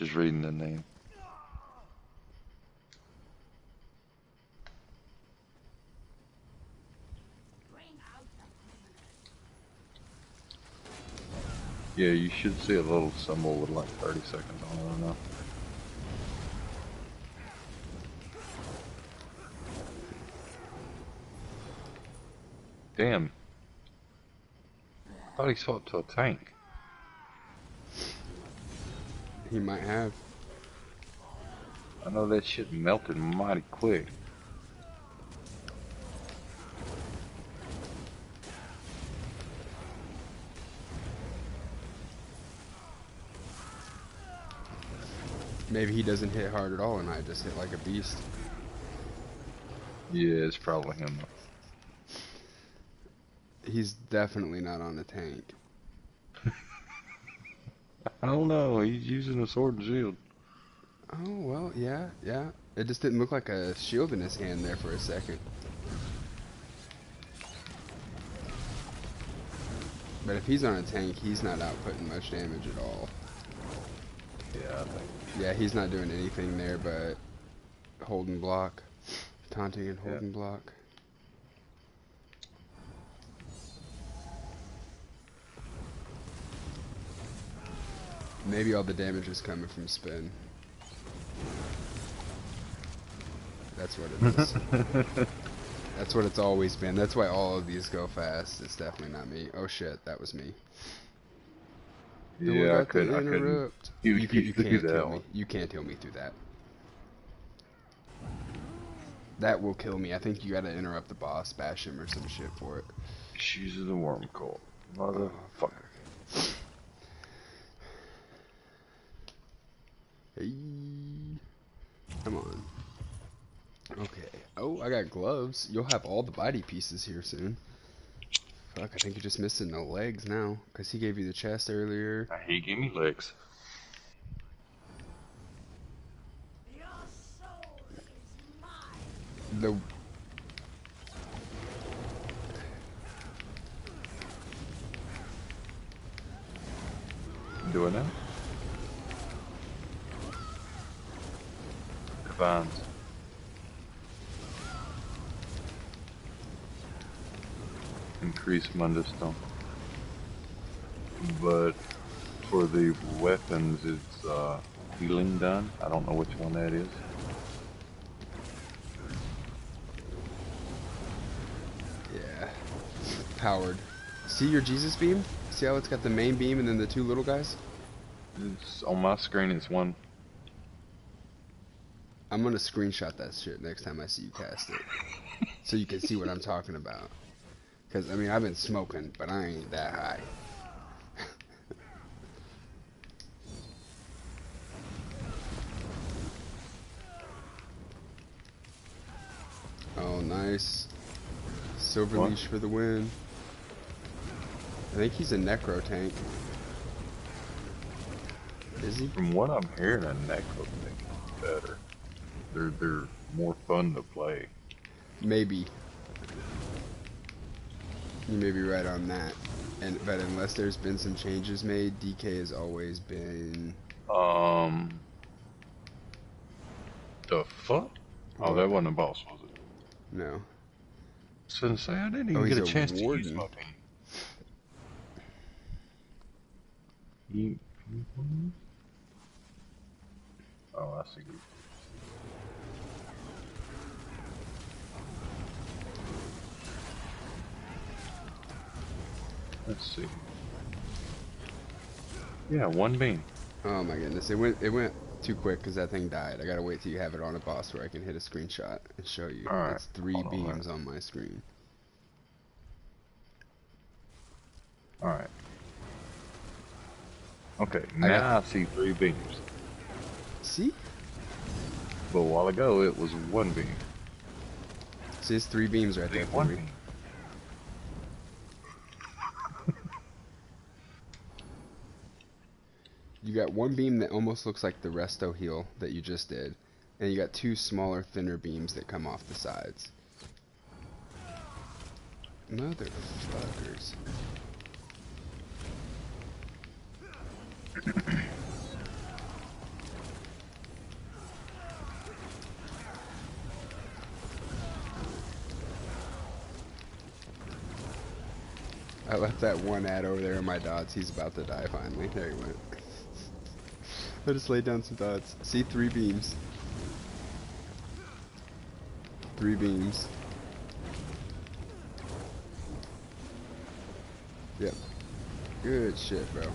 Just reading the name. Yeah, you should see a little symbol with like 30 seconds on it now. Damn. I thought he swapped to a tank. He might have. I know that shit melted mighty quick. Maybe he doesn't hit hard at all and I just hit like a beast. Yeah, it's probably him. He's definitely not on a tank. I don't know, he's using a sword and shield. Oh, well, yeah. It just didn't look like a shield in his hand there for a second. But if he's on a tank, he's not outputting much damage at all. Yeah, I think. Yeah, he's not doing anything there but holding block. Taunting and holding block. Maybe all the damage is coming from spin. That's what it is. That's what it's always been. That's why all of these go fast. It's definitely not me. Oh shit, that was me. Yeah, I couldn't. You can't kill me. One. You can't kill me through that. That will kill me. I think you gotta interrupt the boss, bash him or some shit for it. She's the worm cult. Motherfucker. Hey. Come on. Okay. Oh, I got gloves. You'll have all the body pieces here soon. Fuck, I think you're just missing the legs now. Because he gave you the chest earlier. He gave me legs. The... Do it now? Divines. Increase Mundus Stone. But for the weapons, it's healing done. I don't know which one that is. Yeah. Powered. See your Jesus beam? See how it's got the main beam and then the two little guys? It's on my screen. It's one. I'm gonna screenshot that shit next time I see you cast it. So you can see what I'm talking about. Because, I mean, I've been smoking, but I ain't that high. Oh, nice. Silver leash for the win. I think he's a necro tank. Is he? From what I'm hearing, a necro tank is better. They're more fun to play. Maybe. You may be right on that. But unless there's been some changes made, DK has always been... The fuck? Oh, that wasn't a boss, was it? No. So say I didn't even get a chance to use my beam. Oh, I see. Let's see. Yeah, one beam. Oh my goodness, it went too quick because that thing died. I gotta wait till you have it on a boss where I can hit a screenshot and show you. Alright. It's 3 beams on my screen. Alright. Okay, now I see 3 beams. See? But a while ago it was 1 beam. See, it's 3 beams right there for me. You got 1 beam that almost looks like the resto heal that you just did, and you got 2 smaller, thinner beams that come off the sides. Motherfuckers. I left that one ad over there in my dots. He's about to die finally. There he went. I just laid down some dots. See, 3 beams. 3 beams. Yep. Good shit, bro.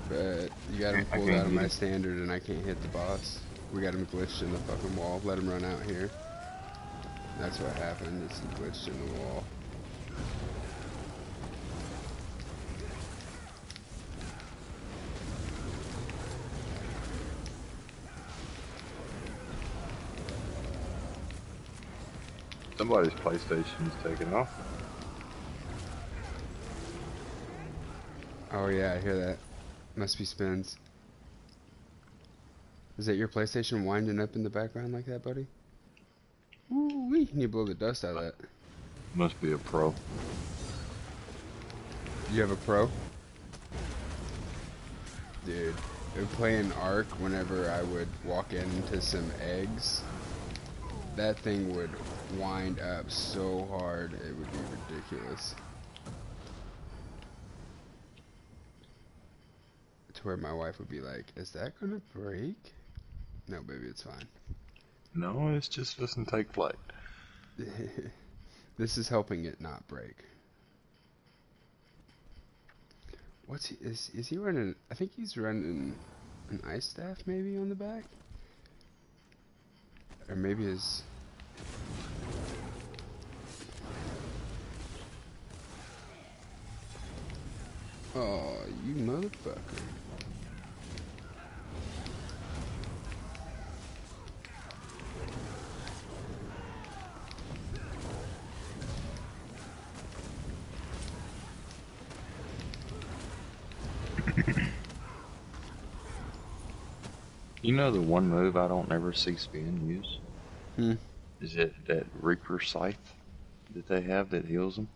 But you got him I pulled can't out of get my it. standard and I can't hit the boss. We got him glitched in the fucking wall. Let him run out here. That's what happened. Is he glitched in the wall. Somebody's PlayStation's taken off. Oh yeah, I hear that. Must be spins. Is that your PlayStation winding up in the background like that, buddy? Ooh wee! You need to blow the dust out of that. Must be a pro. You have a Pro? Dude, playing Ark, whenever I would walk into some eggs, that thing would wind up so hard, it would be ridiculous. To where my wife would be like, is that gonna break? No, baby, it's fine. No, it's just doesn't take flight. This is helping it not break. Is he running? I think he's running an ice staff maybe on the back, or maybe his. Oh, you motherfucker! You know the one move I don't ever see Spin use? Hmm. Is it that Reaper Scythe that they have that heals them?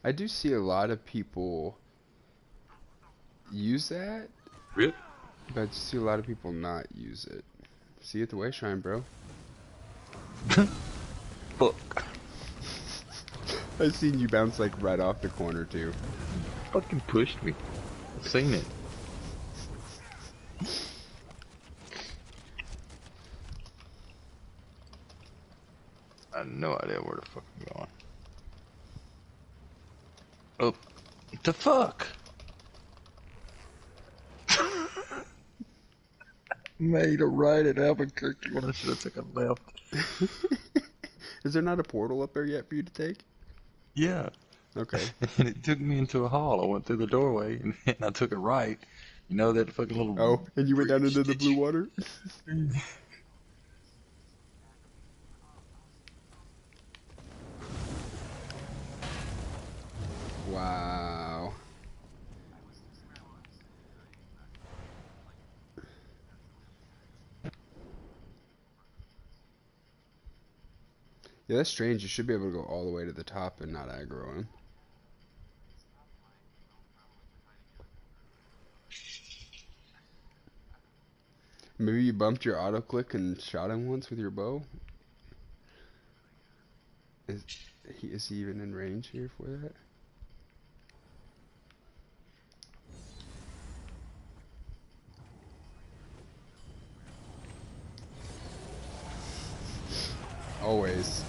I do see a lot of people use that, Rip. but I see a lot of people not use it. See it the way shine, bro. Fuck. I seen you bounce like right off the corner too. Fucking pushed me. I've seen it. I have no idea where the fuck I'm going. Oh, what the fuck? Made a right at Albuquerque when I should have taken a left. Is there not a portal up there yet for you to take? Yeah. Okay. And it took me into a hall. I went through the doorway and I took a right. You know that fucking little Oh, and you went down bridge into the that blue water? Wow. Yeah, that's strange. You should be able to go all the way to the top and not aggro him. Maybe you bumped your auto click and shot him once with your bow? Is is he even in range here for that? Always.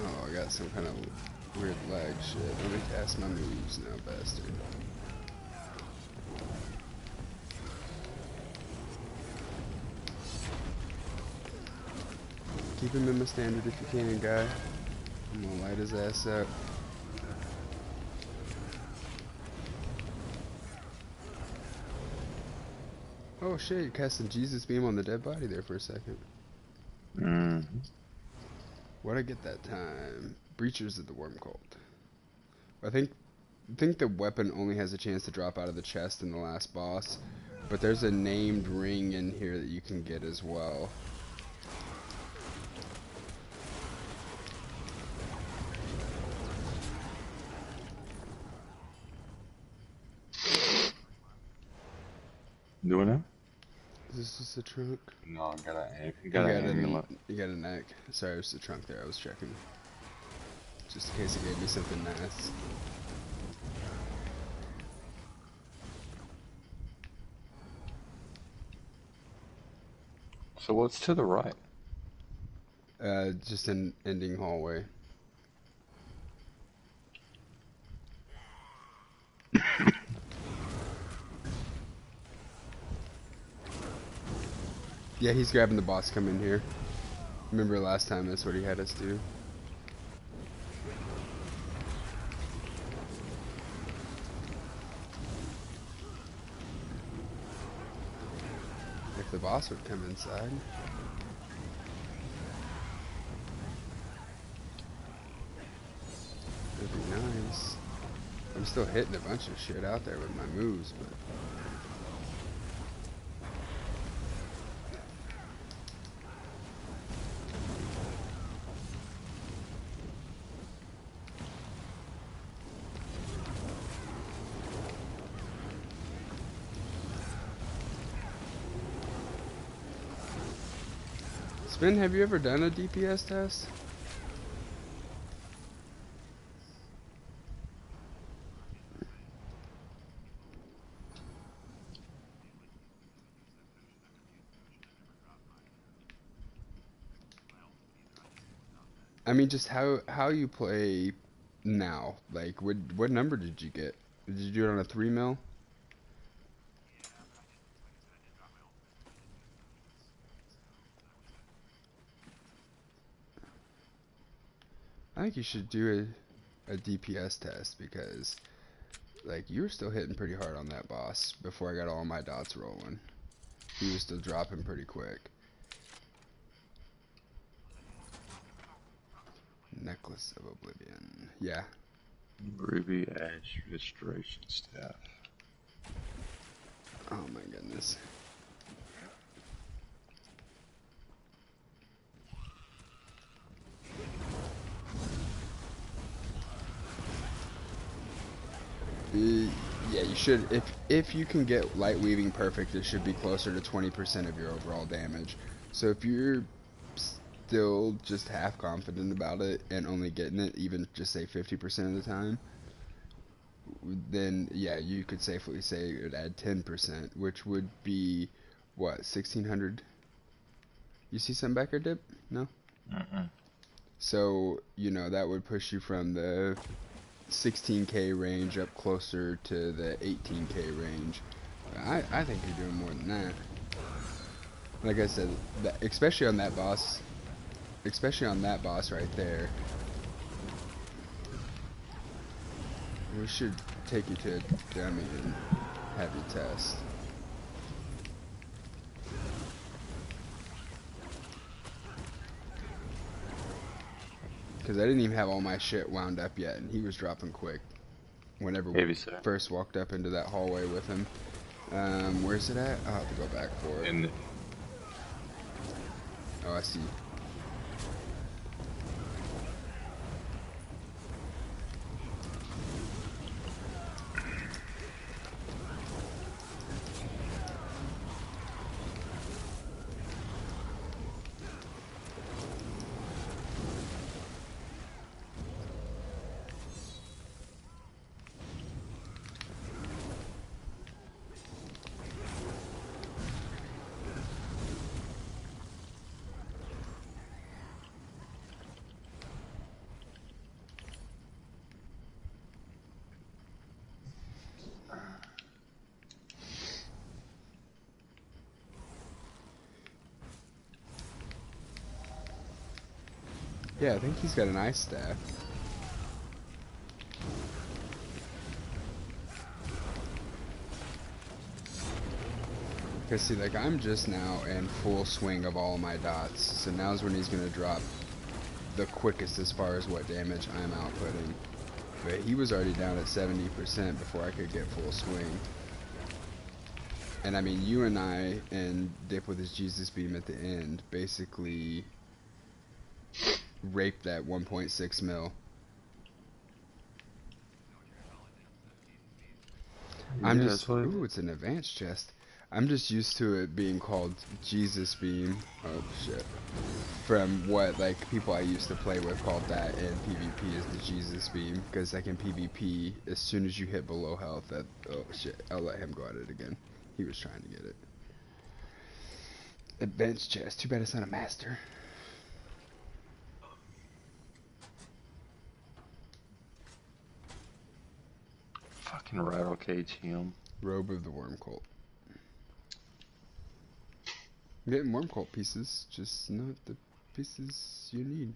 Oh, I got some kind of weird lag shit. Let me cast my moves now, bastard. Keep him in my standard if you can, guy. I'm gonna light his ass up. Oh shit, you're casting Jesus beam on the dead body there for a second. Mm. What'd I get that time? Breachers of the Worm Cult. I think the weapon only has a chance to drop out of the chest in the last boss, but there's a named ring in here that you can get as well. Doing it? Is this just a trunk? No, I got an amulet. You got an egg. Sorry, it was the trunk there. I was checking. Just in case it gave me something nice. So what's to the right? Just an ending hallway. Yeah, he's grabbing the boss. Come in here. Remember last time? That's what he had us do. If the boss would come inside. That'd be nice. I'm still hitting a bunch of shit out there with my moves, but... Spin, have you ever done a DPS test? I mean, just how you play now. Like, what number did you get? Did you do it on a 3 mil? I think you should do a DPS test because, like, you were still hitting pretty hard on that boss before I got all my dots rolling. He was still dropping pretty quick. Necklace of Oblivion. Yeah. Ruby Ash Restoration Staff. Oh my goodness. Yeah, you should. If you can get light weaving perfect, it should be closer to 20% of your overall damage. So if you're still just half confident about it and only getting it even just say 50% of the time, then yeah, you could safely say it would add 10%, which would be what, 1600? You see some backer dip? No. So that would push you from the 16k range up closer to the 18k range. I think you're doing more than that. Like I said, especially on that boss right there. We should take you to a dummy and have you test. Because I didn't even have all my shit wound up yet, and he was dropping quick. Whenever we first walked up into that hallway with him. Where's it at? I'll have to go back for it. Oh, I see. Yeah, I think he's got an ice staff. Because see, like, I'm just now in full swing of all my dots. So now's when he's going to drop the quickest as far as what damage I'm outputting. But he was already down at 70% before I could get full swing. And I mean, you and I and Dip with his Jesus beam at the end basically raped that 1.6 mil. I'm Yeah, just, that's what ooh, it's an advanced chest. I'm just used to it being called Jesus beam. Oh shit. From what like people I used to play with called that in PvP is the Jesus beam, because like in PvP, as soon as you hit below health, that oh shit, I'll let him go at it again. He was trying to get it. Advanced chest. Too bad it's not a master. fucking rattle cage him. Robe of the Worm Cult. I'm getting Worm Cult pieces, just not the pieces you need.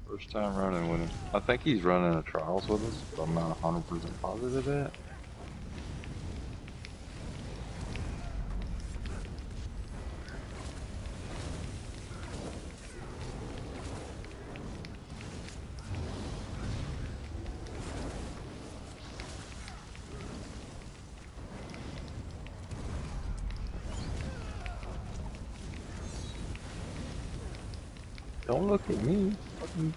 First time running with him. I think he's running a trials with us, but I'm not 100% positive of that. Don't look at me. Fucking,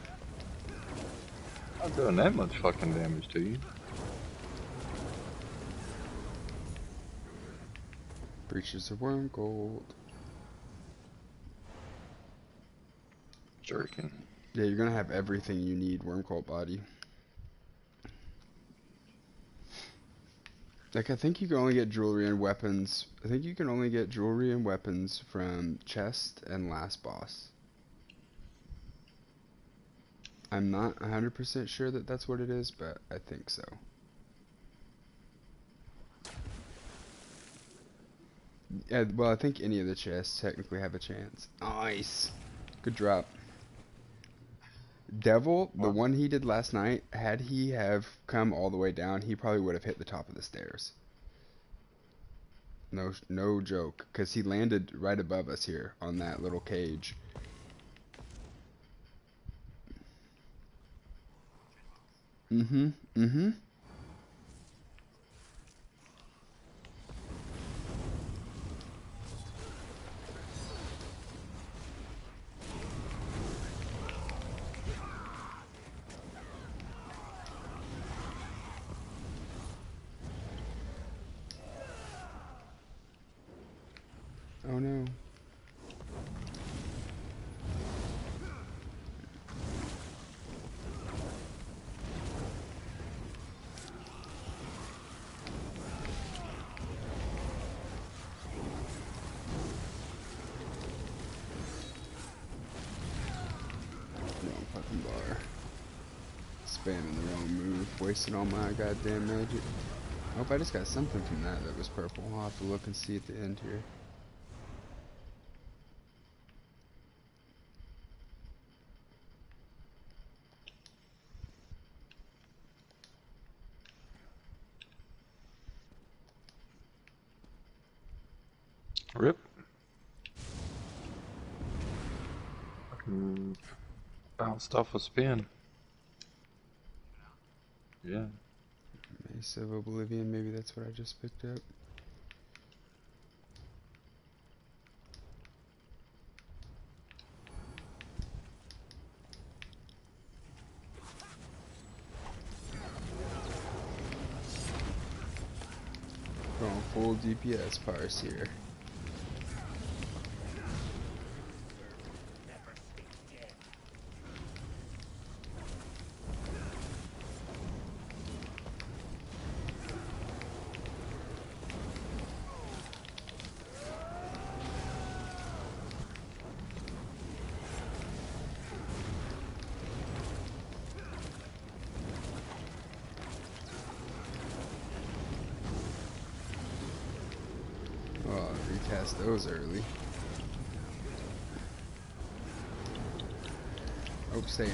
I'm not doing that much fucking damage to you. Breaches of Worm Gold. Jerking. Yeah, you're gonna have everything you need, Worm Cult body. Like, I think you can only get jewelry and weapons. I think you can only get jewelry and weapons from chest and last boss. I'm not 100% sure that that's what it is, but I think so. Yeah, well, I think any of the chests technically have a chance. Nice. Good drop. Devil, the What? one he did last night, had he have come all the way down, he probably would have hit the top of the stairs. No joke, because he landed right above us here on that little cage. Mm-hmm. Oh no. Wrong fucking bar. Spamming the wrong move. Wasting all my goddamn magic. I hope I just got something from that was purple. I'll have to look and see at the end here. Rip. Fucking bounced off a spin. Yeah. Mace of Oblivion, maybe that's what I just picked up. Going full DPS parse here. Oh, recast those early. Oh, stay in.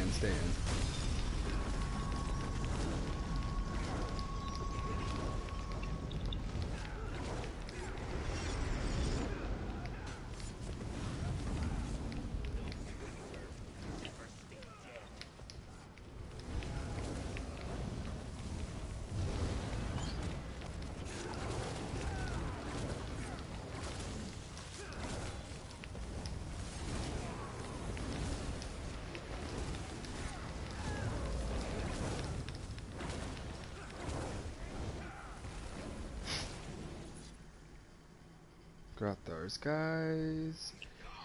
Grothar's Guys.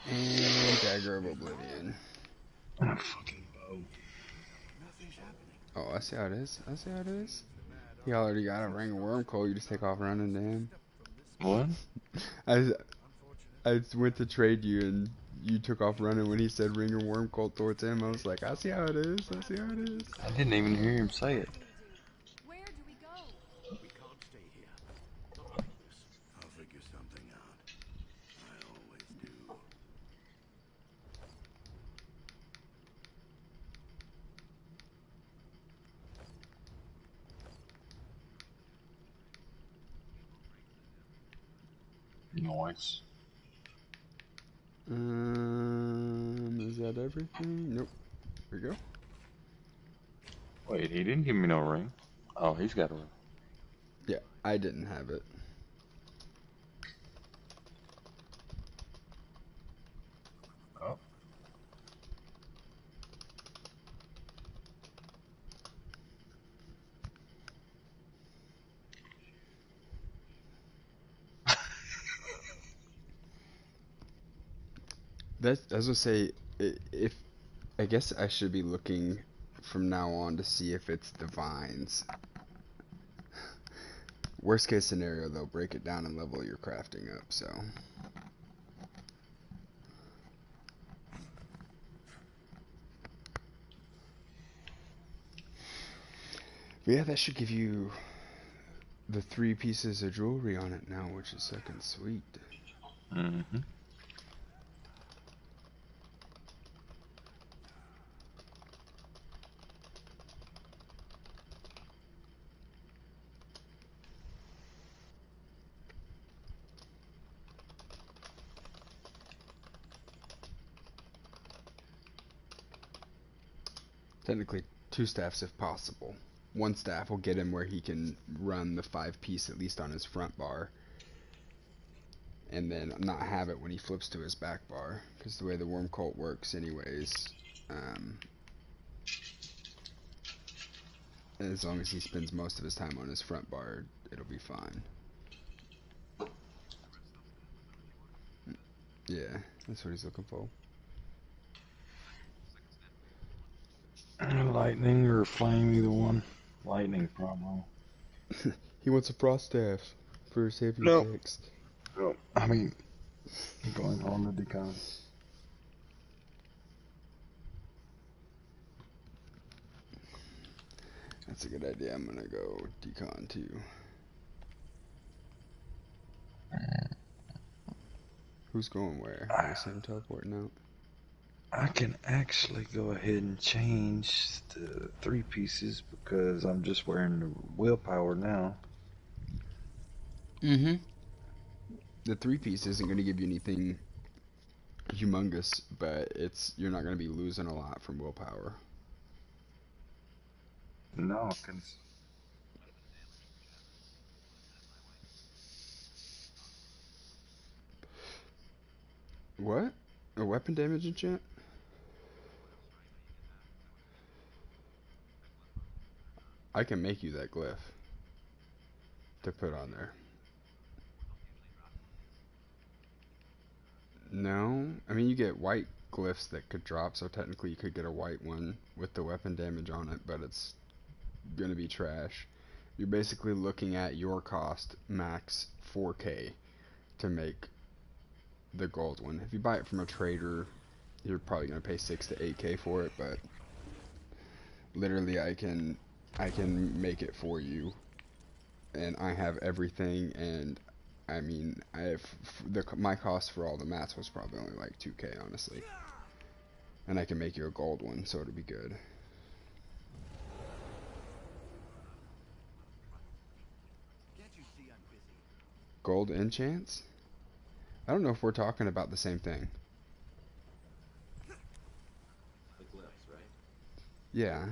And Dagger of Oblivion. Oh, fucking bow. Oh, I see how it is. I see how it is. He already got a ring of worm coal. You just take off running to him. What? I went to trade you and you took off running when he said ring of worm coal towards him. I was like, I see how it is. I see how it is. I didn't even hear him say it. Where do we go? We can't stay here. Not like this. I'll figure something out. I always do. Nice. Is that everything? Nope. Here we go. Wait, he didn't give me no ring. Oh, he's got a ring. Yeah, I didn't have it. Oh. That's, I was gonna say, if I guess I should be looking from now on to see if it's divines. Worst case scenario, though, break it down and level your crafting up. So. But yeah, that should give you the 3 pieces of jewelry on it now, which is fucking sweet. Mm-hmm. Technically, 2 staffs if possible. 1 staff will get him where he can run the 5-piece at least on his front bar. And then not have it when he flips to his back bar. Because the way the worm cult works anyways, as long as he spends most of his time on his front bar, it'll be fine. Yeah, that's what he's looking for. Lightning or flame, either one. Lightning, probably. He wants a frost staff for his heavy No. attacks. No. I mean, going on the decon. That's a good idea. I'm gonna go decon too. Who's going where? I guess I'm teleporting out. I can actually go ahead and change the 3 pieces because I'm just wearing the willpower now. Mm-hmm. The 3-piece isn't gonna give you anything humongous, but you're not gonna be losing a lot from willpower. No, cause What? A weapon damage enchant? I can make you that glyph to put on there. No, I mean you get white glyphs that could drop, so technically you could get a white one with the weapon damage on it, but it's gonna be trash. You're basically looking at your cost max 4K to make the gold one. If you buy it from a trader, you're probably gonna pay 6 to 8K for it, but literally I can make it for you, and I have everything. And I mean, I have my cost for all the mats was probably only like 2K, honestly, and I can make you a gold one, so it'll be good. Gold enchants? I don't know if we're talking about the same thing. The glyphs, right? Yeah.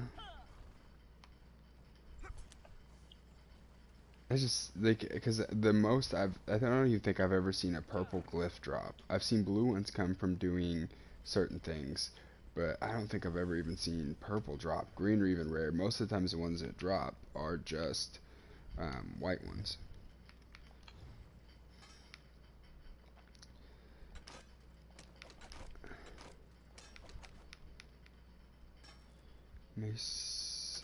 I just like because the most I don't even think I've ever seen a purple glyph drop. I've seen blue ones come from doing certain things, but I don't think I've ever even seen purple drop. Green or even rare. Most of the times the ones that drop are just white ones. Mace.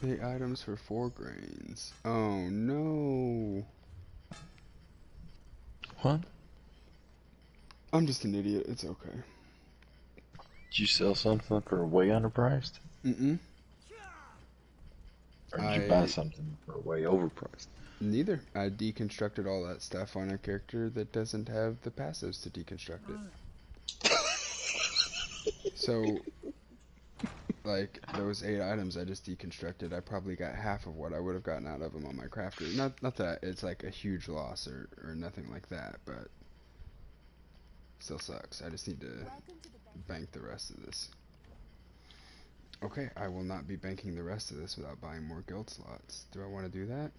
Eight items for 4 grains. Oh no. What? I'm just an idiot. It's okay. Did you sell something for way underpriced? Mm-mm. Or did you buy I something for way overpriced? neither. I deconstructed all that stuff on a character that doesn't have the passives to deconstruct it. So, like, those 8 items I just deconstructed, I probably got half of what I would have gotten out of them on my crafter. Not that it's like a huge loss or nothing like that, but still sucks. I just need to Welcome to the bank the rest of this. Okay, I will not be banking the rest of this without buying more guild slots. Do I want to do that?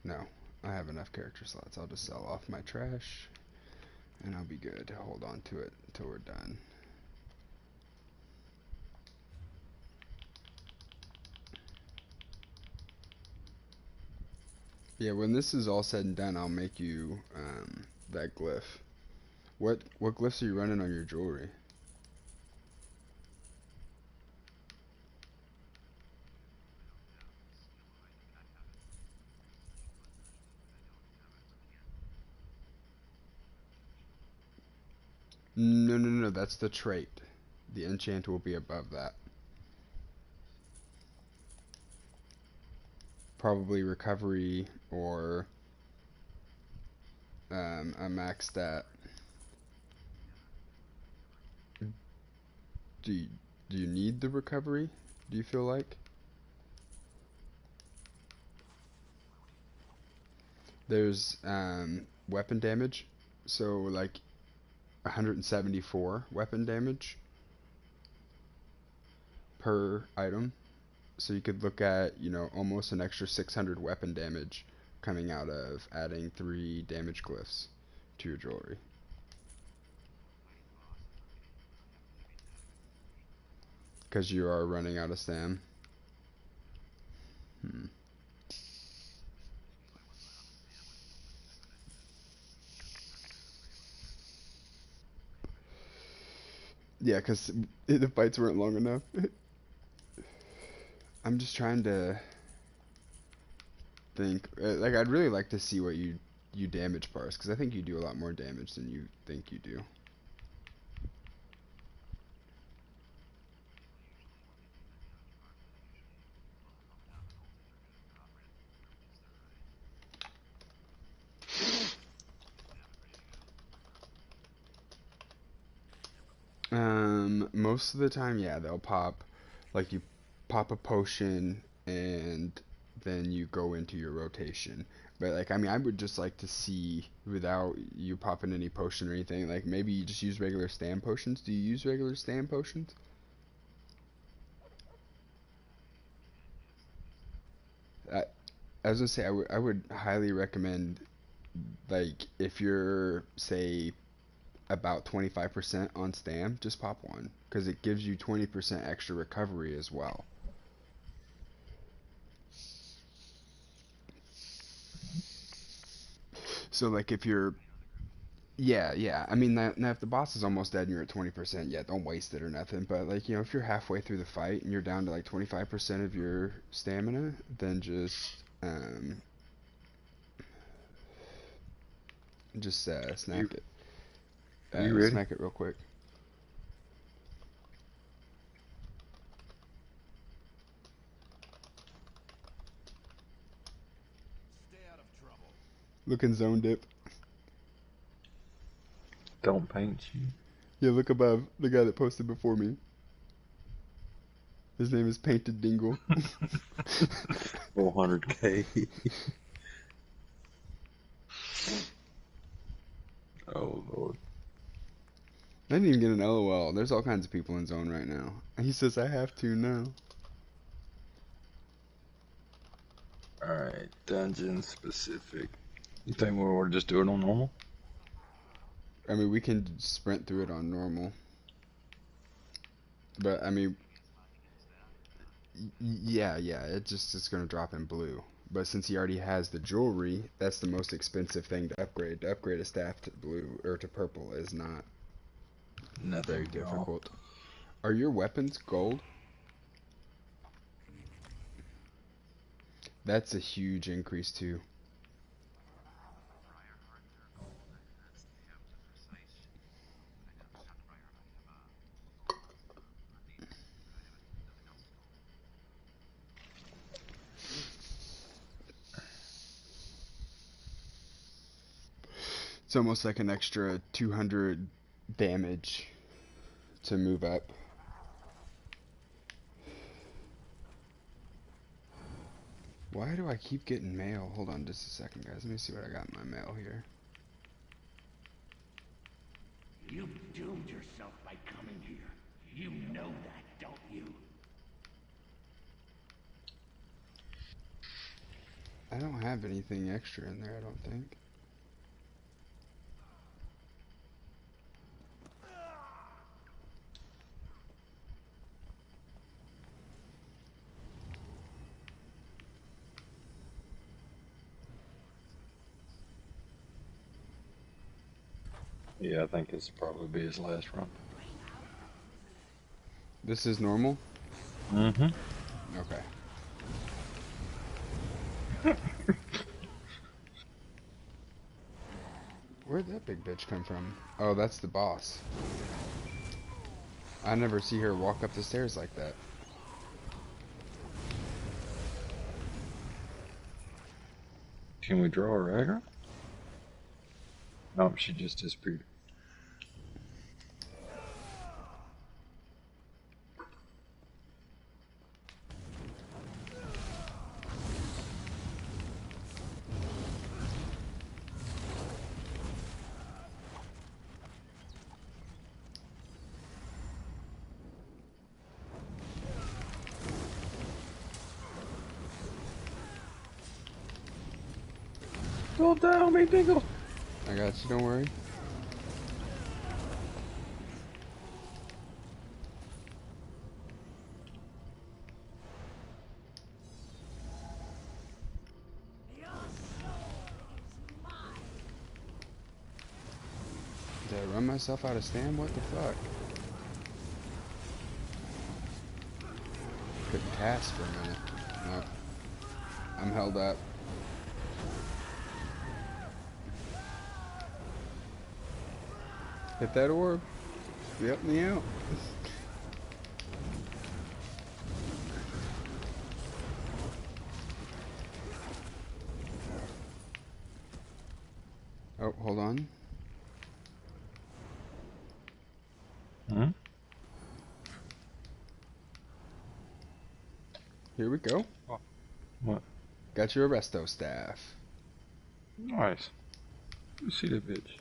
No, I have enough character slots. I'll just sell off my trash, and I'll be good. Hold on to it until we're done. Yeah, when this is all said and done, I'll make you that glyph. What glyphs are you running on your jewelry? No, that's the trait. The enchant will be above that. Probably recovery or a max stat. Do you, do you need the recovery? Do you feel like? There's weapon damage, so like 174 weapon damage per item. So you could look at, almost an extra 600 weapon damage coming out of adding 3 damage glyphs to your jewelry. Because you are running out of stam. Yeah, because the fights weren't long enough. I'm just trying to think. Like, I'd really like to see what you damage parse, because I think you do a lot more damage than you think you do. Most of the time, yeah, they'll pop, like you pop a potion and then you go into your rotation. But like, I mean, I would just like to see without you popping any potion or anything. Like maybe you just use regular stam potions. Do you use regular stam potions? I, I was gonna say I would highly recommend, like, if you're say about 25% on stam, just pop one because it gives you 20% extra recovery as well. So like if you're yeah. I mean, now if the boss is almost dead and you're at 20%, yeah, don't waste it or nothing. But like, if you're halfway through the fight and you're down to like 25% of your stamina, then just You smack it. you ready? Smack it real quick. Stay out of trouble. Look in zone dip. Don't paint you. Yeah, look above the guy that posted before me. His name is Painted Dingle. 400K. Oh Lord. I didn't even get an LOL. There's all kinds of people in zone right now. And he says I have to now. Alright, dungeon specific. You think we'll just do it on normal? I mean, we can sprint through it on normal. But, I mean, yeah, it just is going to drop in blue. But since he already has the jewelry, that's the most expensive thing to upgrade. To upgrade a staff to blue or to purple is not very Nothing wrong. difficult. Are your weapons gold? That's a huge increase too. It's almost like an extra 200 damage to move up. Why do I keep getting mail? Hold on just a second, guys. Let me see what I got in my mail here. You doomed yourself by coming here. You know that, don't you? I don't have anything extra in there, I don't think. Yeah, I think it's probably be his last run. This is normal? Mm-hmm. Okay. Where'd that big bitch come from? Oh, that's the boss. I never see her walk up the stairs like that. Can we draw a ragger? Nope, she just disappeared. Go down, me dingle. I got you, don't worry. Did I run myself out of stam? What the fuck? Couldn't cast for a minute. Nope. I'm held up. Hit that orb. Yep, me out. Oh, hold on. Hmm? Here we go. What? Got your Arresto staff. Nice. You see that bitch.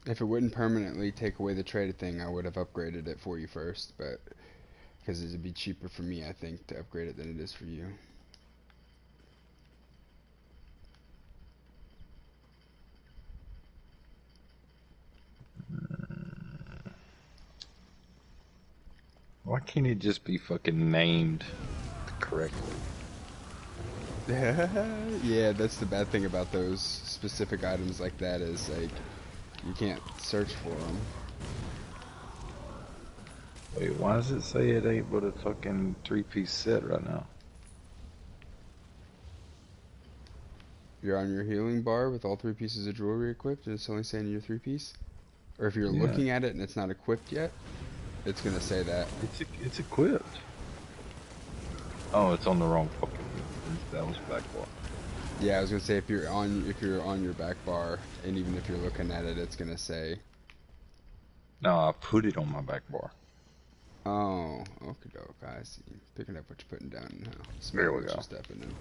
If it wouldn't permanently take away the traded thing, I would have upgraded it for you first, but because it'd be cheaper for me, I think, to upgrade it than it is for you. Why can't it just be fucking named correctly? Yeah, that's the bad thing about those specific items like that is, like, you can't search for them. Wait, why does it say it ain't but a fucking 3-piece set right now? You're on your healing bar with all 3 pieces of jewelry equipped, and it's only saying you're 3-piece? Or if you're Yeah. looking at it and it's not equipped yet, it's gonna say that. It's equipped. Oh, it's on the wrong fucking. That was back bar. Yeah, I was gonna say if you're on your back bar, and even if you're looking at it, it's gonna say. No, I put it on my back bar. Oh, okay, doke. I see. Picking up what you're putting down now. There we What go. you're stepping in.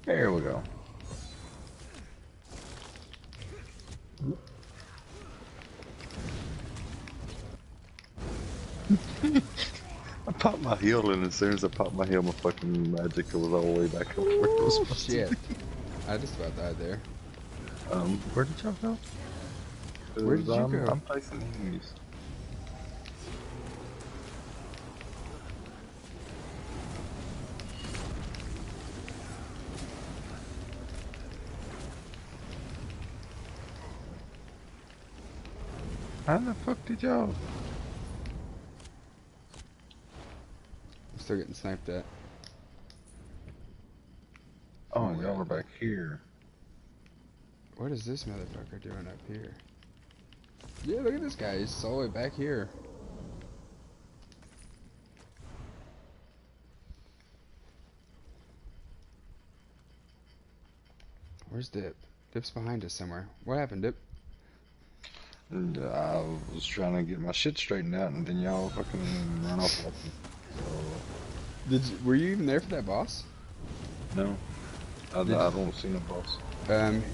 There we go. I popped my heel, and as soon as I popped my heel, my fucking magic was all the way back up where it was Oh supposed to shit! be. I just about died there. Where did y'all go? Where Cause did you go? I'm facing enemies. How the fuck did y'all? I'm still getting sniped at. Oh, From y'all where? are back here. What is this motherfucker doing up here? Yeah, look at this guy. He's all the way back here. Where's Dip? Dip's behind us somewhere. What happened, Dip? And I was trying to get my shit straightened out, and then y'all fucking run off like me. So Were you even there for that boss? no, I Did don't see no boss.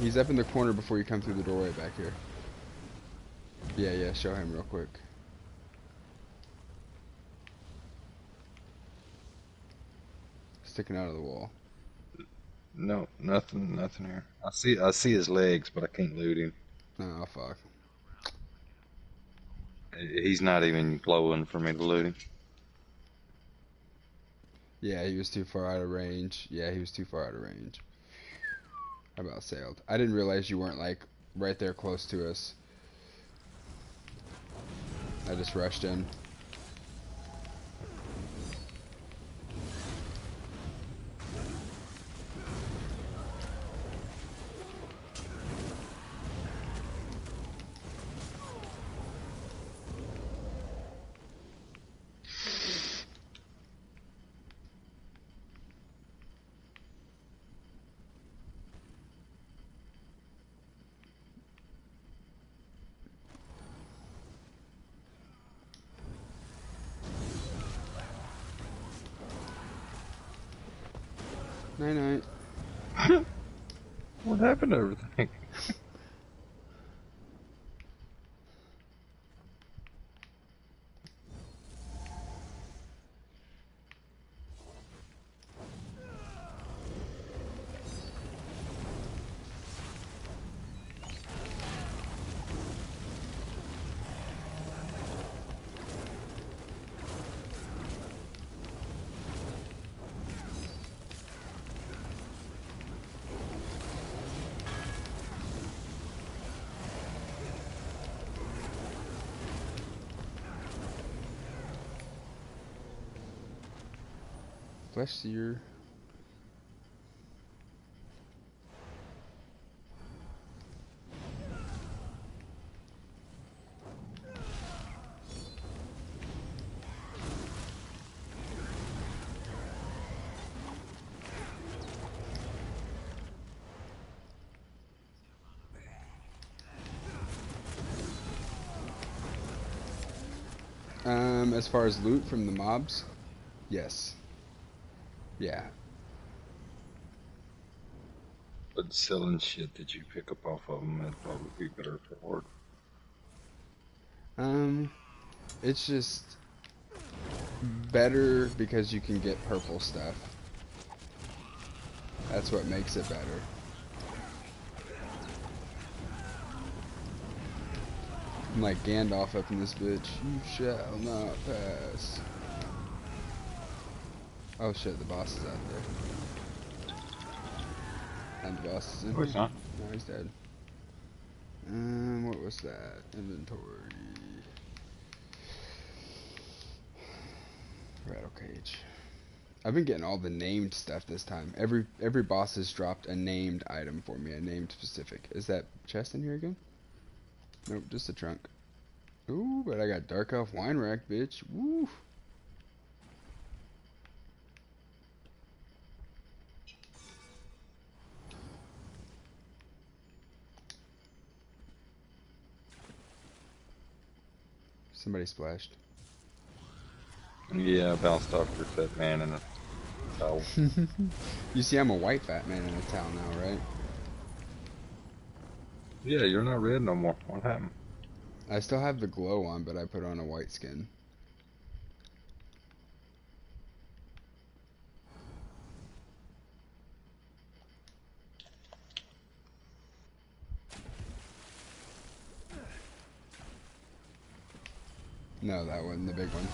He's up in the corner before you come through the doorway back here. Yeah, show him real quick. Sticking out of the wall. No, nothing here. I see his legs, but I can't loot him. Oh, fuck. He's not even glowing for me to loot him. Yeah, he was too far out of range. Yeah, he was too far out of range. I about sailed. I didn't realize you weren't, like, right there close to us. I just rushed in. Night-night. What happened to everything? Flesh seer. As far as loot from the mobs, yes. Yeah. But selling shit that you pick up off of them, that'd probably be better for Horde. It's just better because you can get purple stuff. That's what makes it better. I'm like Gandalf up in this bitch. You shall not pass. Oh shit, the boss is out there. And the boss is in Oh, here. he's not. No, he's dead. What was that? Inventory. Rattle cage. I've been getting all the named stuff this time. Every boss has dropped a named item for me, a named specific. Is that chest in here again? Nope, just a trunk. Ooh, but I got Dark Elf Wine Rack, bitch. Woo! Somebody splashed. Yeah, I bounced off your fat man in a towel. You see, I'm a white fat man in a towel now, right? Yeah, you're not red no more. What happened? I still have the glow on, but I put on a white skin. No, that one, the big one.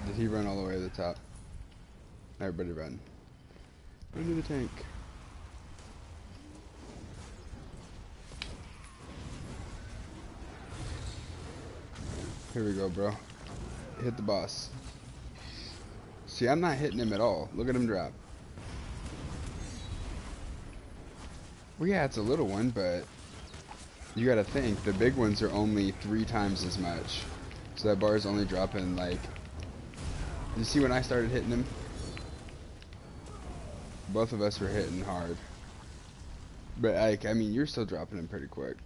Did he run all the way to the top? Everybody run. Run to the tank. Here we go, bro. Hit the boss. See, I'm not hitting him at all. Look at him drop. Well, yeah, it's a little one, but you gotta think, the big ones are only 3 times as much. So that bar is only dropping, like... You see when I started hitting him? Both of us were hitting hard. But, like, I mean, you're still dropping him pretty quick.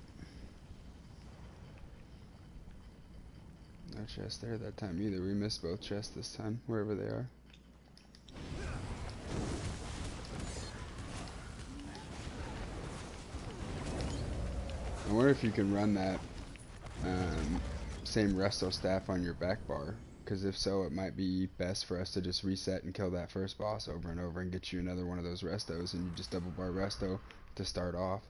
No chest there that time either. We missed both chests this time, wherever they are. I wonder if you can run that same resto staff on your back bar, because if so, it might be best for us to just reset and kill that first boss over and over and get you another one of those restos, and you just double bar resto to start off.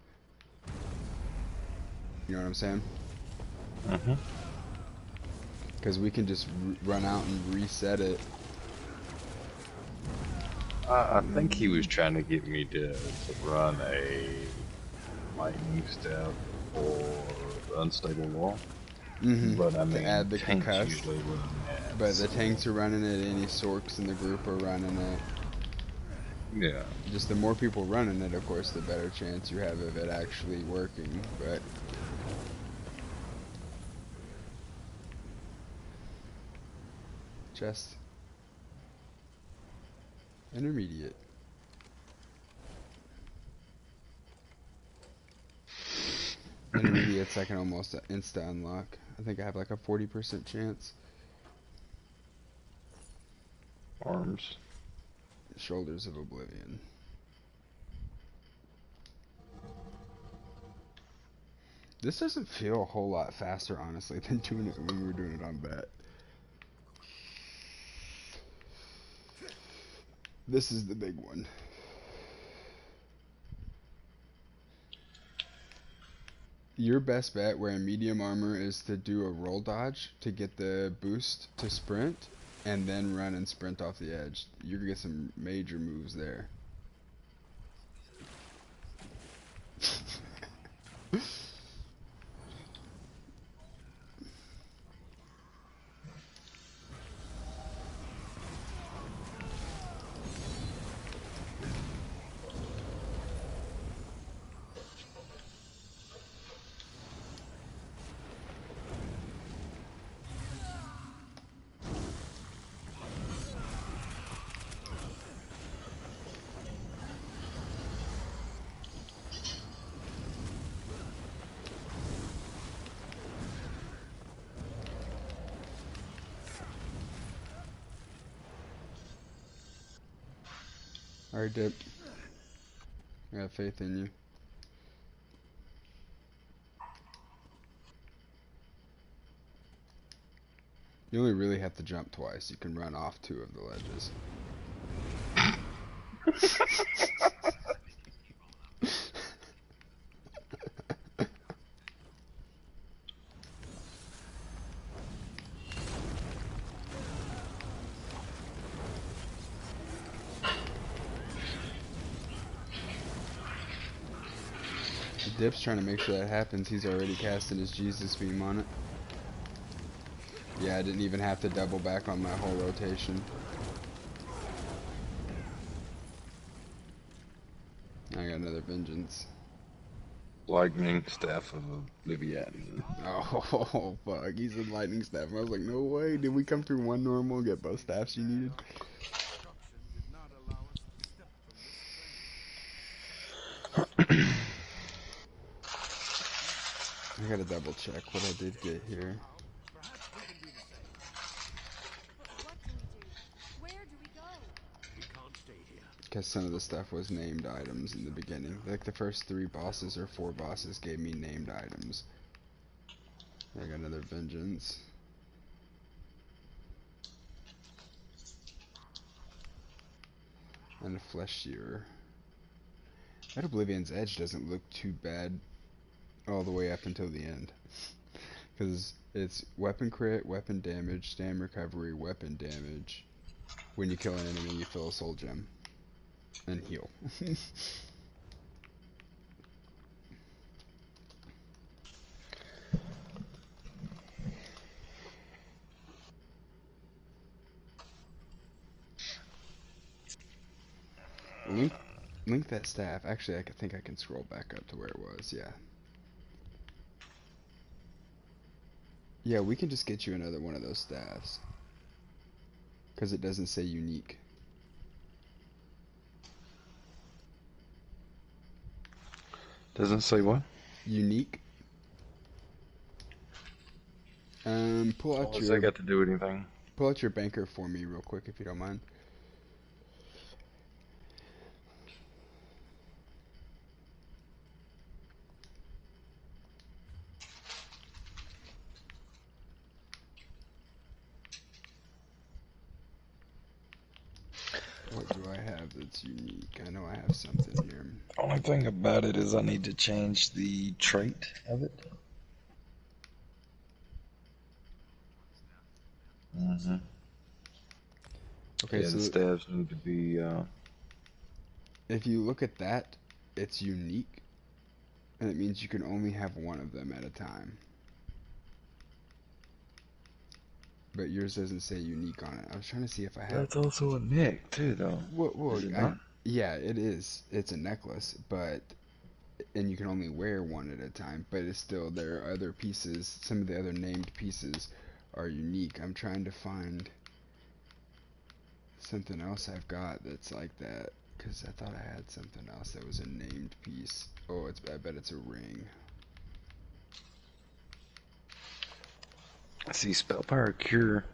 You know what I'm saying? Mm-hmm. Because we can just run out and reset it. I think he was trying to get me to run a lightning step or unstable wall. But I mean, to add the tanks concuss. usually run that. But the tanks are running it, any sorks in the group are running it. Yeah. Just the more people running it, of course, the better chance you have of it actually working. But just intermediate. Intermediate's I can almost insta unlock. I think I have like a 40% chance. Arms. Shoulders of Oblivion. This doesn't feel a whole lot faster, honestly, than doing it when we were doing it on bat. This is the big one. Your best bet wearing medium armor is to do a roll dodge to get the boost to sprint, and then run and sprint off the edge. You're gonna get some major moves there. Alright, Dip. I got faith in you. You only really have to jump twice. You can run off 2 of the ledges. Dip's trying to make sure that happens. He's already casting his Jesus beam on it. Yeah, I didn't even have to double back on my whole rotation. I got another vengeance. Lightning staff of Oblivion. Oh, fuck. He's a lightning staff. I was like, no way. Did we come through one normal and get both staffs you needed? I gotta double check what I did get here. What can we do? Where do we go? We can't stay here. Because some of the stuff was named items in the beginning. Like the first 3 bosses or 4 bosses gave me named items. I got another vengeance. And a flesh shearer. That Oblivion's Edge doesn't look too bad all the way up until the end. Because it's weapon crit, weapon damage, stam recovery, weapon damage. When you kill an enemy, you fill a soul gem. And heal. Link that staff. Actually, I think I can scroll back up to where it was. Yeah. Yeah, we can just get you another one of those staffs. Because it doesn't say unique. Doesn't say what? Unique. Pull out What's that your got to do with anything? banker for me real quick if you don't mind. What do I have that's unique? I know I have something here. Only thing about it is I need to change the trait of it. Mm-hmm. Okay, Yeah, so the stabs need to be, if you look at that, it's unique. And it means you can only have one of them at a time. But yours doesn't say unique on it. I was trying to see if I have... That's also a neck, too, though. Well, Is it not? yeah, it is. It's a necklace, but... And you can only wear one at a time, but it's still, there are other pieces. Some of the other named pieces are unique. I'm trying to find something else I've got that's like that. Because I thought I had something else that was a named piece. Oh, I bet it's a ring. See, Spell Power Cure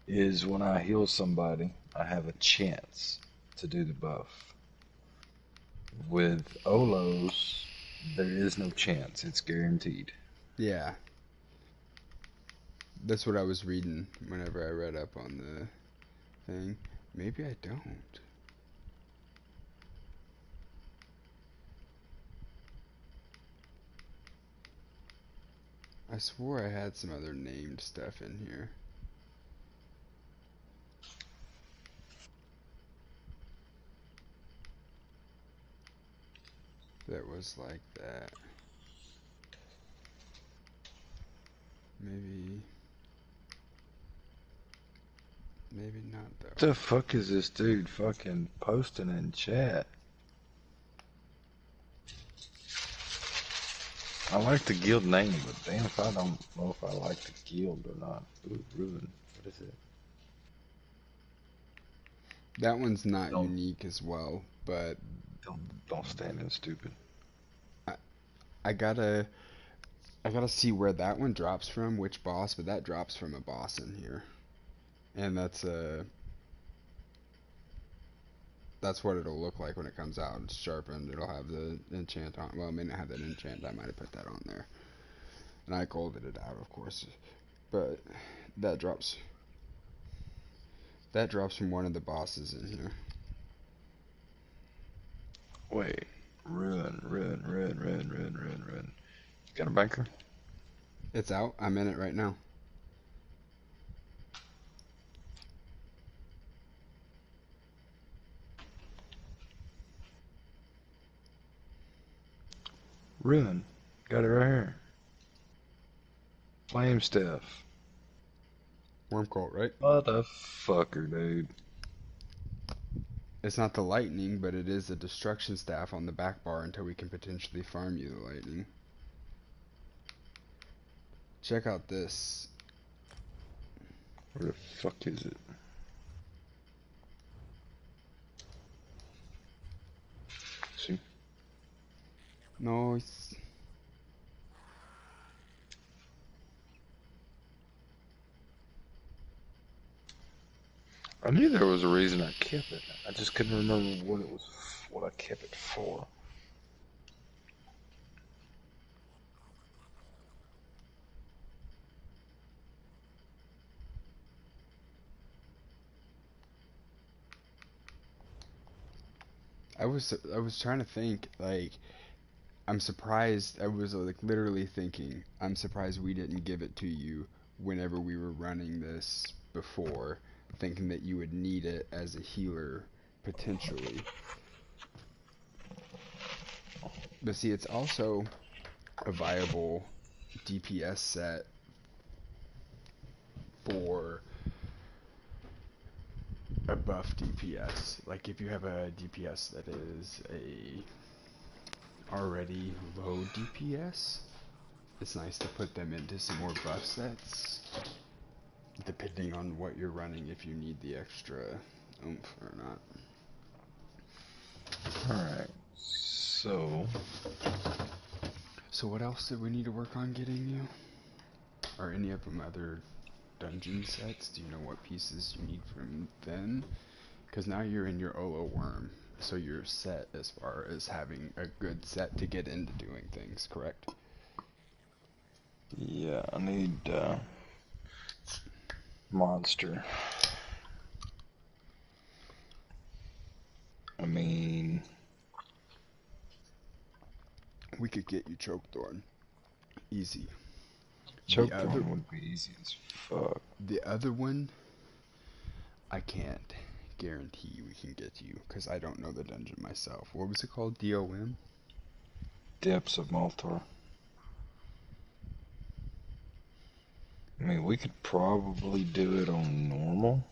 is when I heal somebody, I have a chance to do the buff. With Olos, there is no chance. It's guaranteed. Yeah. That's what I was reading whenever I read up on the thing. Maybe I don't. I swore I had some other named stuff in here. That was like that. Maybe not What though. the fuck is this dude fucking posting in chat? I like the guild name, but damn if I don't know if I like the guild or not. Ooh, Ruin. What is it? That one's not Don't unique as well, but don't stand in stupid. I, I gotta see where that one drops from, which boss, but that drops from a boss in here. And that's what it'll look like when it comes out. It's sharpened. It'll have the enchant on. Well, it may not have that enchant. I might have put that on there. And I golded it out, of course. But that drops from one of the bosses in here. Wait. Ruin. You got a banker? It's out. I'm in it right now. Ruin. Got it right here. Flame staff. Worm cult, right? Motherfucker, dude. It's not the lightning, but it is a destruction staff on the back bar until we can potentially farm you the lightning. Check out this. Where the fuck is it? See? Nice. I knew there was a reason I kept it. I just couldn't remember what it was, what I kept it for. I was trying to think, like, I'm surprised. I was like literally thinking, I'm surprised we didn't give it to you whenever we were running this before, thinking that you would need it as a healer potentially. But see, it's also a viable DPS set for a buff DPS. Like if you have a DPS that is a already low DPS, it's nice to put them into some more buff sets, depending on what you're running, if you need the extra oomph or not. Alright, so So what else did we need to work on getting you? Are any of them other dungeon sets? Do you know what pieces you need from them? Because now you're in your Olo worm, so you're set as far as having a good set to get into doing things, correct? yeah, I need monster. I mean, We could get you Chokethorn. Easy. The choke other throwing would be easy as fuck. the other one, I can't guarantee we can get you, because I don't know the dungeon myself. What was it called? DOM? Depths of Maltor. I mean, we could probably do it on normal.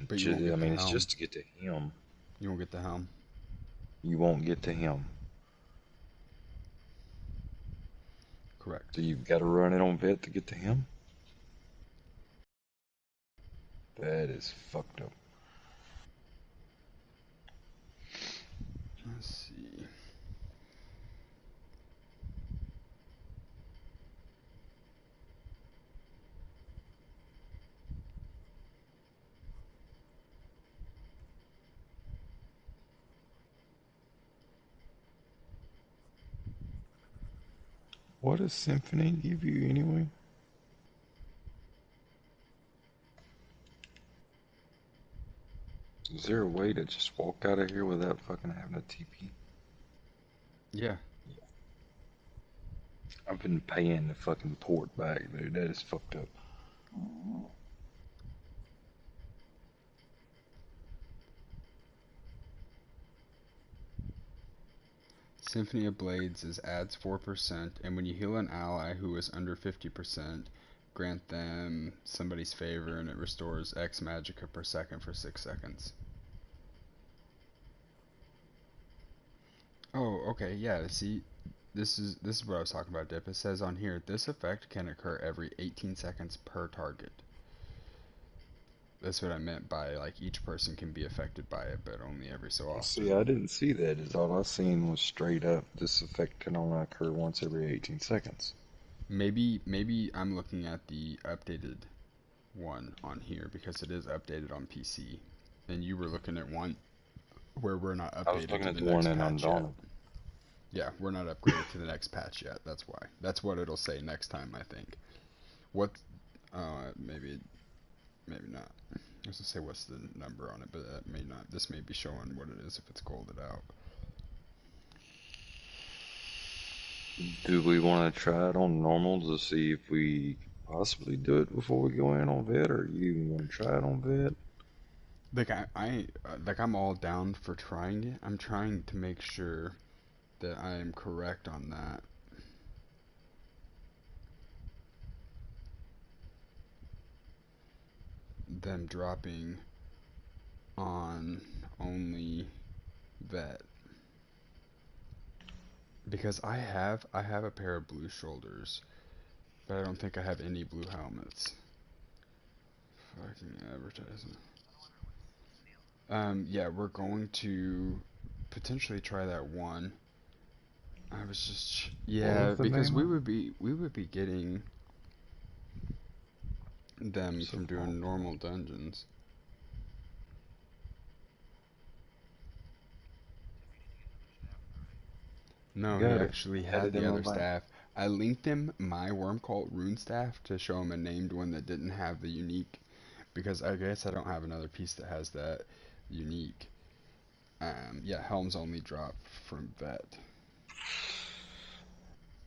But you won't I get the mean, it's helm. just to get to him. You won't get the helm. You won't get to him. Correct. So you've got to run it on vet to get to him? That is fucked up. Let's see. What does Symphony give you anyway? Is there a way to just walk out of here without fucking having a TP? Yeah. I've been paying the fucking port back, dude. That is fucked up. Symphony of Blades is adds 4%, and when you heal an ally who is under 50%, grant them somebody's favor, and it restores X magicka per second for 6 seconds. Oh, okay, yeah, see, this is what I was talking about, Dip. It says on here, this effect can occur every 18 seconds per target. That's what I meant by, like, each person can be affected by it, but only every so See, often. I didn't see that. Is all I seen was straight up. This effect can only occur once every 18 seconds. Maybe I'm looking at the updated one on here, because it is updated on PC, and you were looking at one where we're not I was updated looking to at the the one next in patch yet. Undaunted. Yeah, we're not upgraded to the next patch yet. That's why. That's what it'll say next time, I think. What? Maybe not. I was gonna say what's the number on it, but that may not. This may be showing what it is if it's golded out. Do we want to try it on normal to see if we could possibly do it before we go in on vet, or you even want to try it on vet? Like like I'm all down for trying it. I'm trying to make sure that I am correct on that. Them dropping on only vet, because I have a pair of blue shoulders, but I don't think I have any blue helmets. Fucking advertising. Yeah, we're going to potentially try that one. I was just What yeah, was the because name we of would be getting it? them from doing Support. normal dungeons. No, he Got it. actually Had had it the in my other mind. staff. I linked him my worm cult rune staff to show him a named one that didn't have the unique, because I guess I don't have another piece that has that unique. Yeah, helms only drop from vet.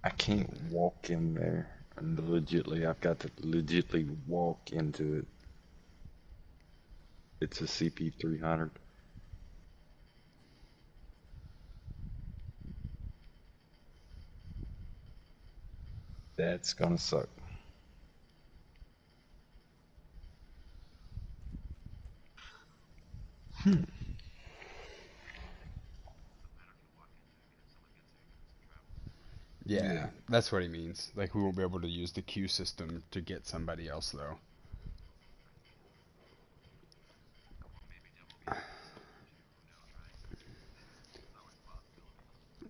I can't walk in there. And legitly, I've got to legitly walk into it. It's a CP 300. That's gonna suck. Hmm. Yeah. Yeah, that's what he means. Like we won't be able to use the queue system to get somebody else though.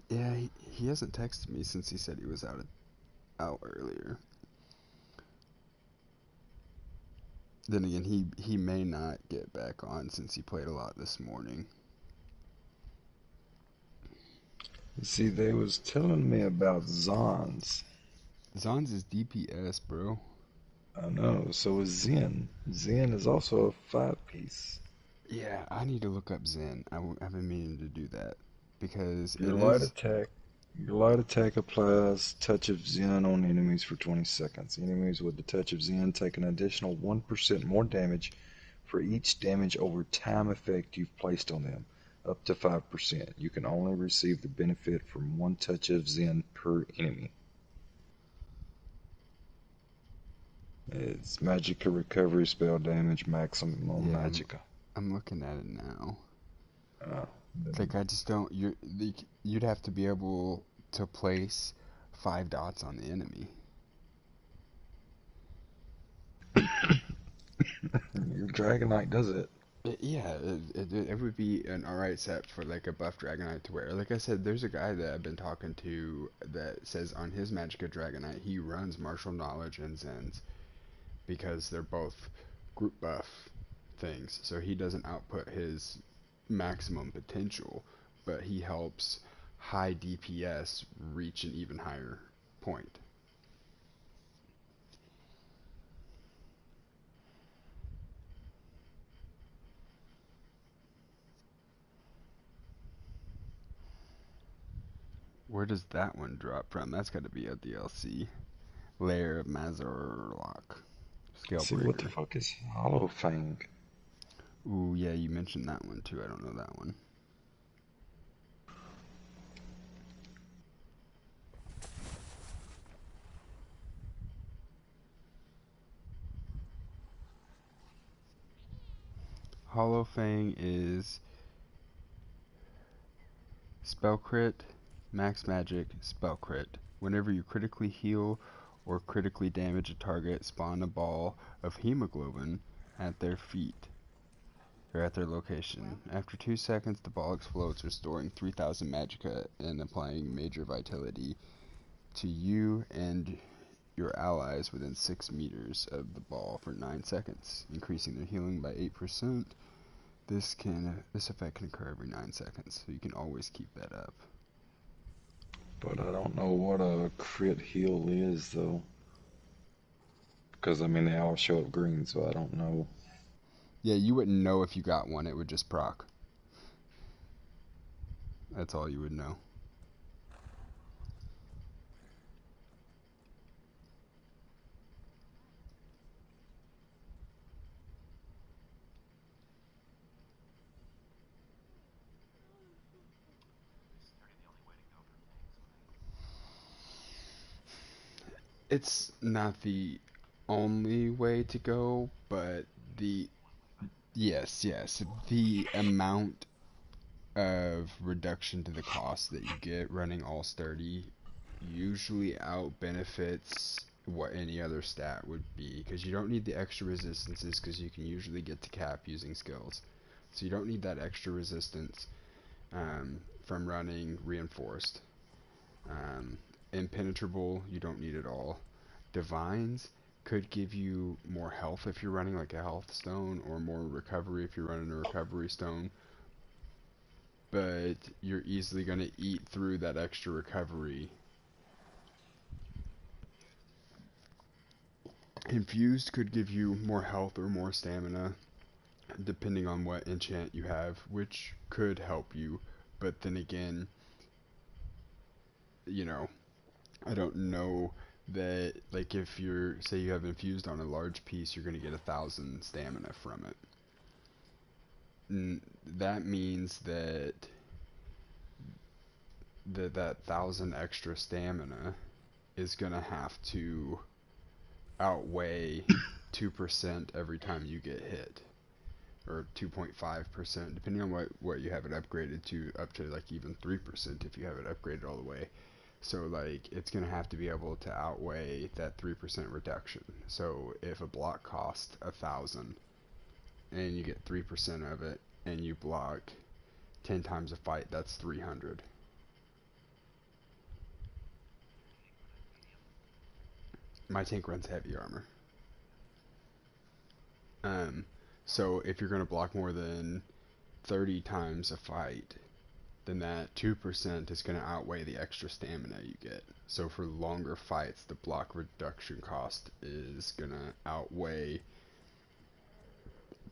Yeah, he hasn't texted me since he said he was out earlier. Then again, he may not get back on since he played a lot this morning. See, they was telling me about Zons. Zon's is DPS, bro. I know, so is Zen. Zen is also a five piece. Yeah, I need to look up Zen. I've been meaning to do that because Your it light is. attack your light attack applies touch of Zen on enemies for 20 seconds. Enemies with the touch of Zen take an additional 1% more damage for each damage over time effect you've placed on them, up to 5%. You can only receive the benefit from one touch of Zen per enemy. It's Magicka recovery spell damage maximum on Yeah, Magicka. I'm looking at it now. Uh, Like I just don't. You'd have to be able to place 5 dots on the enemy. your Dragonite does it. Yeah, it would be an alright set for like a buff Dragonite to wear. Like I said, there's a guy that I've been talking to that says on his Magicka Dragonite he runs Martial Knowledge and Zens because they're both group buff things. So he doesn't output his maximum potential, but he helps high DPS reach an even higher point. Where does that one drop from? That's got to be a DLC. Lair of Mazurlock. See, what the Scalebreaker. fuck is Hollow Fang? Ooh, yeah, you mentioned that one too. I don't know that one. Hollow Fang is spell crit, max magic, spell crit. Whenever you critically heal or critically damage a target, spawn a ball of hemoglobin at their feet or at their location. After 2 seconds, the ball explodes, restoring 3,000 magicka and applying major vitality to you and your allies within 6 meters of the ball for 9 seconds, increasing their healing by 8%. This effect can occur every 9 seconds, so you can always keep that up. But I don't know what a crit heal is, though. Because, I mean, they all show up green, so I don't know. Yeah, you wouldn't know if you got one, it would just proc. That's all you would know. It's not the only way to go, but the yes, the amount of reduction to the cost that you get running all sturdy usually out benefits what any other stat would be, because you don't need the extra resistances because you can usually get to cap using skills, so you don't need that extra resistance from running reinforced. um, Impenetrable you don't need at all. Divines could give you more health if you're running like a health stone, or more recovery if you're running a recovery stone. but you're easily going to eat through that extra recovery. Infused could give you more health or more stamina, depending on what enchant you have, which could help you. But then again, you know, I don't know that, like, if you're, say you have infused on a large piece, you're going to get 1,000 stamina from it. And that means that that 1,000 extra stamina is going to have to outweigh 2% every time you get hit, or 2.5%, depending on what you have it upgraded to, up to like even 3% if you have it upgraded all the way. So like it's gonna have to be able to outweigh that 3% reduction. So if a block costs 1,000 and you get 3% of it, and you block 10 times a fight, that's 300. My tank runs heavy armor. So if you're gonna block more than 30 times a fight, then that 2% is going to outweigh the extra stamina you get. So for longer fights, the block reduction cost is going to outweigh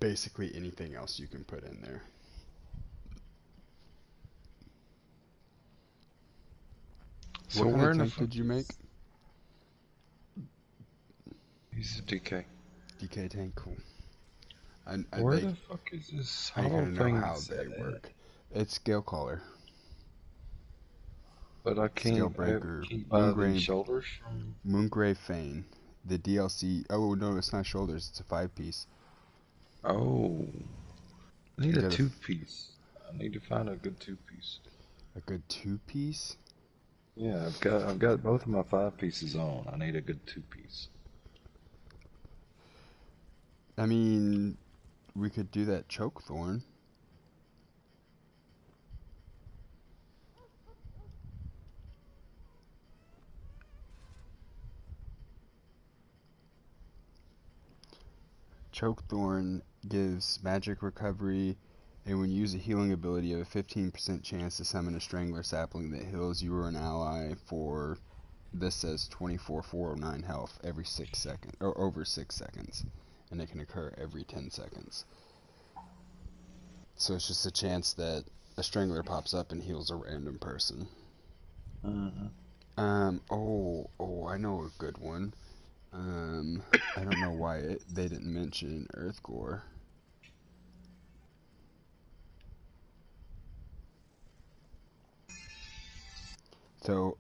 basically anything else you can put in there. So What kind where of in the tank fuck did you make? He's a DK. DK tank, cool. Where the fuck is this I hollow kind of know thing how set they at? work. It's scale caller, But I scale can't breaker, buy these shoulders from. Moongrave Fane, the DLC. Oh no, it's not shoulders. It's a 5-piece. Oh, I need You a got two-piece. I need to find a good two-piece. a good 2-piece. Yeah, I've got both of my 5 pieces on. I need a good two-piece. I mean, we could do that choke thorn. Chokethorn gives magic recovery, and when you use a healing ability, you have a 15% chance to summon a Strangler sapling that heals you or an ally for, this says 24,409 health every 6 seconds, or over 6 seconds, and it can occur every 10 seconds. So it's just a chance that a Strangler pops up and heals a random person. Mm-hmm. I know a good one. I don't know why they didn't mention Earthgore. So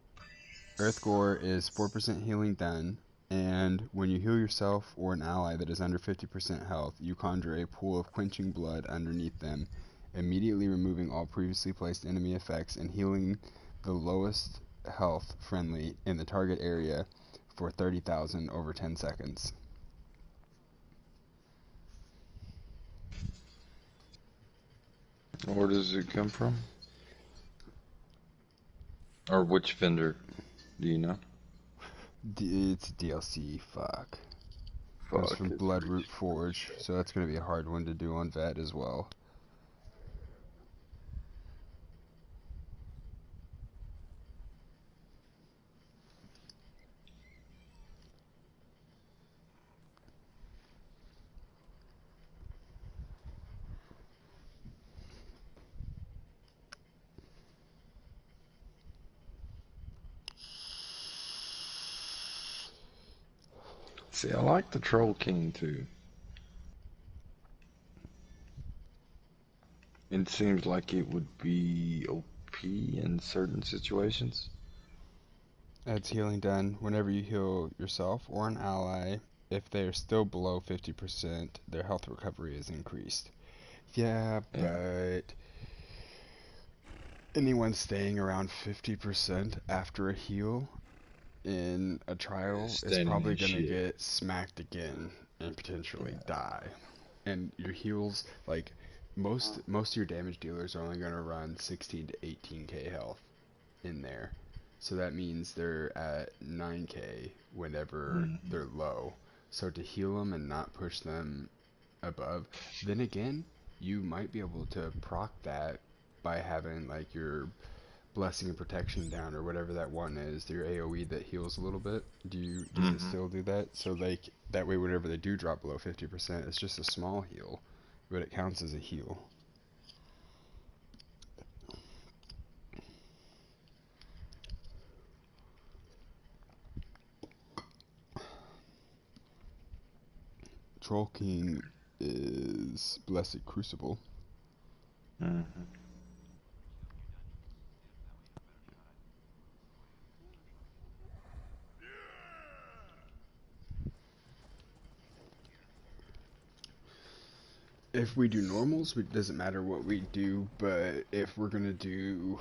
Earthgore is 4% healing done, and when you heal yourself or an ally that is under 50% health, you conjure a pool of quenching blood underneath them, immediately removing all previously placed enemy effects and healing the lowest health friendly in the target area for 30,000 over 10 seconds. Where does it come from? Or which vendor? Do you know? It's DLC, fuck. Comes Fuck, from it's Bloodroot Forge, so that's going to be a hard one to do on Vet as well. See, I like the Troll King too. It seems like it would be OP in certain situations. It's healing done whenever you heal yourself or an ally. If they are still below 50%, their health recovery is increased. Yeah, Yeah. but anyone staying around 50% after a heal in a trial is Standing probably in going to shit. get smacked again and potentially Yeah. die. And your heals, like most of your damage dealers are only going to run 16 to 18k health in there. So that means they're at 9k whenever Mm-hmm. they're low. So to heal them and not push them above, then again, you might be able to proc that by having like your blessing and protection down or whatever that one is, your AoE that heals a little bit. Does it Hmm. still do that? So like that way whenever they do drop below 50%, it's just a small heal, but it counts as a heal. Troll King is Blessed Crucible. Hmm. If we do normals, it doesn't matter what we do, but if we're gonna do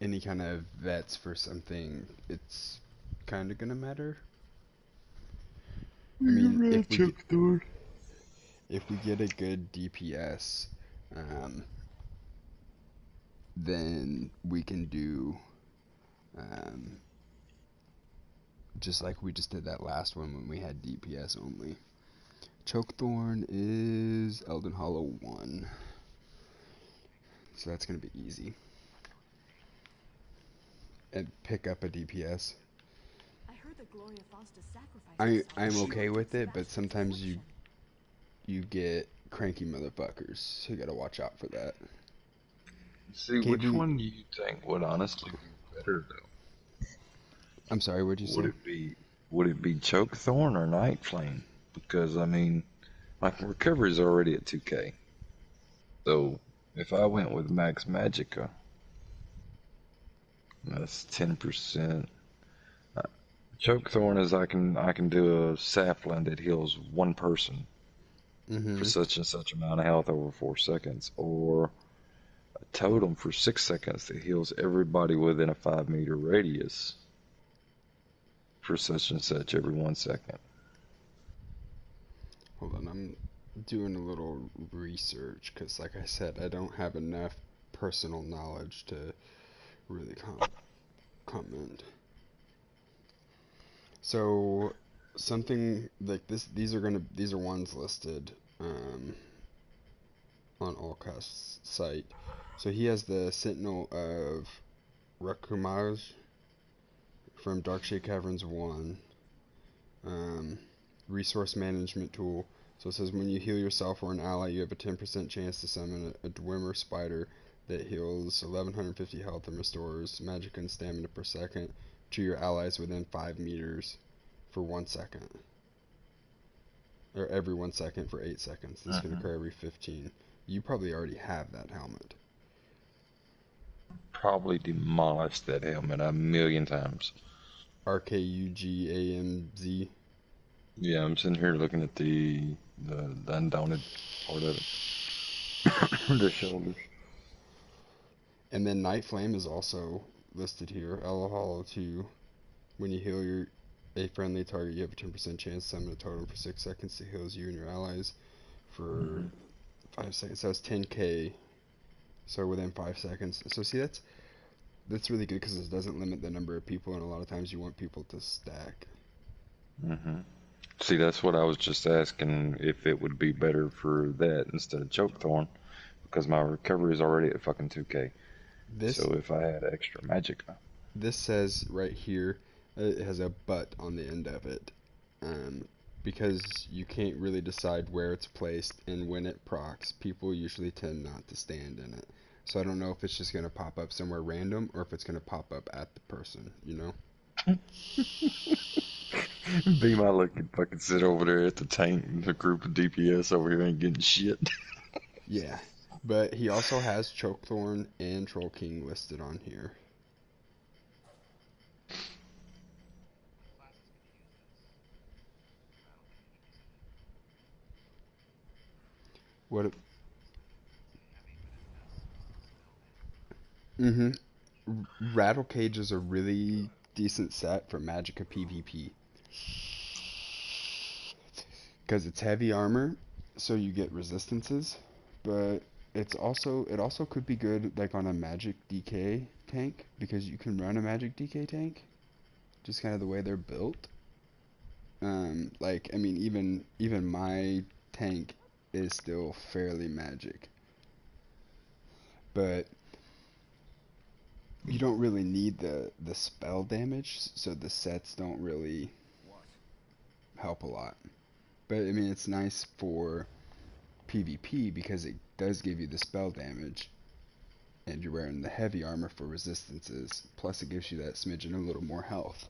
any kind of vets for something, it's kind of gonna matter. I mean, if we get a good DPS, um, then we can do um, just like we just did that last one when we had DPS only. Chokethorn is Elden Hollow 1, so that's gonna be easy. And pick up a DPS. I heard that Gloria Foster sacrificed I'm herself okay to with it, but Sebastian's sometimes redemption. you get cranky motherfuckers, so you gotta watch out for that. See, which KB, one do you think would honestly be better though? I'm sorry, what'd you Would say? it be would it be Chokethorn or Night Flame? Because I mean, my recovery is already at 2K. So if I went with Max Magica, that's 10%. Uh, Chokethorn is I can do a sapling that heals one person for Mm-hmm. such and such amount of health over 4 seconds, or a totem for 6 seconds that heals everybody within a 5 meter radius for such and such every 1 second. Hold on, I'm doing a little research because, like I said, I don't have enough personal knowledge to really comment. So something like this, these are ones listed on Allcast's site. So he has the Sentinel of Rakumaj from Darkshade Caverns 1. Um, resource management tool. So it says when you heal yourself or an ally, you have a 10% chance to summon a Dwemer spider that heals 1150 health and restores magic and stamina per second to your allies within 5 meters for 1 second. Or every 1 second for 8 seconds. This can Hmm. occur every 15. You probably already have that helmet. Probably demolished that helmet a million times. RKUGAMZ. Yeah, I'm sitting here looking at the undaunted part of it. The shoulders. And then Night Flame is also listed here. El Hollow 2. When you heal a friendly target, you have a 10% chance to summon a totem for 6 seconds to heals you and your allies for Hmm. 5 seconds. So it's 10k, so within 5 seconds. So see, that's really good because it doesn't limit the number of people, and a lot of times you want people to stack. Hmm. See, that's what I was just asking if it would be better for that instead of Chokethorn, because my recovery is already at fucking 2K. This So if I had extra magicka. this says right here, it has a but on the end of it, um, because you can't really decide where it's placed and when it procs. People usually tend not to stand in it. So I don't know if it's just gonna pop up somewhere random or if it's gonna pop up at the person. You know? Be my luck could fucking sit over there at the tank and the group of DPS over here ain't getting shit. Yeah. But he also has Chokethorn and Troll King listed on here. What? Mm-hmm. Rattle Cage is a really decent set for Magicka PvP because it's heavy armor, so you get resistances, but it also could be good like on a Magic DK tank because you can run a Magic DK tank, just kind of the way they're built. Like I mean, even my tank is still fairly magic, but you don't really need the spell damage, so the sets don't really help a lot. But I mean, it's nice for PvP because it does give you the spell damage, and you're wearing the heavy armor for resistances. Plus, it gives you that smidgen a little more health.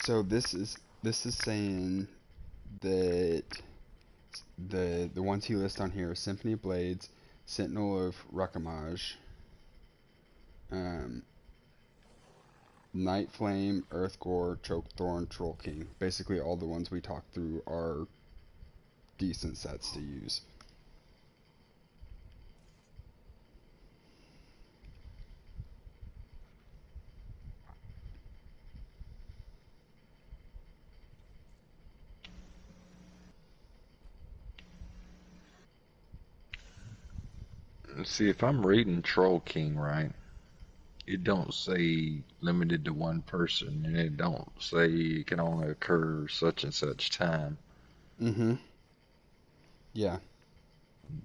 So this is saying that the ones he lists on here are Symphony of Blades, Sentinel of Rakamaj, um, Night Flame, Earthgore, Chokethorn, Troll King. Basically, all the ones we talked through are decent sets to use. See, if I'm reading Troll King right, it don't say limited to one person, and it don't say it can only occur such and such time. Mm-hmm. Yeah.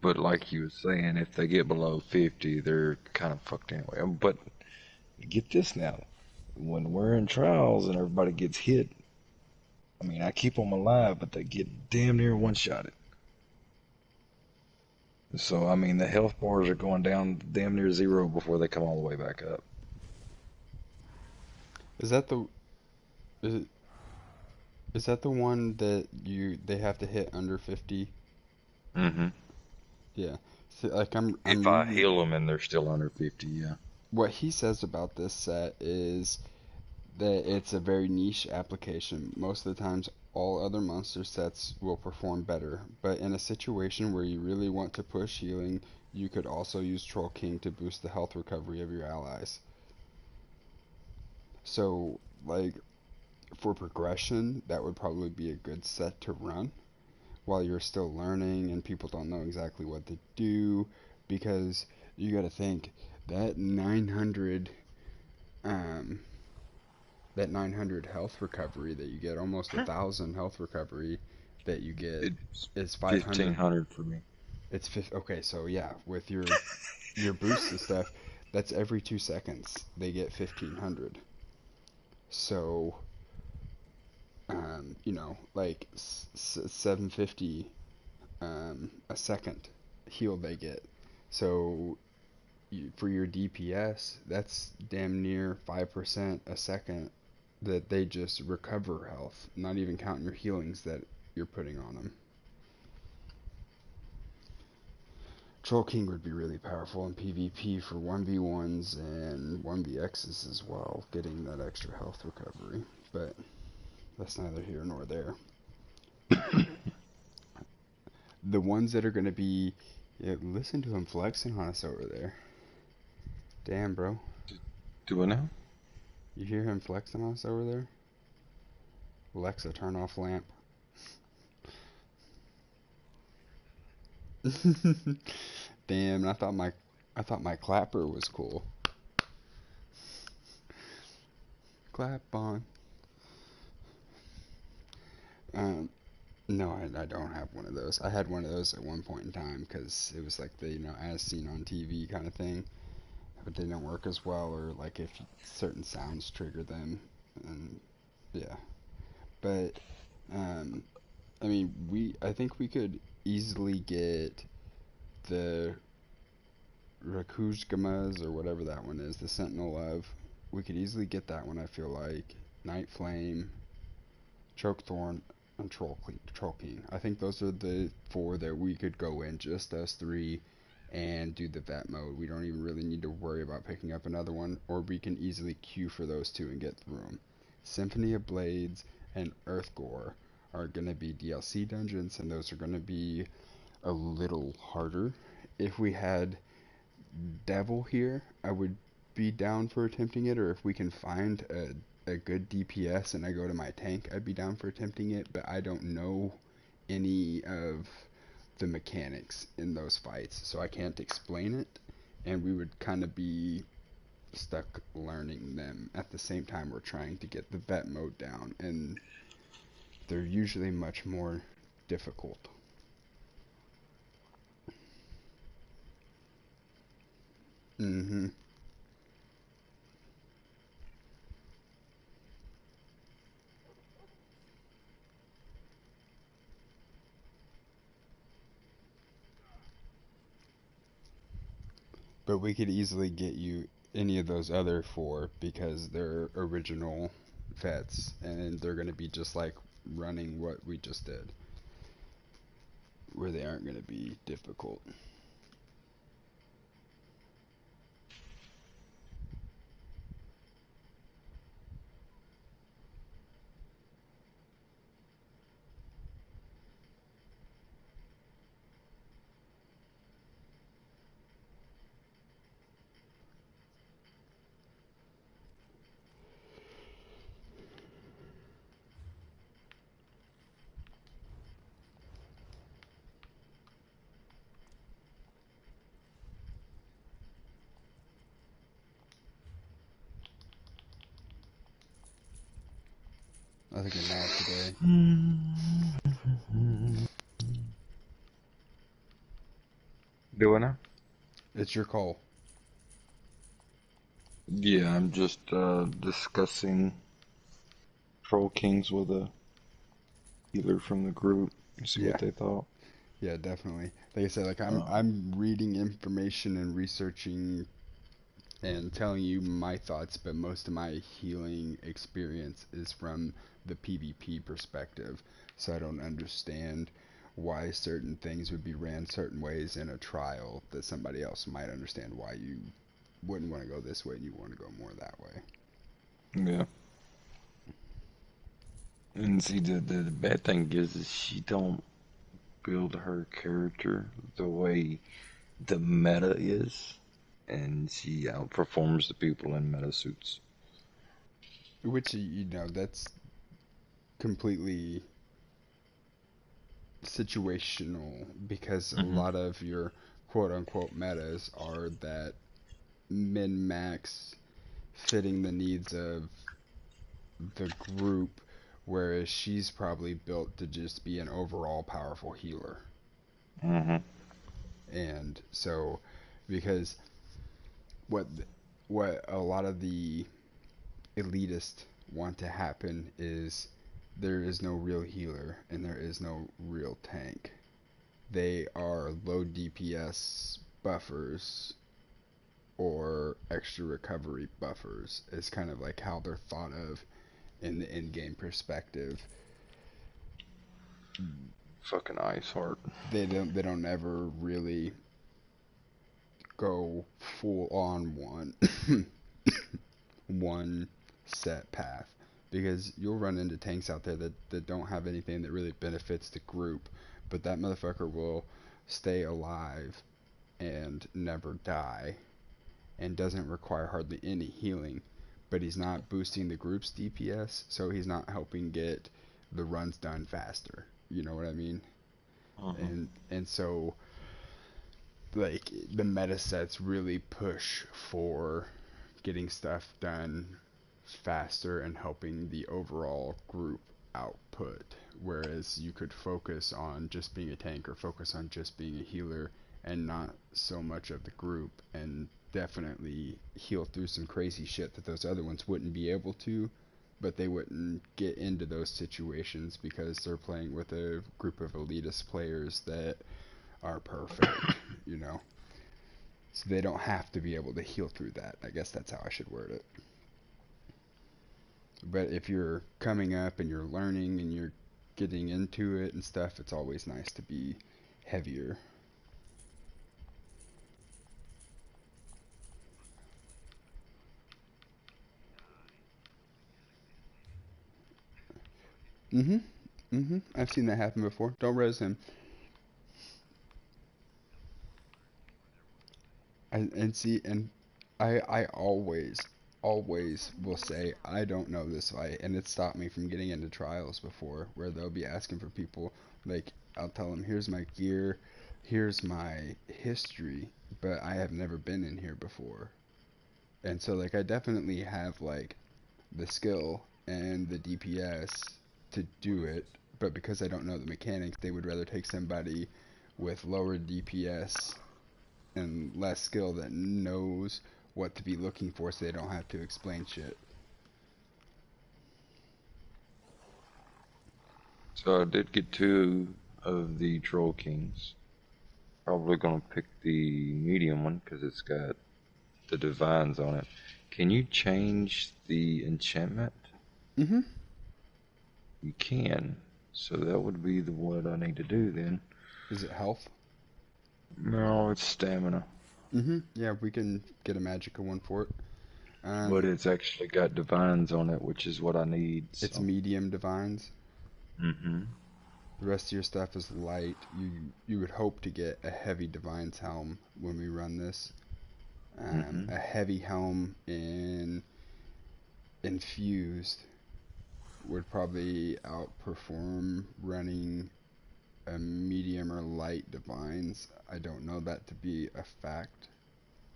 But like you were saying, if they get below 50, they're kind of fucked anyway. But get this now. When we're in trials and everybody gets hit, I mean, I keep them alive, but they get damn near one-shotted. So, I mean, the health bars are going down damn near zero before they come all the way back up. Is that the is, is that the one that they have to hit under 50? Mm-hmm. Yeah. So, like I'm If I reading heal them and they're still under 50, yeah. what he says about this set is that it's a very niche application. Most of the times, all other monster sets will perform better, but in a situation where you really want to push healing, you could also use Troll King to boost the health recovery of your allies. So, like, for progression, that would probably be a good set to run while you're still learning and people don't know exactly what to do, because you got to think that 900 um, that 900 health recovery that you get, almost 1,000 health recovery that you get, It's is 500. 1,500 for me. Okay, so yeah, with your boosts and stuff, that's every 2 seconds they get 1,500. So, like 750 a second heal they get. So for your DPS, that's damn near 5% a second that they just recover health, not even counting your healings that you're putting on them. Troll King would be really powerful in PvP for 1v1s and 1vx's as well, getting that extra health recovery, but that's neither here nor there. The ones that are going to be. Yeah, listen to him flexing on us over there. Damn, bro. Do I know? You hear him flexing on us over there? Alexa, turn off lamp. Damn, I thought my clapper was cool. Clap on. Um, no, I don't have one of those. I had one of those at one point in time because it was like the as seen on TV kind of thing, but they didn't work as well, or like if certain sounds trigger them, and yeah. But um, I mean, I think we could easily get the Rakuzgamas or whatever that one is, the Sentinel of. We could easily get that one. I feel like Night Flame, Chokethorn, and Troll King. I think those are the four that we could go in, just us three, and do the vet mode. We don't even really need to worry about picking up another one, or we can easily queue for those two and get through them. Symphony of Blades and Earthgore are going to be DLC dungeons, and those are going to be a little harder. If we had Devil here, I would be down for attempting it, or if we can find a good DPS and I go to my tank, I'd be down for attempting it, but I don't know any of the mechanics in those fights, so I can't explain it, and we would kind of be stuck learning them at the same time we're trying to get the vet mode down, and they're usually much more difficult. Mm-hmm. But we could easily get you any of those other four because they're original vets and they're going to be just like running what we just did, where they aren't going to be difficult. I think a nap today. Doing it? It's your call. Yeah, I'm just discussing Troll Kings with a healer from the group and see what Yeah, they thought. yeah, definitely. Like I said, like I'm Um, I'm reading information and researching and telling you my thoughts, but most of my healing experience is from the PvP perspective. So I don't understand why certain things would be ran certain ways in a trial that somebody else might understand why you wouldn't want to go this way and you want to go more that way. yeah. And see, the bad thing is she don't build her character the way the meta is, and she outperforms the people in meta suits. Which, you know, that's completely situational because a Hmm. lot of your quote unquote metas are that min max fitting the needs of the group, whereas she's probably built to just be an overall powerful healer. Hmm. And so, because what what a lot of the elitists want to happen is there is no real healer and there is no real tank. They are low DPS buffers or extra recovery buffers. Is kind of like how they're thought of in the in-game perspective. Fucking Ice Heart. They don't ever really go full on one set path because you'll run into tanks out there that don't have anything that really benefits the group, but that motherfucker will stay alive and never die and doesn't require hardly any healing, but he's not boosting the group's DPS, so he's not helping get the runs done faster. You know what I mean? Hmm. And so like the meta sets really push for getting stuff done faster and helping the overall group output, whereas you could focus on just being a tank or focus on just being a healer and not so much of the group and definitely heal through some crazy shit that those other ones wouldn't be able to, but they wouldn't get into those situations because they're playing with a group of elitist players that are perfect, you know. So they don't have to be able to heal through that. I guess that's how I should word it. But if you're coming up and you're learning and you're getting into it and stuff, it's always nice to be heavier. Mm-hmm. Mm-hmm. I've seen that happen before. Don't res him. And see, and I always will say I don't know this fight, and it stopped me from getting into trials before, where they'll be asking for people like I'll tell them here's my gear, here's my history, but I have never been in here before, and so like I definitely have like the skill and the DPS to do it, but because I don't know the mechanics, they would rather take somebody with lower DPS and less skill that knows what to be looking for so they don't have to explain shit. So I did get two of the Troll Kings. Probably gonna pick the medium one because it's got the divines on it. Can you change the enchantment? Mm-hmm. You can. So that would be the what I need to do then. Is it health? No, it's stamina. Mm-hmm. Yeah, we can get a magicka one for it. But it's actually got divines on it, which is what I need. It's So. medium divines. Mm-hmm. The rest of your stuff is light. You would hope to get a heavy divine's helm when we run this. Mm-hmm. A heavy helm in infused would probably outperform running a medium or light divines. I don't know that to be a fact,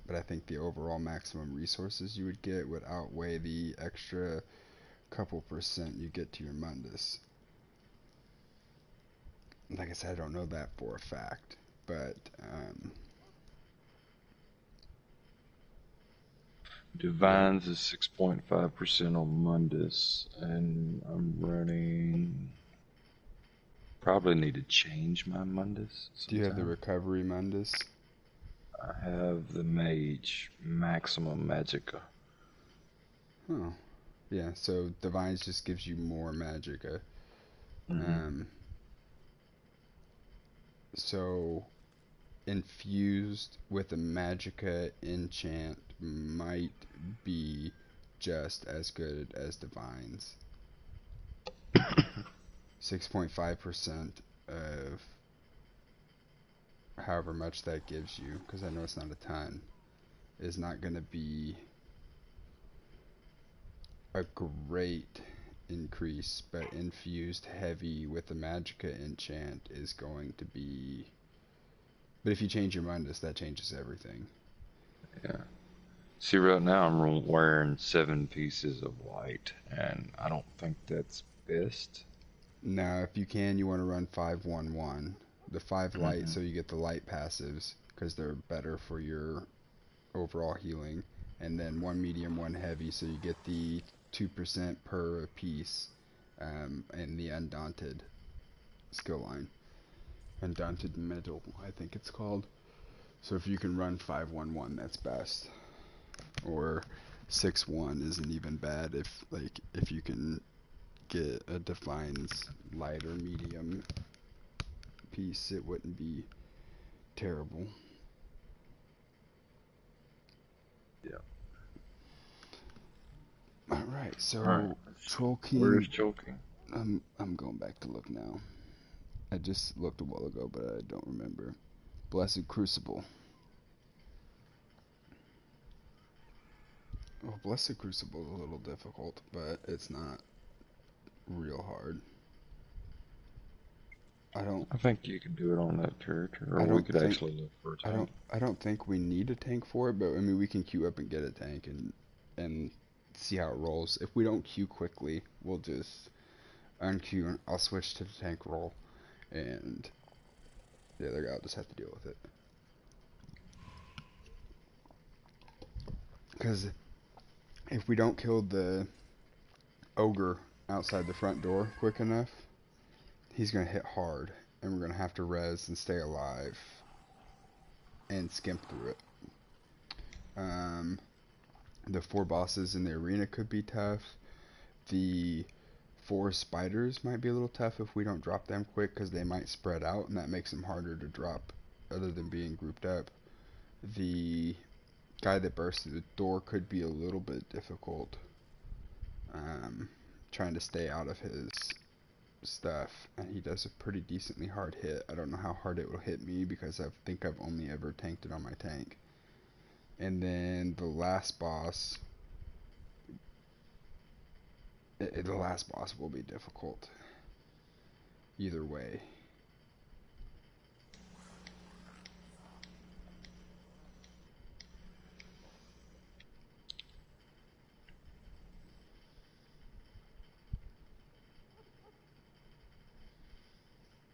but I think the overall maximum resources you would get would outweigh the extra couple percent you get to your Mundus. Like I said, I don't know that for a fact, but Divines is 6.5% on Mundus, and I'm running. Probably need to change my Mundus do you have the sometime. recovery Mundus? I have the Mage Maximum Magicka. Oh, yeah. So divines just gives you more magicka. Mm-hmm. Um, so infused with a magicka enchant might be just as good as divines. 6.5% of however much that gives you, because I know it's not a ton, is not going to be a great increase, but infused heavy with the magicka enchant is going to be. But if you change your Mundus, that changes everything. Yeah. See, right now I'm wearing 7 pieces of white, and I don't think that's best. Now, if you can, you want to run 5-1-1. The 5 light, Mm-hmm. so you get the light passives, because they're better for your overall healing. And then 1 medium, 1 heavy, so you get the 2% per piece, and the Undaunted skill line. Undaunted Middle, I think it's called. So if you can run 5-1-1, that's best. Or 6-1 isn't even bad if you can get a Defiance light or medium piece, it wouldn't be terrible. Yeah. Alright, All right. so Troll Where's King, choking? I'm going back to look now. I just looked a while ago, but I don't remember. Blessed Crucible. Well, Blessed Crucible is a little difficult, but it's not real hard. I don't I think you could do it on that character, or I we don't could think actually look for a tank. I don't think we need a tank for it, but I mean we can queue up and get a tank and see how it rolls. If we don't queue quickly, we'll just unqueue and I'll switch to the tank roll, and the other guy will just have to deal with it. Because if we don't kill the ogre outside the front door quick enough, he's gonna hit hard, and we're gonna have to res and stay alive and skimp through it. The 4 bosses in the arena could be tough. The 4 spiders might be a little tough if we don't drop them quick, because they might spread out, and that makes them harder to drop other than being grouped up. The guy that bursts through the door could be a little bit difficult, trying to stay out of his stuff, and he does a pretty decently hard hit. I don't know how hard it will hit me because I think I've only ever tanked it on my tank. And then the last boss will be difficult either way.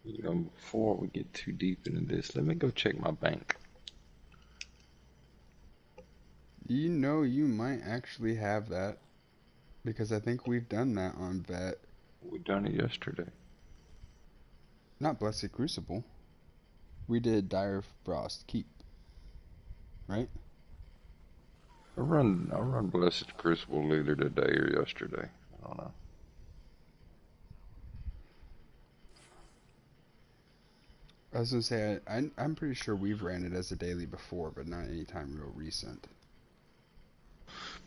Before we get too deep into this, let me go check my bank. You know, you might actually have that because I think we've done that on Vet. We done it yesterday. Not Blessed Crucible. We did Dire Frost Keep, right? I run Blessed Crucible either today or yesterday. I don't know. I was gonna say I'm pretty sure we've ran it as a daily before, but not anytime real recent.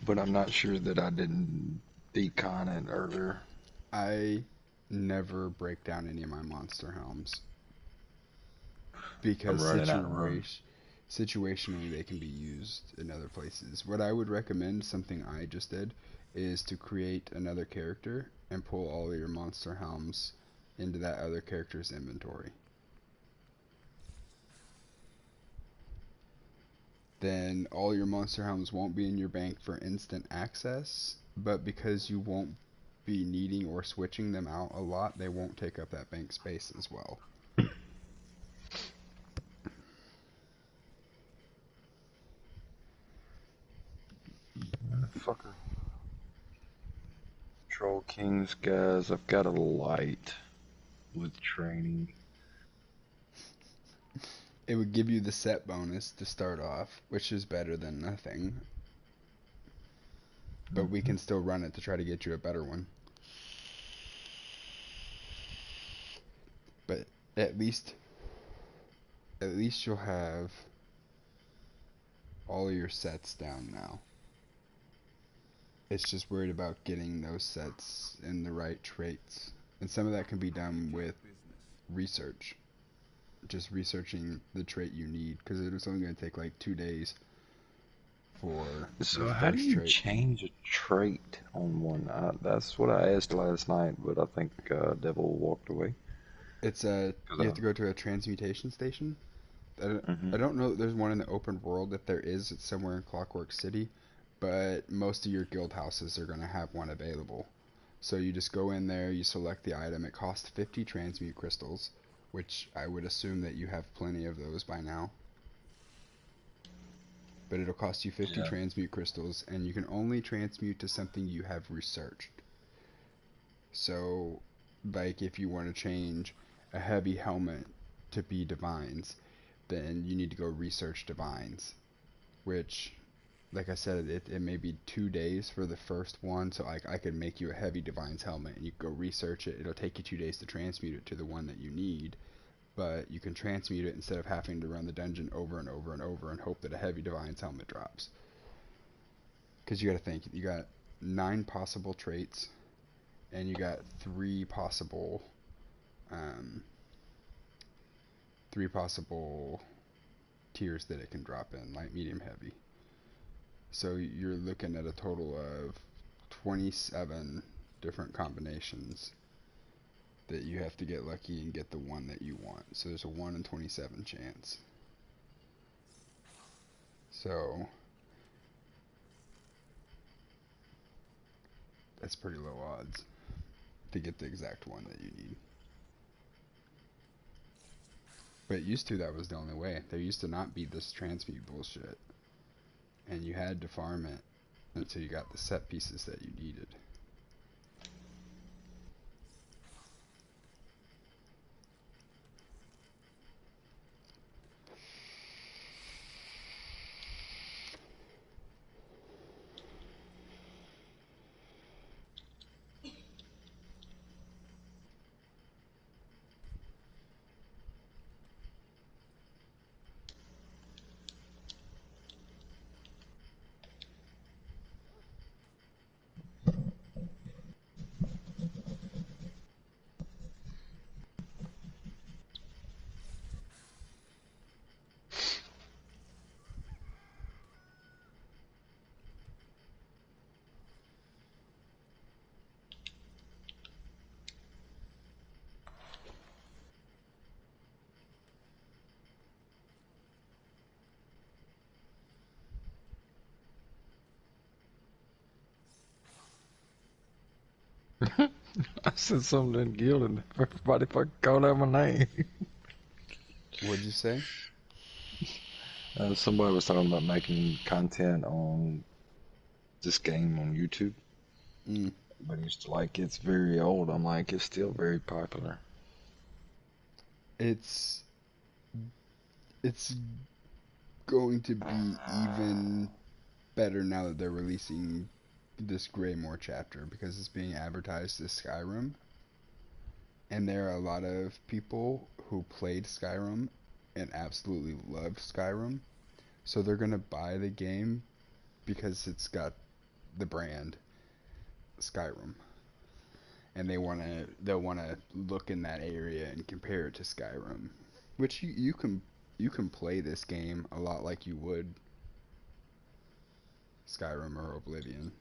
But I'm not sure that I didn't decon it earlier. I never break down any of my monster helms I'm because running out of room. situationally they can be used in other places. What I would recommend, something I just did, is to create another character and pull all of your monster helms into that other character's inventory. Then all your monster helms won't be in your bank for instant access, but because you won't be needing or switching them out a lot, they won't take up that bank space as well. Fucker. Troll Kings, guys, I've got a light with training. It would give you the set bonus to start off, which is better than nothing, but we can still run it to try to get you a better one. But at least you'll have all of your sets down now. It's just worried about getting those sets in the right traits. And some of that can be done with research. Just researching the trait you need, because it's only going to take like 2 days for So your how do first you trait. change a trait on one? That's what I asked last night, but I think Devil walked away. It's you have to go to a transmutation station. I Mhm. don't know that there's one in the open world. If there is, it's somewhere in Clockwork City, but most of your guild houses are going to have one available. So you just go in there, you select the item. It costs 50 transmute crystals, which I would assume that you have plenty of those by now. But it'll cost you 50 Yeah. transmute crystals, and you can only transmute to something you have researched. So, like if you want to change a heavy helmet to be divines, then you need to go research divines, which, like I said, it may be 2 days for the first one. So I could make you a heavy divines helmet, and you go research it. It'll take you 2 days to transmute it to the one that you need, but you can transmute it instead of having to run the dungeon over and over and over and hope that a heavy divines helmet drops. Because you got to think, you got 9 possible traits, and you got um, 3 possible tiers that it can drop in: light, medium, heavy. So you're looking at a total of 27 different combinations that you have to get lucky and get the one that you want. So there's a 1 in 27 chance. So that's pretty low odds to get the exact one that you need. But used to, that was the only way. There used to not be this transmute bullshit, and you had to farm it until you got the set pieces that you needed. I said something in guild and everybody fucking called out my name. What'd you say? Somebody was talking about making content on this game on YouTube, Mm. but he's like, it's very old. I'm like, it's still very popular. It's it's going to be even better now that they're releasing this Greymore chapter because it's being advertised as Skyrim, and there are a lot of people who played Skyrim and absolutely loved Skyrim, so they're gonna buy the game because it's got the brand Skyrim, and they'll wanna look in that area and compare it to Skyrim, which you can play this game a lot like you would Skyrim or Oblivion,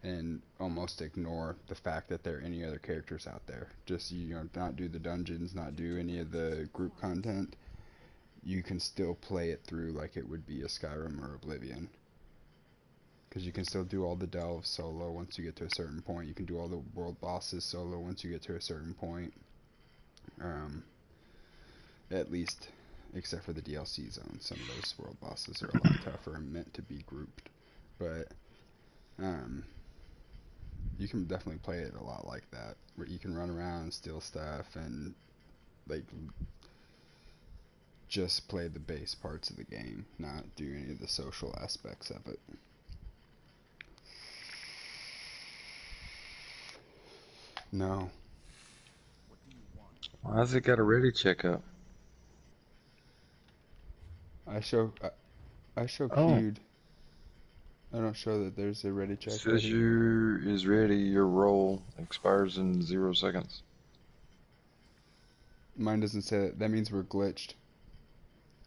and almost ignore the fact that there are any other characters out there. Just, not do the dungeons, not do any of the group content. You can still play it through like it would be a Skyrim or Oblivion. Because you can still do all the delves solo once you get to a certain point. You can do all the world bosses solo once you get to a certain point. At least, except for the DLC zones. Some of those world bosses are a lot tougher and meant to be grouped. But, you can definitely play it a lot like that, where you can run around and steal stuff and, like, just play the base parts of the game, not do any of the social aspects of it. No. Why's it got a ready checkup? I show Oh, queued. I don't show that there's a ready it check says ready. you is ready. Your roll expires in 0 seconds. Mine doesn't say that. That means we're glitched.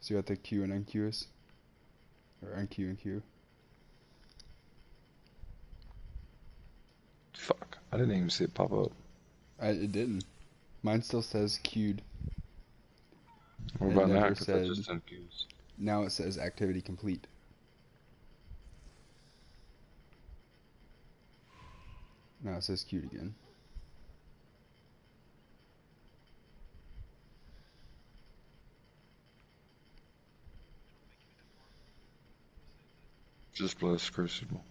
So you have to queue and unqueue us. Or unqueue and queue. Fuck, I didn't even see it pop up. It didn't. Mine still says queued. What It about now? never Because I said. just unqueued. Now it says activity complete. Now it says queued again. Just bless Crucible.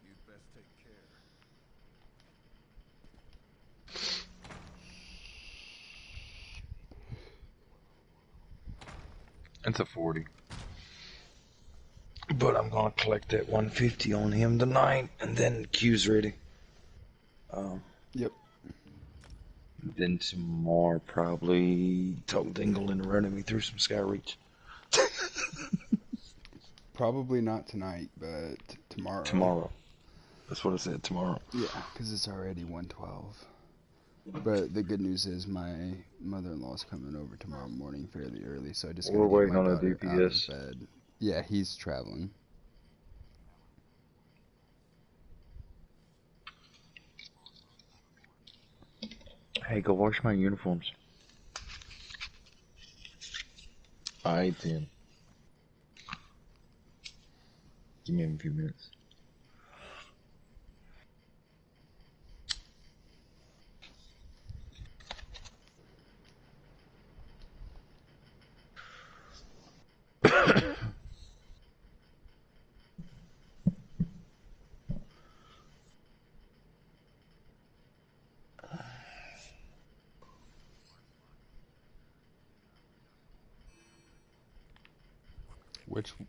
You'd best take care. It's a 40. But I'm gonna collect that 150 on him tonight, and then Q's ready. Um, Yep. then tomorrow probably talk Dingle into running me through some Sky Reach. Probably not tonight, but tomorrow. Tomorrow. That's what I said, tomorrow. Yeah, because it's already 1:12. But the good news is my mother-in-law's coming over tomorrow morning fairly early, so I just We're gotta get waiting my on a daughter out of DPS. bed. Yeah, he's traveling. Hey, go wash my uniforms. Alright then. Give me a few minutes.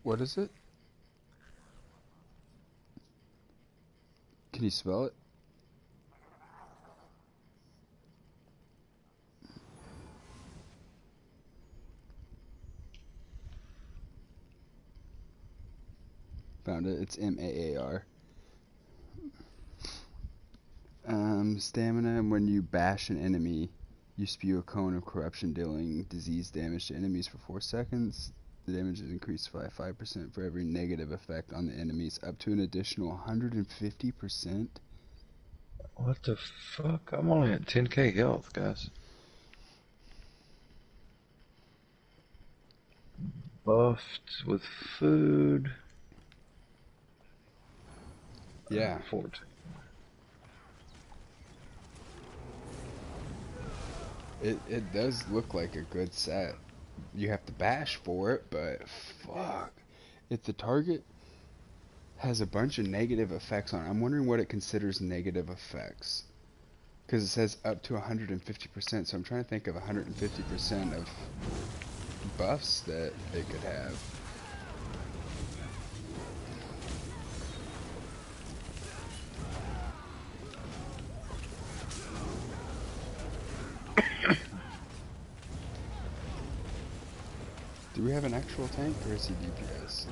What is it? Can you spell it? Found it. It's MAAR. Stamina, when you bash an enemy, you spew a cone of corruption, dealing disease damage to enemies for 4 seconds. The damage is increased by 5% for every negative effect on the enemies, up to an additional 150%. What the fuck? I'm only at 10k health, guys. Buffed with food. Yeah. 14. It does look like a good set. you have to bash for it, but fuck. If the target has a bunch of negative effects on it, I'm wondering what it considers negative effects. Because it says up to 150%, so I'm trying to think of 150% of buffs that it could have. Do we have an actual tank, or is he DPS?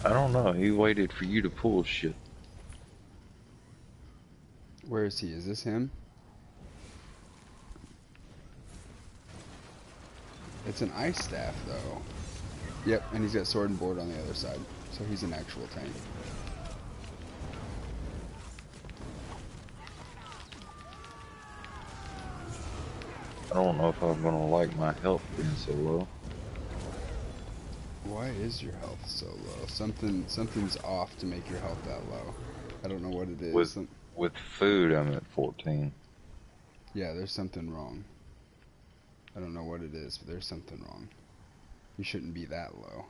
I don't know. He waited for you to pull shit. Where is he? Is this him? It's an ice staff, though. Yep, and he's got sword and board on the other side. So he's an actual tank. I don't know if I'm gonna like my health being so low. Why is your health so low? Something's off to make your health that low. I don't know what it is. With food, I'm at 14. Yeah, there's something wrong. I don't know what it is, but there's something wrong. You shouldn't be that low.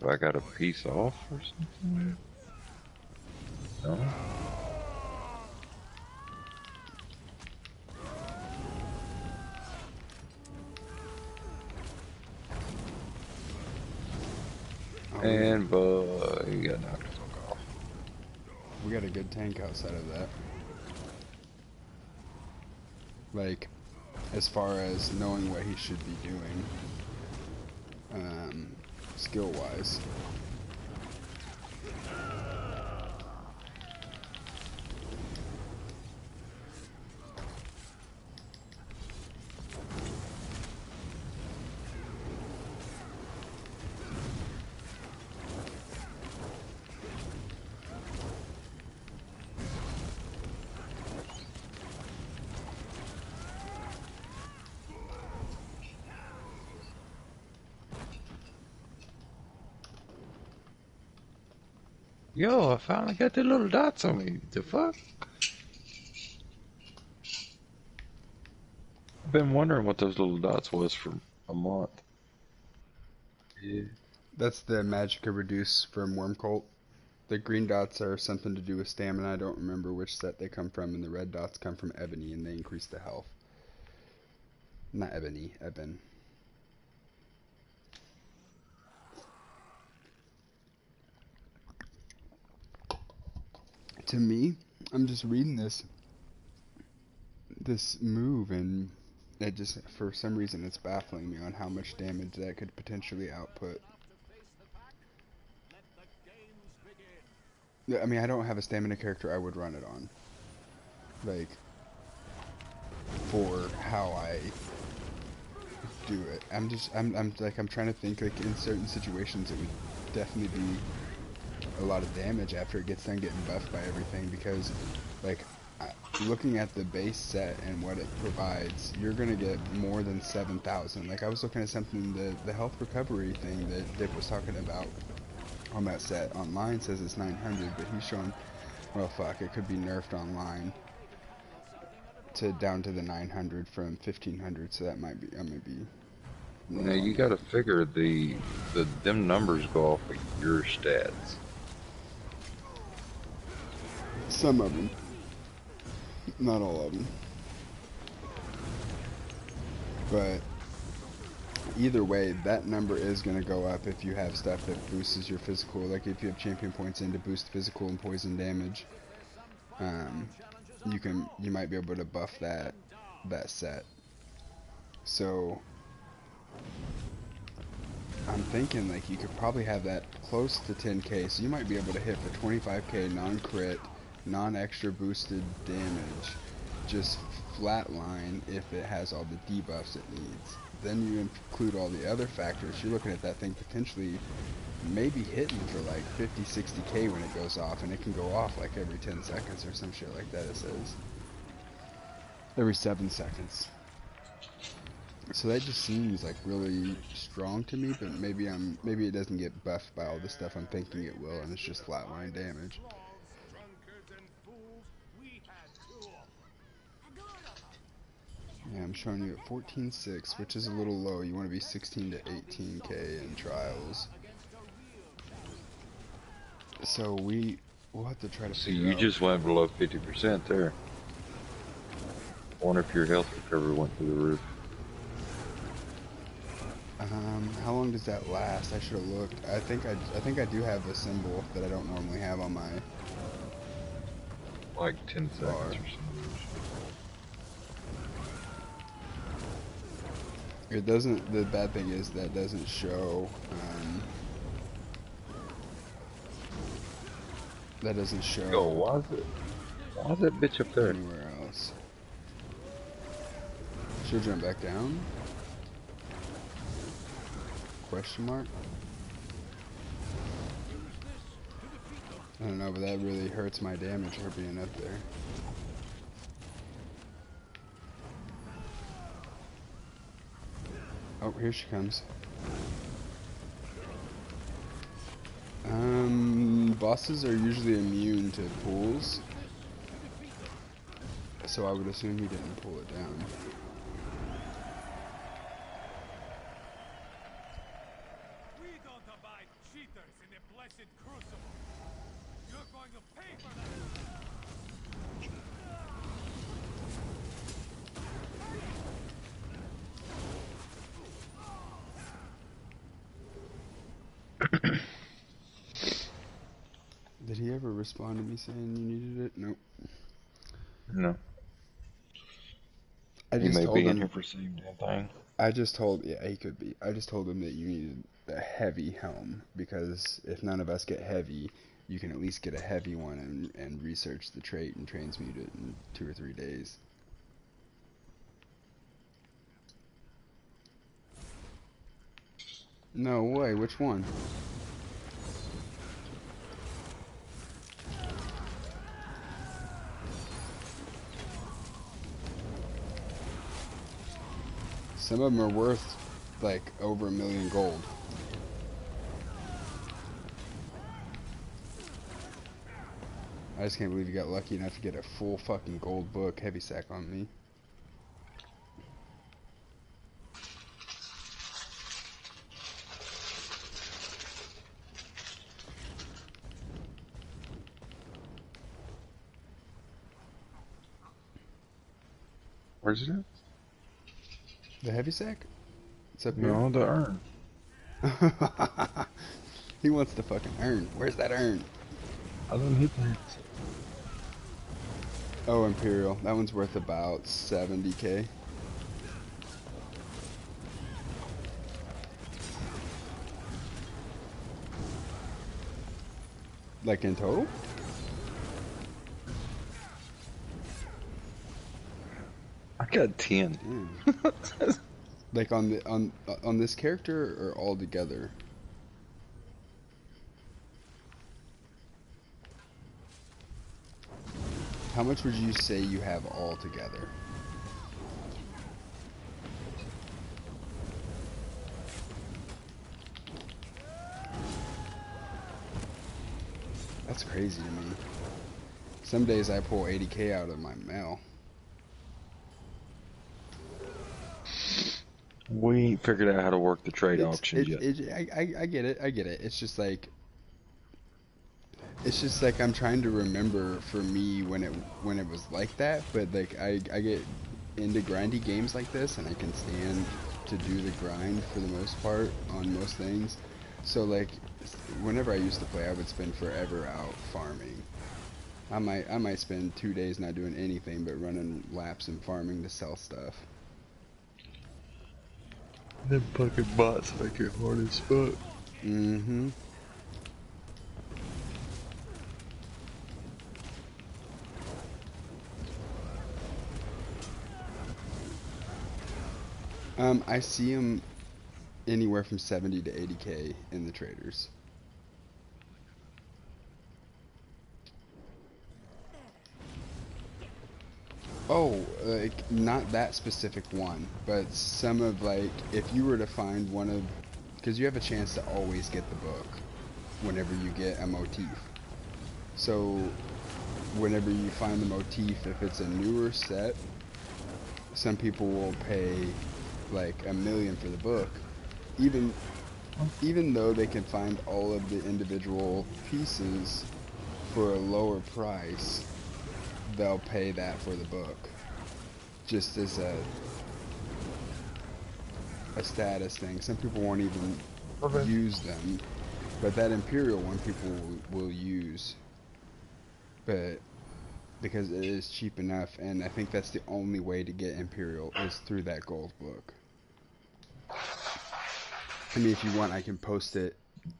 Have I got a piece off or something? No? And he got knocked the fuck off. We got a good tank outside of that. Like, as far as knowing what he should be doing, skill-wise. Yo, I finally got the little dots on me. The fuck? I've been wondering what those little dots was for a month. Yeah. That's the Magicka Reduce from Worm Cult. The green dots are something to do with stamina. I don't remember which set they come from, and the red dots come from Ebony, and they increase the health. Not Ebony, Eben. To me, I'm just reading this move, and it just, for some reason, it's baffling me on how much damage that could potentially output. I mean, I don't have a stamina character I would run it on. Like, for how I do it. I'm trying to think, like, in certain situations it would definitely be a lot of damage after it gets done getting buffed by everything, because, like, looking at the base set and what it provides, you're gonna get more than 7,000. Like, I was looking at something, the health recovery thing that Dick was talking about on that set online says it's 900, but he's showing, well, fuck, it could be nerfed online to down to the 900 from 1500, so that might be, I may be wrong. Now you gotta figure them numbers go off of your stats. Some of them, not all of them, but either way, that number is going to go up if you have stuff that boosts your physical. Like, if you have champion points in to boost physical and poison damage, you might be able to buff that set. So I'm thinking, like, you could probably have that close to 10k, so you might be able to hit for 25k non-crit, non-extra boosted damage, just flatline if it has all the debuffs it needs. Then you include all the other factors, you're looking at that thing potentially maybe hitting for like 50, 60k when it goes off, and it can go off like every 10 seconds or some shit like that, it says. Every 7 seconds. So that just seems like really strong to me, but maybe it doesn't get buffed by all the stuff I'm thinking it will, and it's just flatline damage. Yeah, I'm showing you at 14.6, which is a little low. You want to be 16 to 18k in trials. So we'll have to try to See, figure you out. just went below 50% there. I wonder if your health recovery went through the roof. How long does that last? I should have looked. I think I do have a symbol that I don't normally have on my Like 10 seconds bar. or something. It doesn't. The bad thing is that doesn't show. That doesn't Yo, show why is that bitch up there? anywhere else. Should jump back down? Question mark. I don't know, but that really hurts my damage for being up there. Oh, here she comes. Bosses are usually immune to pools, so I would assume he didn't pull it down. We don't abide cheaters in the blessed crucible. You're going to pay for that. Did he ever respond to me saying you needed it? Nope. No. I He just may told be in here him. for the same damn thing. Yeah, he could be. I just told him that you needed a heavy helm because if none of us get heavy, you can at least get a heavy one and research the trait and transmute it in 2 or 3 days. No way. Which one? Some of them are worth like over 1 million gold. I just can't believe you got lucky enough to get a full fucking gold book heavy sack on me. Where's it at? The heavy sack? It's up here. No, the urn. He wants the fucking urn. Where's that urn? I didn't hit that. Oh, Imperial. That one's worth about 70k. Like in total? I got 10. Damn. Like on this character or all together? How much would you say you have all together? That's crazy to me. Some days I pull 80k out of my mail. We ain't figured out how to work the trade auctions yet. I get it. I get it. It's just like I'm trying to remember for me when it was like that, but like I get into grindy games like this and I can stand to do the grind for the most part on most things. So like whenever I used to play, I would spend forever out farming. I might spend 2 days not doing anything but running laps and farming to sell stuff. Them fucking bots make it hard as fuck. Mm-hmm. I see them anywhere from 70 to 80k in the traders. Oh, like not that specific one, but some of like if you were to find one of, because you have a chance to always get the book whenever you get a motif. So whenever you find the motif, if it's a newer set, some people will pay like $1 million for the book, even even though they can find all of the individual pieces for a lower price. They'll pay that for the book, just as a status thing. Some people won't even Okay. use them, but that Imperial one people will use, but because it is cheap enough, and I think that's the only way to get Imperial is through that gold book. I mean, if you want, I can post it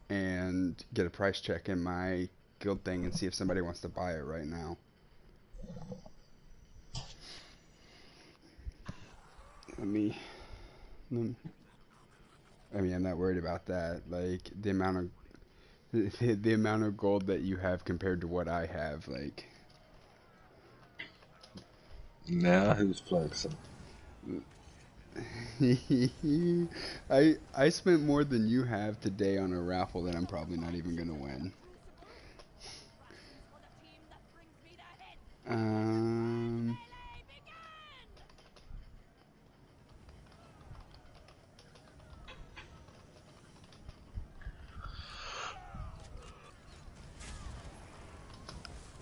and get a price check in my guild thing and see if somebody wants to buy it right now. Let me. I mean, I'm not worried about that. Like the amount of the amount of gold that you have compared to what I have, like. Now who's flexing? I spent more than you have today on a raffle that I'm probably not even gonna win. Um,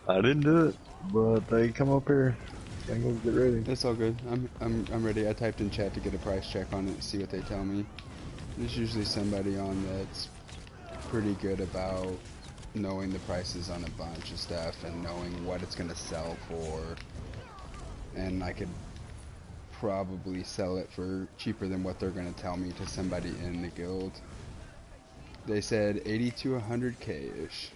I didn't do it, but they come up here. They go get ready. it's all good. I'm ready. I typed in chat to get a price check on it and see what they tell me. There's usually somebody on that's pretty good about knowing the prices on a bunch of stuff and knowing what it's gonna sell for, and I could probably sell it for cheaper than what they're gonna tell me to somebody in the guild. They said 80 to 100k ish.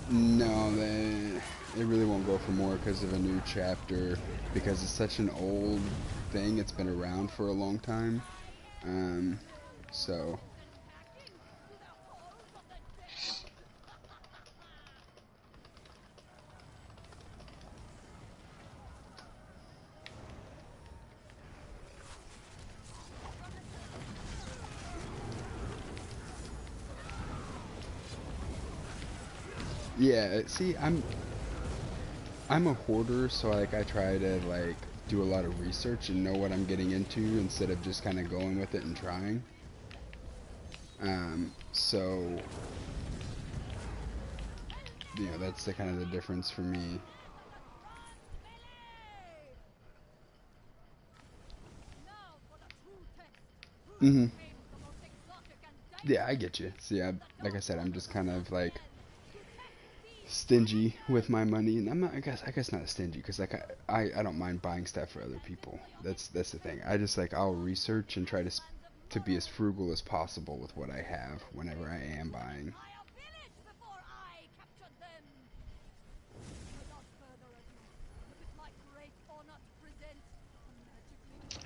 No, it really won't go for more because of a new chapter, because it's such an old thing. It's been around for a long time. So yeah, see, I'm a hoarder, so like I try to like do a lot of research and know what I'm getting into instead of just kind of going with it and trying. So that's the kind of the difference for me. Mhm. Yeah, I get you. See, like I said, I'm just kind of like stingy with my money, and I'm not. I guess not stingy, because like I don't mind buying stuff for other people. That's the thing. I just like I'll research and try to be as frugal as possible with what I have whenever I am buying.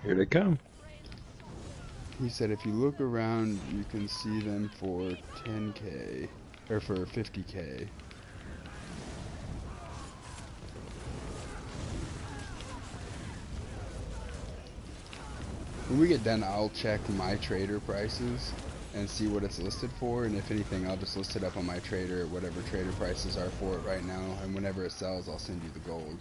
Here they come. He said if you look around, you can see them for 10k or for 50k. When we get done, I'll check my trader prices and see what it's listed for, and if anything, I'll just list it up on my trader at whatever trader prices are for it right now, and whenever it sells, I'll send you the gold.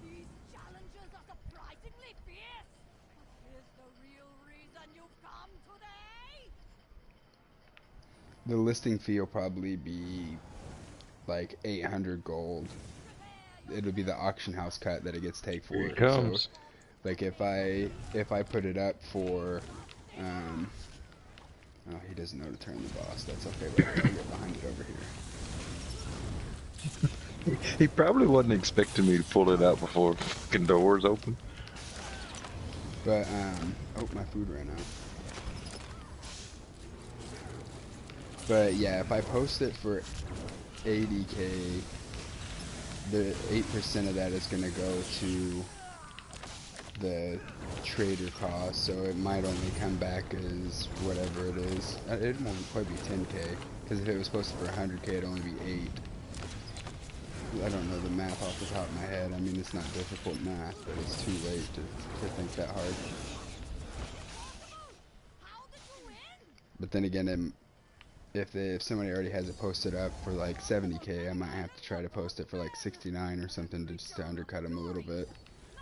These challenges are surprisingly fierce. But here's the real reason you've come today. The listing fee will probably be like 800 gold. It'll be the auction house cut that it gets take Here for. he So, comes. like if I put it up for, oh, he doesn't know to turn the boss. That's okay, but I'll get behind it over here. He probably wasn't expecting me to pull it out before fucking doors open. But oh, my food ran out. But yeah, if I post it for 80k, the 8% of that is gonna go to the trader cost, so it might only come back as whatever it is. It won't probably be 10k, because if it was posted for 100k, it'd only be 8. I don't know the math off the top of my head. I mean, it's not difficult math, but it's too late to think that hard. But then again, if somebody already has it posted up for like 70k, I might have to try to post it for like 69 or something to just to undercut them a little bit.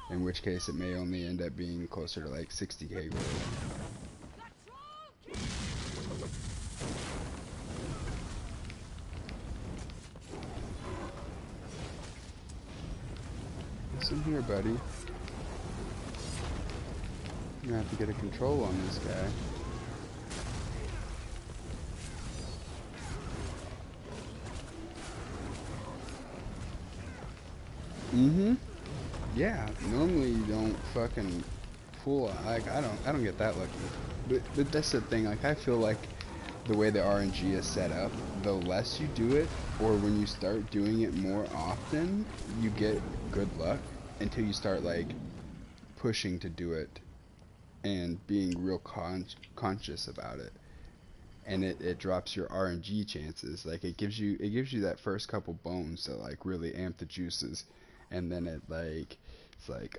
In which case, it may only end up being closer to like 60k gold. Listen here, buddy. I'm gonna have to get a control on this guy. Mm-hmm. Yeah, normally you don't fucking pull, like, I don't get that lucky. But that's the thing, like, I feel like the way the RNG is set up, the less you do it, or when you start doing it more often, you get good luck until you start, like, pushing to do it and being real conscious about it. And it drops your RNG chances. Like, it gives you that first couple bones to, like, really amp the juices. And then it's like,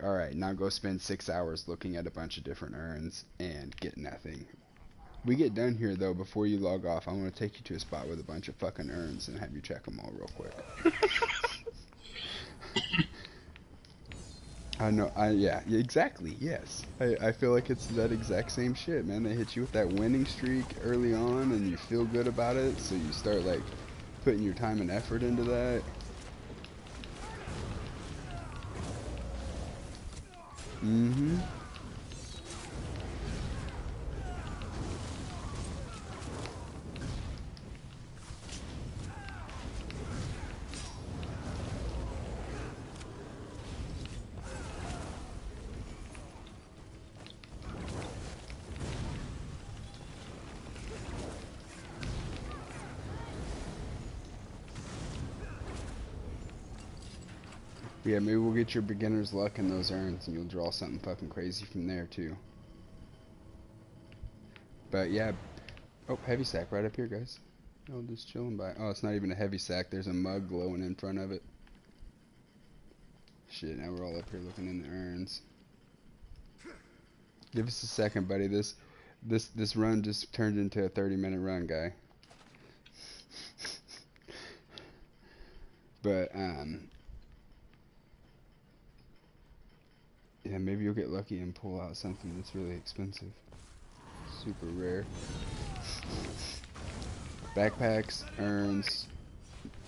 alright, now go spend 6 hours looking at a bunch of different urns and get nothing. We get done here, though, before you log off, I want to take you to a spot with a bunch of fucking urns and have you check them all real quick. I know, yeah, exactly, yes. I feel like it's that exact same shit, man. They hit you with that winning streak early on and you feel good about it, so you start, like, putting your time and effort into that. Mm-hmm. Yeah, maybe we'll get your beginner's luck in those urns and you'll draw something fucking crazy from there too. But yeah, oh, heavy sack right up here, guys. Oh, just chilling by. Oh, it's not even a heavy sack. There's a mug glowing in front of it. Shit, now we're all up here looking in the urns. Give us a second, buddy. This run just turned into a 30-minute run, guy. But yeah, maybe you'll get lucky and pull out something that's really expensive. Super rare. Backpacks, urns,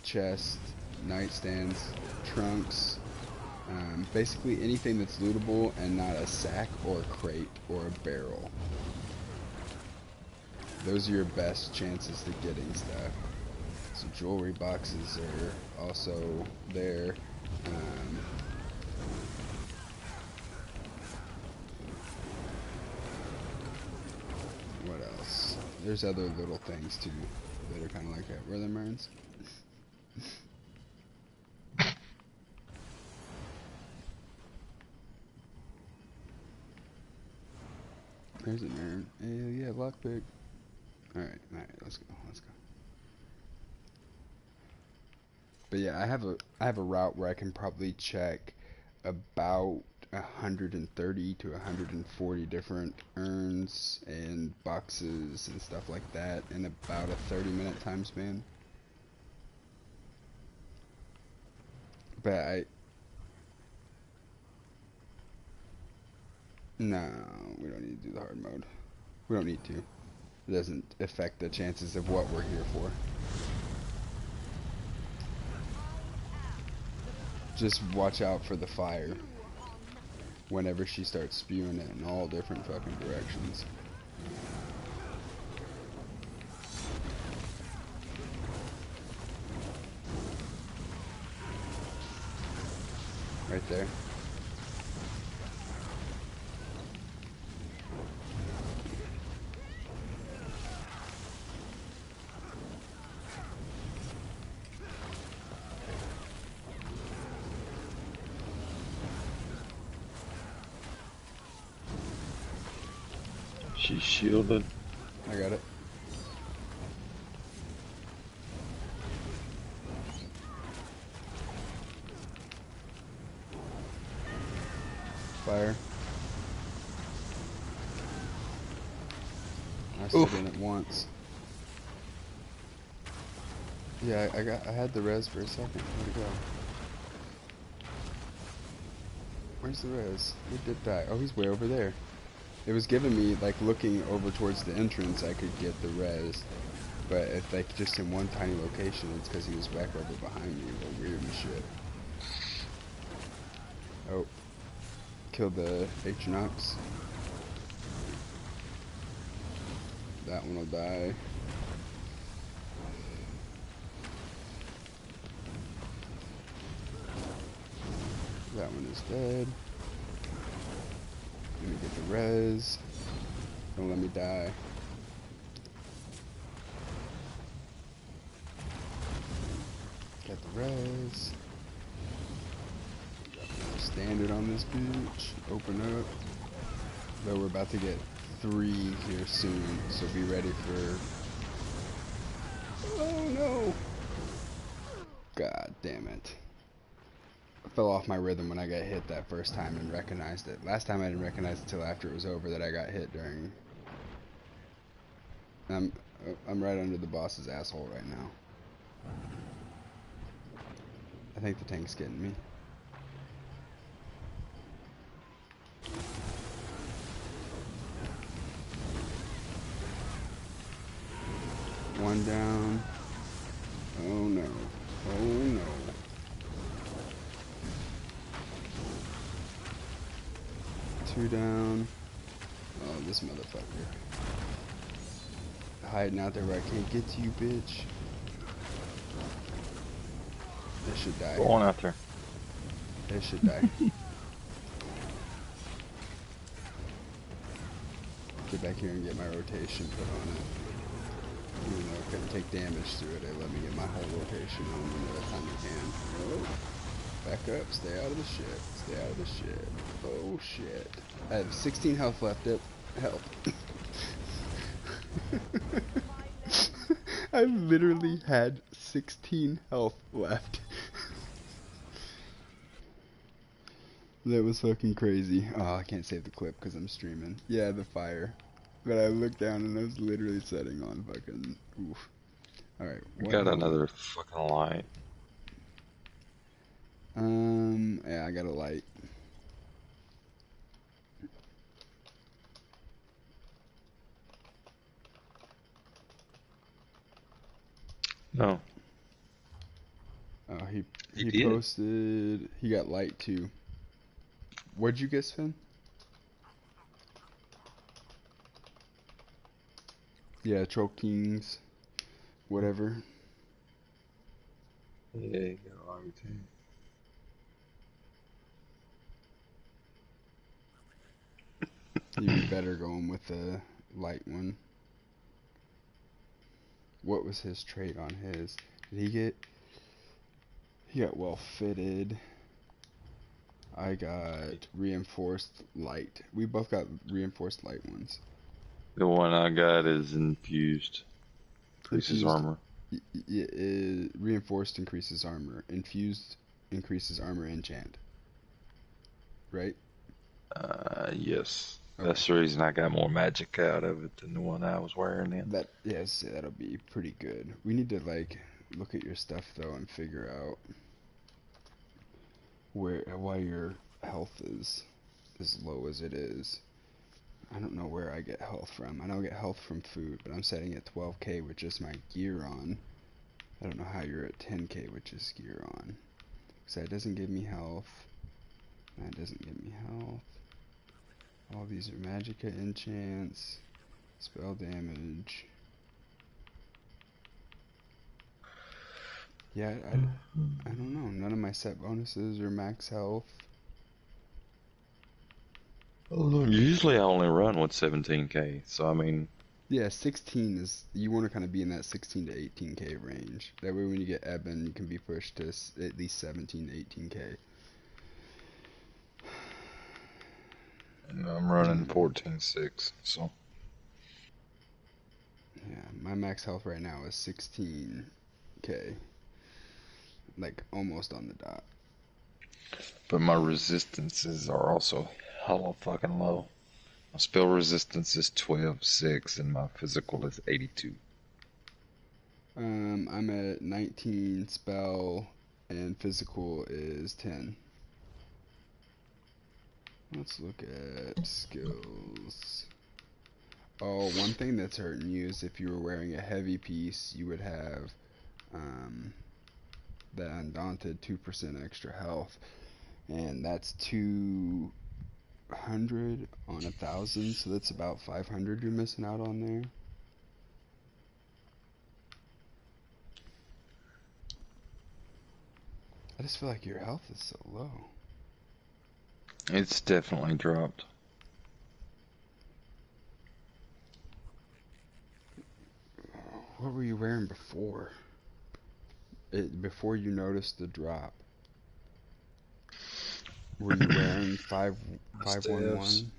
chest, nightstands, trunks, basically anything that's lootable and not a sack or a crate or a barrel. Those are your best chances to getting stuff. So jewelry boxes are also there. What else? There's other little things too that are kind of like that. Where are them urns? There's an urn. Yeah, lockpick. Alright, let's go. But yeah, I have a route where I can probably check about 130 to 140 different urns and boxes and stuff like that in about a 30-minute time span. But no, we don't need to do the hard mode. We don't need to. It doesn't affect the chances of what we're here for. Just watch out for the fire whenever she starts spewing it in all different fucking directions. Right there. She's shielded. I got it. Fire. I stood in it once. Yeah, I had the res for a second. Where'd it go? Where's the res? Who did die? Oh, he's way over there. It was giving me, like, looking over towards the entrance, I could get the res. But if, like, just in one tiny location, it's because he was back over behind me. But weird and shit. Oh. Killed the Atronox. That one will die. That one is dead. Let me get the res. Don't let me die. Got the res. Got another standard on this bitch. Open up. Though we're about to get 3 here soon, so be ready for... Oh no! God damn it. I fell off my rhythm when I got hit that first time and recognized it. Last time I didn't recognize it until after it was over that I got hit during... I'm right under the boss's asshole right now. I think the tank's getting me. One down. Oh no. Oh no. Two down. Oh, this motherfucker. Hiding out there where I can't get to you, bitch. This should die. Go on out there. This should die. Get back here and get my rotation put on it. Even though I couldn't take damage through it, they let me get my whole rotation on another time I can. Oh. Back up, stay out of the shit. Stay out of the shit. Oh shit. I have 16 health left. Help. I literally had 16 health left. That was fucking crazy. Oh, I can't save the clip because I'm streaming. Yeah, the fire. But I looked down and I was literally setting on fucking... Oof. Alright, what Got hell? another fucking light. Yeah, I got a light. No. Oh, He he did? posted... He got light too. What'd you get, Sven? Yeah, Troll Kings. Whatever. Yeah, you got everything. You'd be better going with the light one. What was his trait on his? Did he get... He got well fitted. I got reinforced light. We both got reinforced light ones. The one I got is infused. Increases Infused, armor. reinforced increases armor. Infused increases armor enchant. Right? Yes. Okay. That's the reason I got more magic out of it than the one I was wearing in. Yes, that'll be pretty good. We need to like look at your stuff though and figure out why your health is as low as it is. I don't know where I get health from. I don't get health from food, but I'm setting at 12k with just my gear on. I don't know how you're at 10k with just gear on. So that doesn't give me health. That doesn't give me health. All these are magicka enchants. Spell damage. Yeah, I don't know. None of my set bonuses are max health. Usually I only run with 17k, so I mean... Yeah, 16 is... You want to kind of be in that 16 to 18k range. That way when you get Eben, you can be pushed to at least 17 to 18k. I'm running 14.6, so... Yeah, my max health right now is 16k. Like, almost on the dot. But my resistances are also hella fucking low. My spell resistance is 12.6 and my physical is 82. I'm at 19 spell, and physical is 10. Let's look at skills. Oh, one thing that's hurting you is if you were wearing a heavy piece, you would have the Undaunted 2% extra health, and that's 200 on 1,000, so that's about 500 you're missing out on there. I just feel like your health is so low. It's definitely dropped. What were you wearing before? Before you noticed the drop. Were you wearing Staves. 511?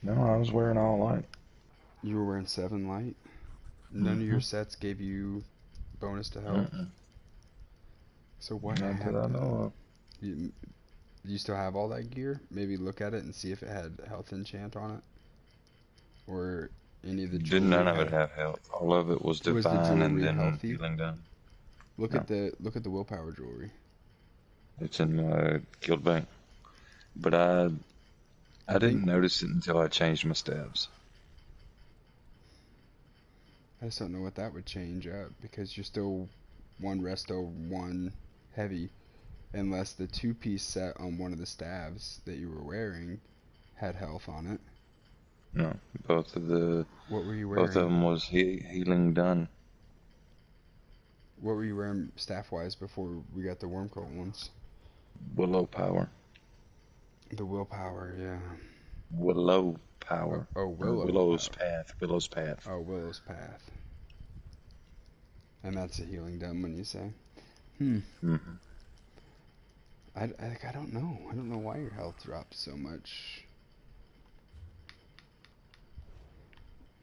No, I was wearing all light. You were wearing 7 light? None of Mm-hmm. your sets gave you bonus to health? Mm-mm. So what Not that I happened? know You still have all that gear? Maybe look at it and see if it had health enchant on it? Or any of the of. Did jewelry none of it had. have health? All of it was Was the divine and jewelry then healthy? healing done. Look No, at the willpower jewelry. it's in my guild bank. But I I think didn't notice it until I changed my stabs. I just don't know what that would change up because you're still one resto, one heavy, unless the two-piece set on one of the stabs that you were wearing had health on it. No, both of the What were you both of wearing? them was healing done. What were you wearing staff-wise before we got the Wormcoat ones? Willow power. The willpower, yeah. Willow Oh, power. oh Or Willow Willow's power. path. Willow's path. Oh, Willow's path. And that's a healing done when you say. Hmm. Mm-hmm. I don't know. I don't know why your health dropped so much.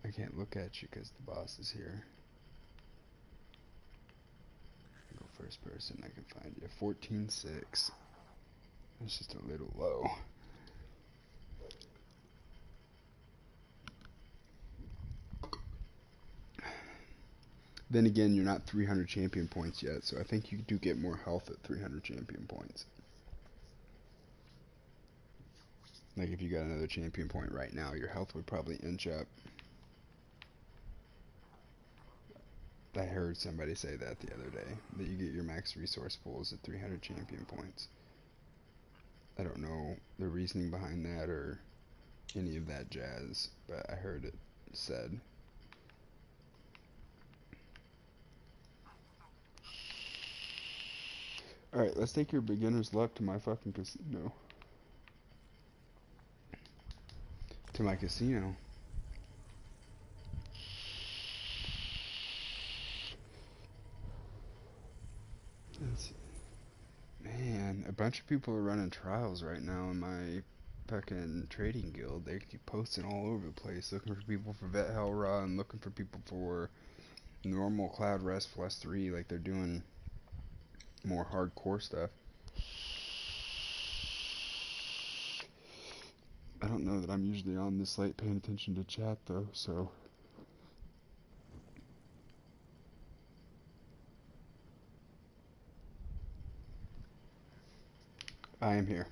I can't look at you because the boss is here. Go first person, I can find you. 14.6. That's just a little low. Then again, you're not 300 champion points yet, so I think you do get more health at 300 champion points. Like if you got another champion point right now, your health would probably inch up. I heard somebody say that the other day, that you get your max resource pools at 300 champion points. I don't know the reasoning behind that or any of that jazz, but I heard it said. Alright, let's take your beginner's luck to my fucking casino. To my casino. Man, a bunch of people are running trials right now in my fucking trading guild. They keep posting all over the place, looking for people for Vet Hellra and looking for people for normal Cloud Rest plus 3. Like they're doing more hardcore stuff. I don't know that I'm usually on this late paying attention to chat though, so. I am here.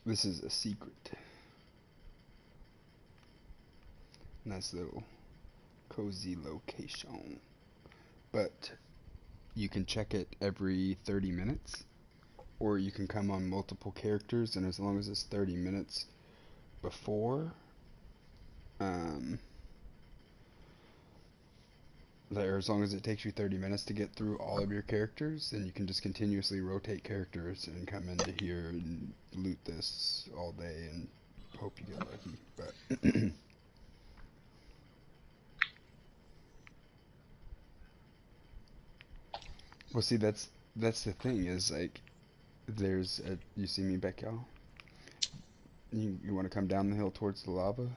This is a secret. Nice little cozy location. But you can check it every 30 minutes, or you can come on multiple characters, and as long as it's 30 minutes before, or as long as it takes you 30 minutes to get through all of your characters, then you can just continuously rotate characters and come into here and loot this all day and hope you get lucky. But well, see, that's the thing is like you see me back, y'all. You want to come down the hill towards the lava?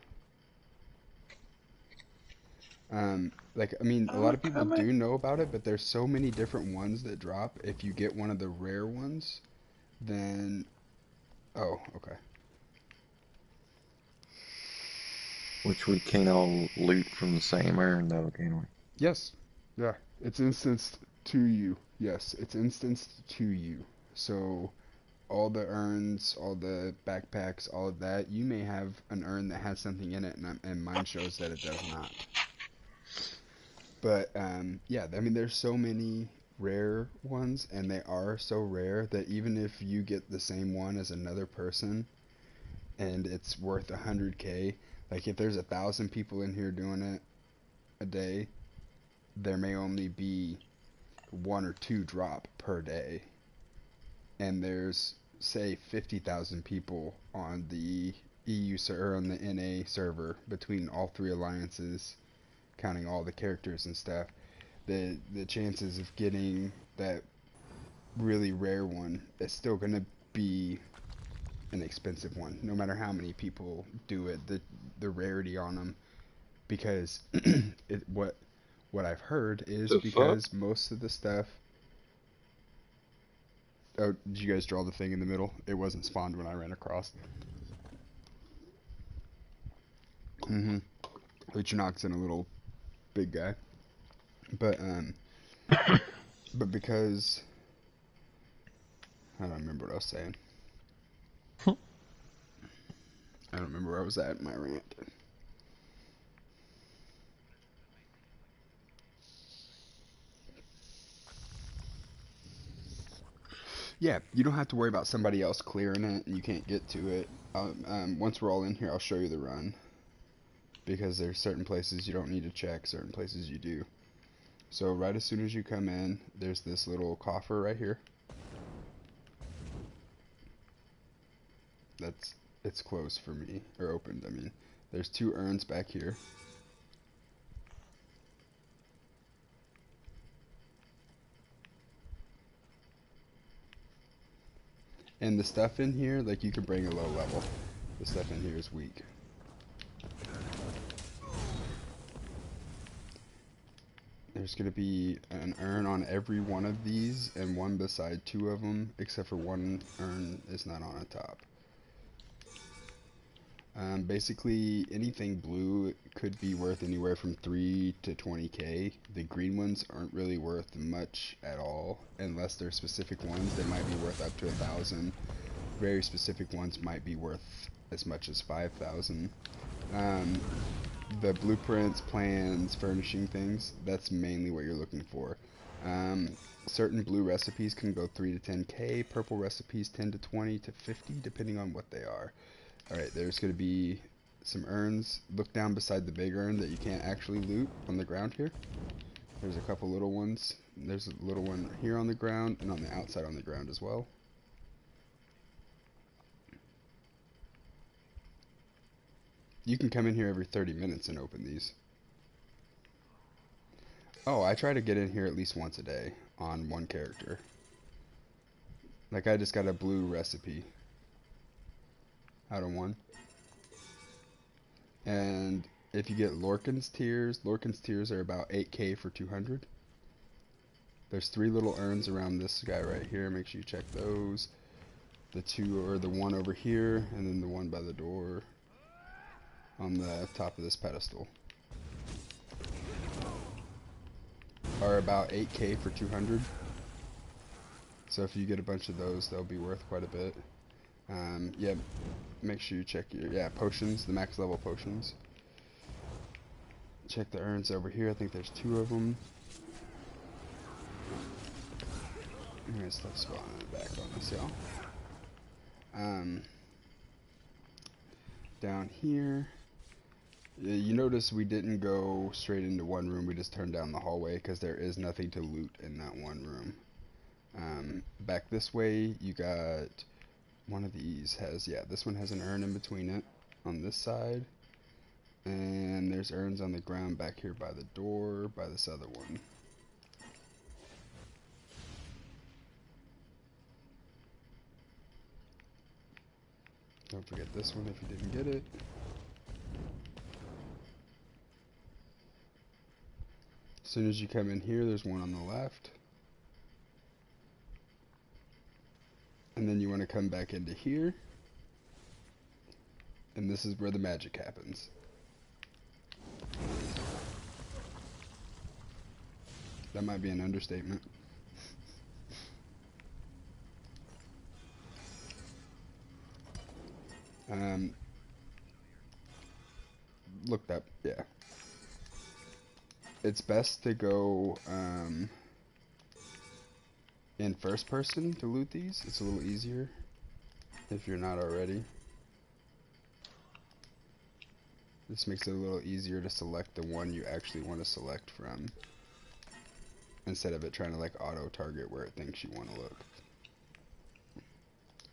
Like, I mean, a lot I'm of people coming. do know about it, but there's so many different ones that drop. If you get one of the rare ones, then, oh, okay. Which we can't all loot from the same urn, though, can we? Yes. Yeah. It's instanced to you. Yes, it's instanced to you. So all the urns, all the backpacks, all of that, you may have an urn that has something in it, and mine shows that it does not. But yeah, I mean, there's so many rare ones, and they are so rare that even if you get the same one as another person, and it's worth 100K, like if there's 1,000 people in here doing it a day, there may only be one or two drop per day, and there's say 50,000 people on the EU or on the NA server between all three alliances, counting all the characters and stuff. The chances of getting that really rare one is still going to be an expensive one, no matter how many people do it. The rarity on them, because what I've heard is The fuck? because most of the stuff. Oh, did you guys draw the thing in the middle? It wasn't spawned when I ran across. Mm-hmm. Uchinok's in a little big guy, but because I don't remember what I was saying. I don't remember where I was at in my rant. Yeah, you don't have to worry about somebody else clearing it and you can't get to it. Once we're all in here, I'll show you the run. Because there's certain places you don't need to check, certain places you do. So right as soon as you come in, there's this little coffer right here. It's closed for me, or opened, I mean. There's two urns back here. And the stuff in here, like you can bring a low level. The stuff in here is weak. There's going to be an urn on every one of these, and one beside two of them, except for one urn is not on the top. Basically, anything blue could be worth anywhere from 3 to 20K. The green ones aren't really worth much at all, unless they're specific ones. They might be worth up to 1,000. Very specific ones might be worth as much as 5,000. The blueprints, plans, furnishing things, that's mainly what you're looking for. Certain blue recipes can go 3 to 10K. Purple recipes 10 to 20 to 50, depending on what they are. Alright, there's going to be some urns. Look down beside the big urn that you can't actually loot on the ground here. There's a couple little ones. There's a little one here on the ground and on the outside on the ground as well. You can come in here every 30 minutes and open these. Oh, I try to get in here at least once a day on one character. Like I just got a blue recipe out of one. And if you get Lorcan's Tears are about 8K for 200. There's 3 little urns around this guy right here. Make sure you check those. The 2 or the one over here, and then the one by the door on the top of this pedestal are about 8K for 200. So if you get a bunch of those, they'll be worth quite a bit. Yeah, make sure you check your potions, the max level potions. Check the urns over here. I think there's 2 of them. Alright, stuff spawning back on us, y'all. Down here, you notice we didn't go straight into one room. We just turned down the hallway because there is nothing to loot in that one room. Back this way, you got one of these this one has an urn in between it on this side. And there's urns on the ground back here by the door, by this other one. Don't forget this one if you didn't get it. As soon as you come in here, there's one on the left. And then you want to come back into here. And this is where the magic happens. That might be an understatement. Um, Looked up, yeah. It's best to go in first person to loot these. It's a little easier if you're not already. This makes it a little easier to select the one you actually want to select from, instead of it trying to like auto target where it thinks you want to look.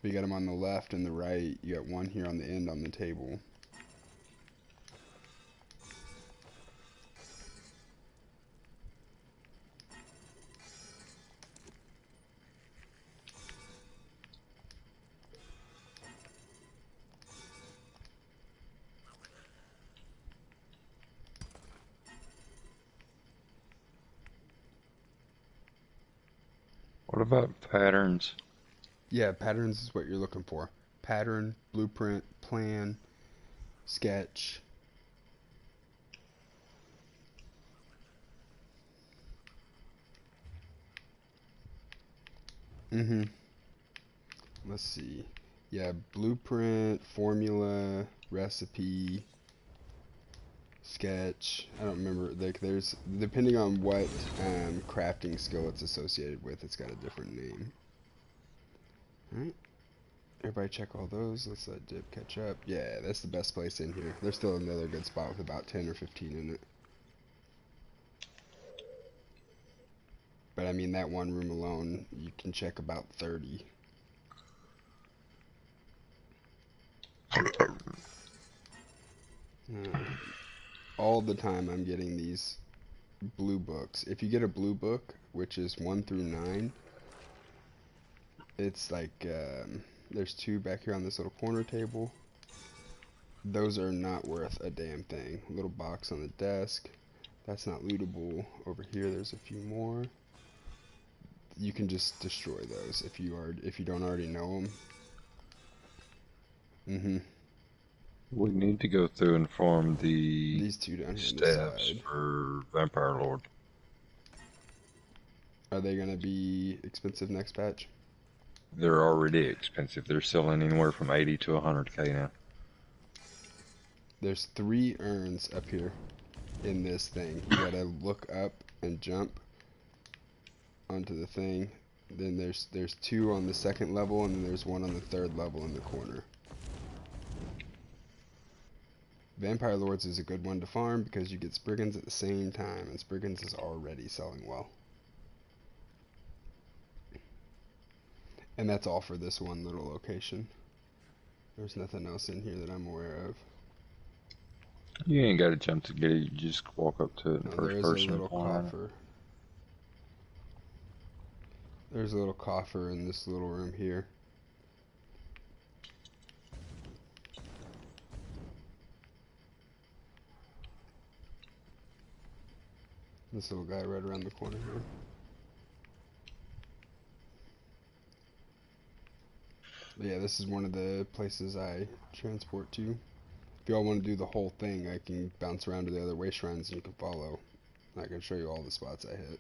You got them on the left and the right. You got one here on the end on the table. What about patterns? Yeah, patterns is what you're looking for. Pattern, blueprint, plan, sketch. Mm-hmm. Let's see. Yeah, blueprint, formula, recipe, sketch. I don't remember. Like, there's depending on what crafting skill it's associated with, it's got a different name. All right. Everybody check all those. Let's let Dip catch up. Yeah, that's the best place in here. There's still another good spot with about 10 or 15 in it. But I mean, that one room alone, you can check about 30. All the time I'm getting these blue books. If you get a blue book, which is 1 through 9, it's like, there's 2 back here on this little corner table. Those are not worth a damn thing. Little box on the desk. That's not lootable. Over here, there's a few more. You can just destroy those if you don't already know them. Mm-hmm. We need to go through and form the These 2 down here on the staffs side. for Vampire Lord. Are they gonna be expensive next patch? They're already expensive. They're selling anywhere from 80 to 100k now. There's 3 urns up here in this thing. You gotta look up and jump onto the thing. Then there's 2 on the 2nd level, and then there's 1 on the 3rd level in the corner. Vampire Lords is a good one to farm because you get Spriggans at the same time, and Spriggans is already selling well. And that's all for this one little location. There's nothing else in here that I'm aware of. You ain't got to jump to get it. You just walk up to it in No, there first is a person little and point at it. coffer. There's a little coffer in this little room here. This little guy right around the corner here. But yeah, this is one of the places I transport to. If y'all want to do the whole thing, I can bounce around to the other way shrines and you can follow. I can show you all the spots I hit.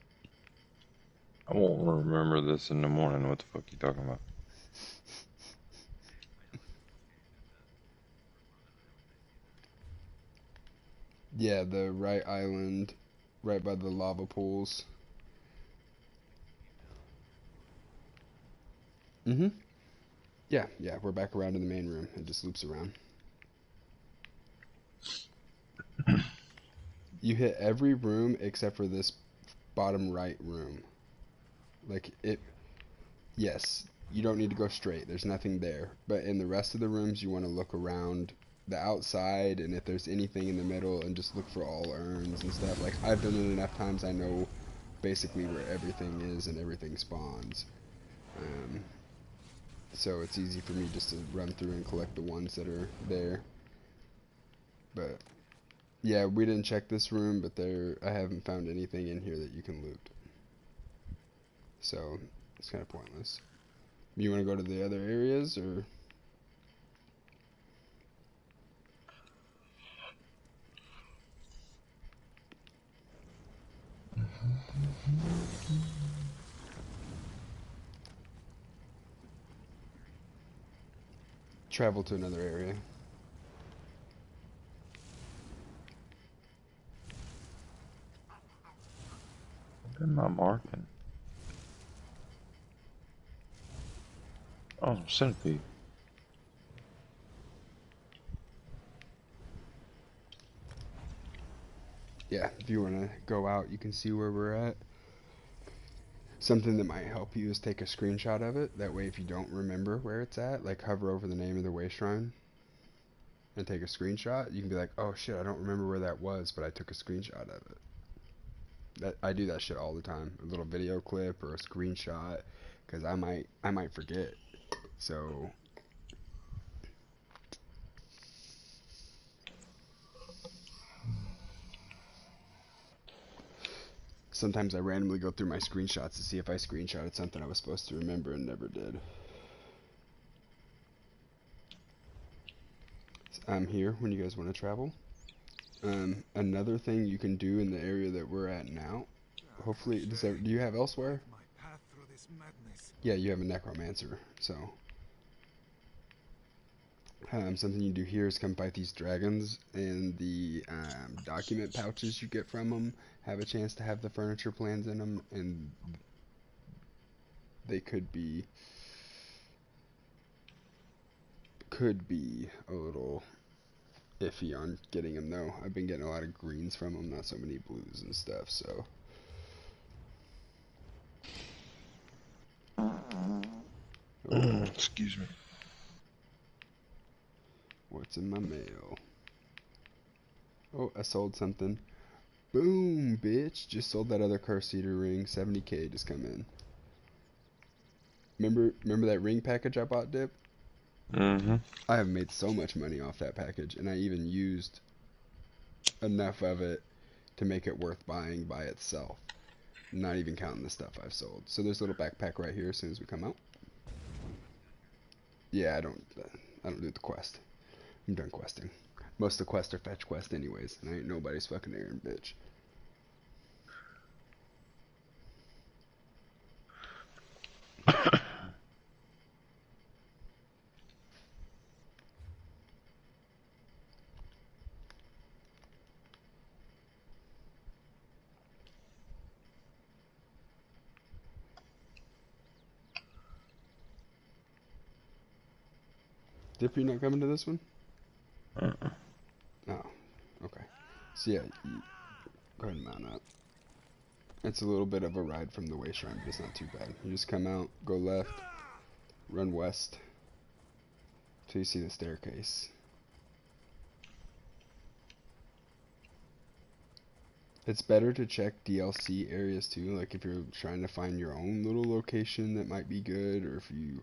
I won't remember this in the morning. What the fuck you talking about? Yeah, the right island, right by the lava pools. Mm-hmm. Yeah, we're back around in the main room. It just loops around. You hit every room except for this bottom right room. Like, yes, you don't need to go straight. There's nothing there. But in the rest of the rooms, you want to look around the outside, and if there's anything in the middle, and just look for all urns and stuff. Like, I've done it enough times, I know basically where everything is and everything spawns. So it's easy for me just to run through and collect the ones that are there. But yeah, we didn't check this room, but I haven't found anything in here that you can loot. So it's kind of pointless. You want to go to the other areas, or? travel to another area. What am I marking? Oh, centipede. Yeah, if you want to go out, you can see where we're at. Something that might help you is take a screenshot of it. That way, if you don't remember where it's at, like hover over the name of the way shrine and take a screenshot, you can be like, oh shit, I don't remember where that was, but I took a screenshot of it. I do that shit all the time. A little video clip or a screenshot, because I might forget. So sometimes I randomly go through my screenshots to see if I screenshotted something I was supposed to remember and never did. So I'm here when you guys want to travel. Another thing you can do in the area that we're at now. Hopefully, do you have elsewhere? My path through this madness. Yeah, you have a necromancer. So something you do here is come fight these dragons, and the document pouches you get from them have a chance to have the furniture plans in them, and they could be a little iffy on getting them though. I've been getting a lot of greens from them, not so many blues and stuff. So Excuse me. what's in my mail? Oh, I sold something. Boom, bitch! Just sold that other Curse Eater ring. 70k just come in. Remember that ring package I bought, Dip? Mm-hmm. I have made so much money off that package, and I even used enough of it to make it worth buying by itself. Not even counting the stuff I've sold. So there's a little backpack right here as soon as we come out. Yeah, I don't do the quest. I'm done questing. Most of the quests are fetch quest anyways, and I ain't nobody's fucking errand bitch. Dip, you not coming to this one? Uh-uh. Oh, okay. So yeah, go ahead and mount up. It's a little bit of a ride from the way shrine, but it's not too bad. You just come out, go left, run west, till you see the staircase. It's better to check DLC areas too, like if you're trying to find your own little location that might be good, or if you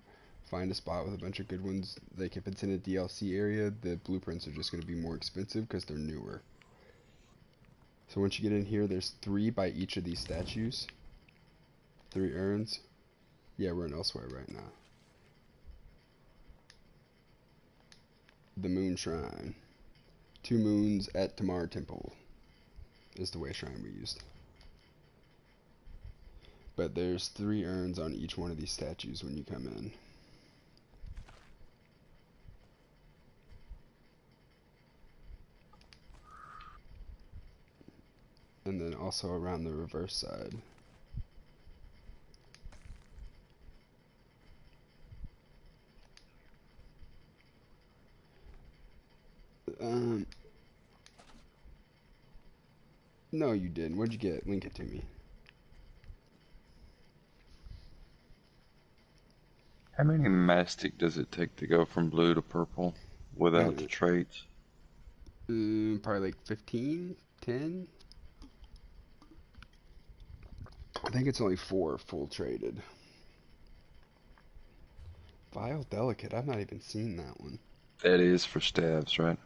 find a spot with a bunch of good ones, like if it's in a DLC area, the blueprints are just going to be more expensive because they're newer. So once you get in here, there's 3 by each of these statues. 3 urns. Yeah, we're in Elsewhere right now. The Moon Shrine. 2 moons at Tamar Temple is the way shrine we used. But there's 3 urns on each one of these statues when you come in. And then also around the reverse side. No, you didn't. What'd you get? Link it to me. How many mastic does it take to go from blue to purple without the Uh, traits? Probably like 15, 10. I think it's only 4 full traded. Vile Delicate. I've not even seen that one. That is for stabs, right?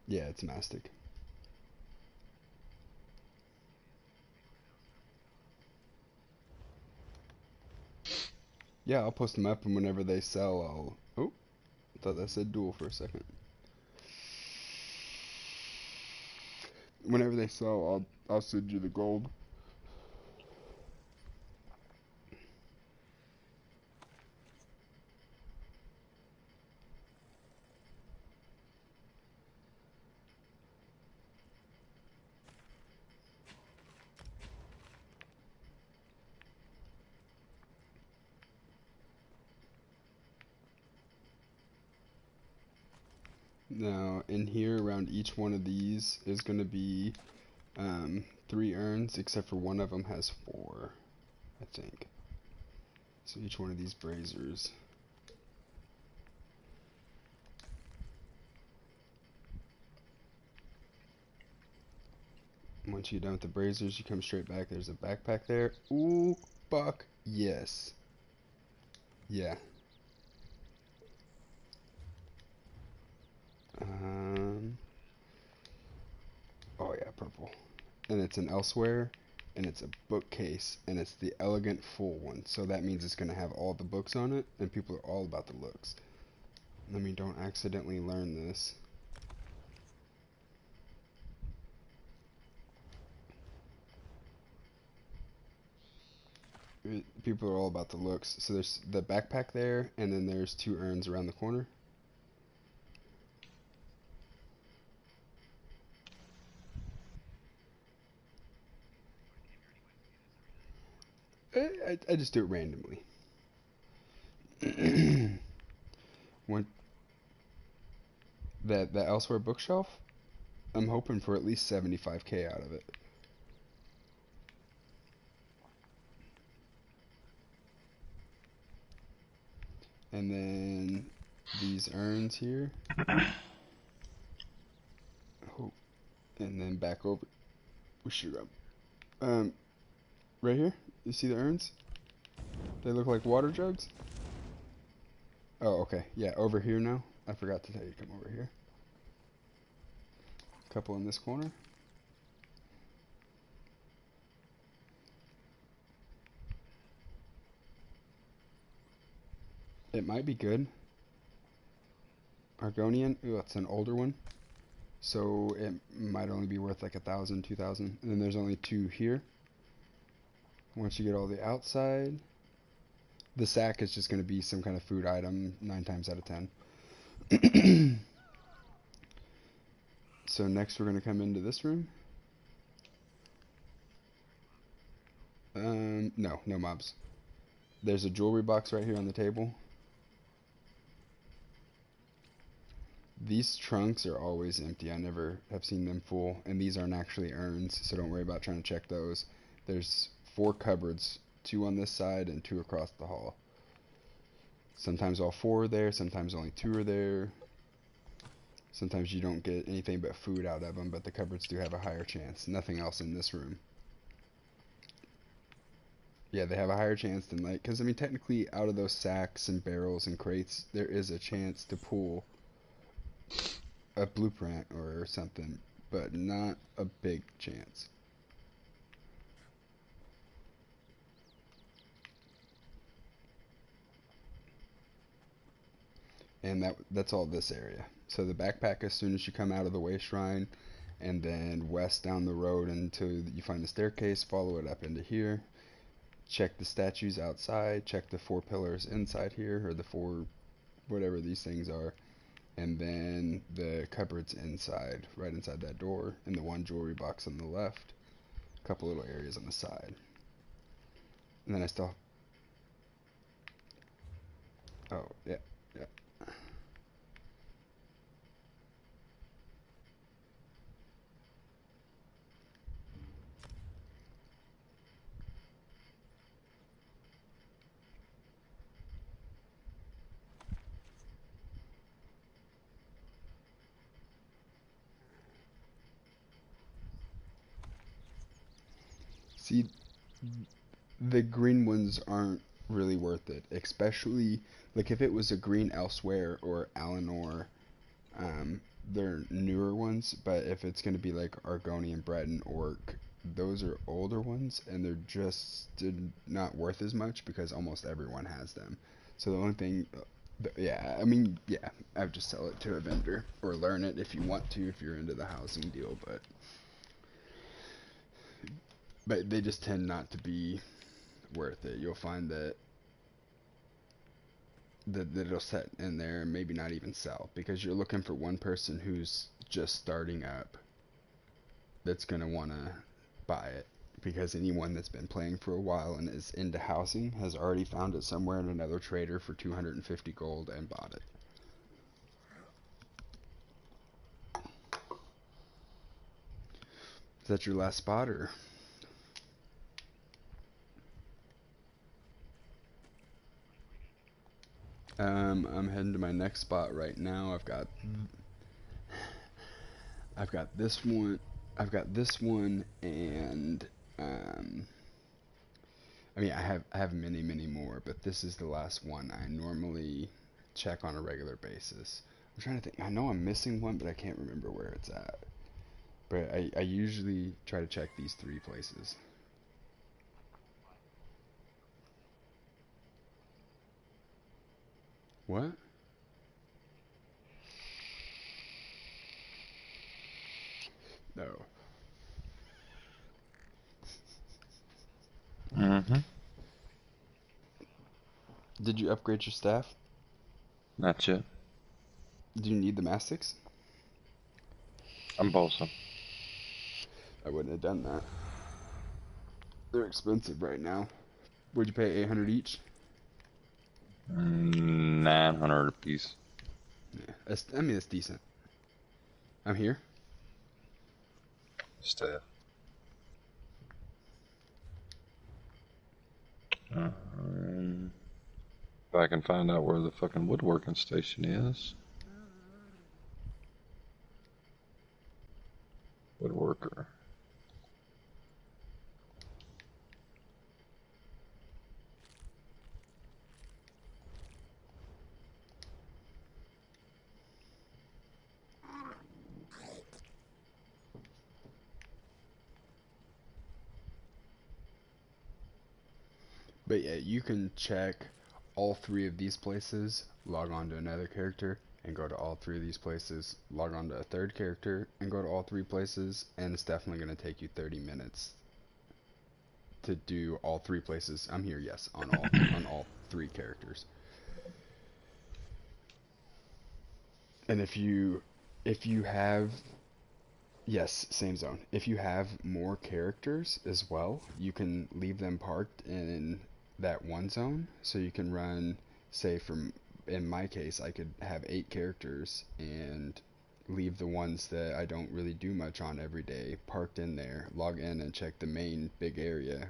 Yeah, it's mastic. Yeah, I'll post them up, and whenever they sell, I'll. Oh, I thought that said dual for a second. Whenever they sell, I'll send you the gold. Now, in here, around each one of these is going to be 3 urns, except for one of them has 4, I think. So each one of these braziers. Once you're done with the braziers, you come straight back. There's a backpack there. Ooh, fuck, yes. Yeah. Oh yeah, purple. And it's an elsewhere, and it's a bookcase, and it's the elegant full one. So that means it's going to have all the books on it, and people are all about the looks. Let me don't accidentally learn this. People are all about the looks. So there's the backpack there, and then there's 2 urns around the corner. I just do it randomly. One that elsewhere bookshelf, I'm hoping for at least 75k out of it. And then these urns here. Oh, and then back over. We should right here. You see the urns? They look like water jugs. Oh, okay. Yeah, over here now. I forgot to tell you to come over here. Couple in this corner. It might be good. Argonian. Ooh, that's an older one. So it might only be worth like 1,000, 2,000. And then there's only 2 here. Once you get all the outside, the sack is just going to be some kind of food item 9 times out of 10. So next we're going to come into this room. No mobs. There's a jewelry box right here on the table. These trunks are always empty. I never have seen them full. And these aren't actually urns, so don't worry about trying to check those. There's 4 cupboards, 2 on this side and 2 across the hall. Sometimes all 4 are there, sometimes only 2 are there. Sometimes you don't get anything but food out of them, but the cupboards do have a higher chance. Nothing else in this room. Yeah, they have a higher chance than like, because I mean technically out of those sacks and barrels and crates, there is a chance to pull a blueprint or something, but not a big chance. And that's all this area. So the backpack, as soon as you come out of the way shrine, and then west down the road until you find the staircase, follow it up into here. Check the statues outside, check the 4 pillars inside here, or the 4 whatever these things are, and then the cupboards inside, right inside that door, and the 1 jewelry box on the left, a couple little areas on the side. And then I still, oh yeah, yeah. See, the green ones aren't really worth it, especially like if it was a green elsewhere or Alanor. They're newer ones, but if it's going to be like Argonian, Breton, Orc, those are older ones, and they're just not worth as much because almost everyone has them. So the only thing, yeah, I mean, yeah, I would just sell it to a vendor or learn it if you want to, if you're into the housing deal, but they just tend not to be worth it. You'll find that it'll set in there and maybe not even sell because you're looking for one person who's just starting up that's going to want to buy it, because anyone that's been playing for a while and is into housing has already found it somewhere in another trader for 250 gold and bought it. Is that your last spot, or? I'm heading to my next spot right now. I've got this one. I've got this one, and I mean, I have many more, but this is the last one I normally check on a regular basis. I'm trying to think. I know I'm missing one, but I can't remember where it's at. But I usually try to check these three places. What? No. Mm-hmm. Did you upgrade your staff? Not yet. Do you need the mastics? I'm bossing. I wouldn't have done that. They're expensive right now. Would you pay 800 each? 900 apiece. Yeah, I mean that's decent. I'm here. Staff. If I can find out where the fucking woodworking station is. Woodworker. But yeah, you can check all three of these places, log on to another character, and go to all three of these places, log on to a third character, and go to all three places, and it's definitely going to take you 30 minutes to do all three places. I'm here, yes, on all three characters. And if you have yes, same zone. If you have more characters as well, you can leave them parked in that one zone. So you can run, say, from, in my case, I could have 8 characters and leave the ones that I don't really do much on every day parked in there, log in and check the main big area,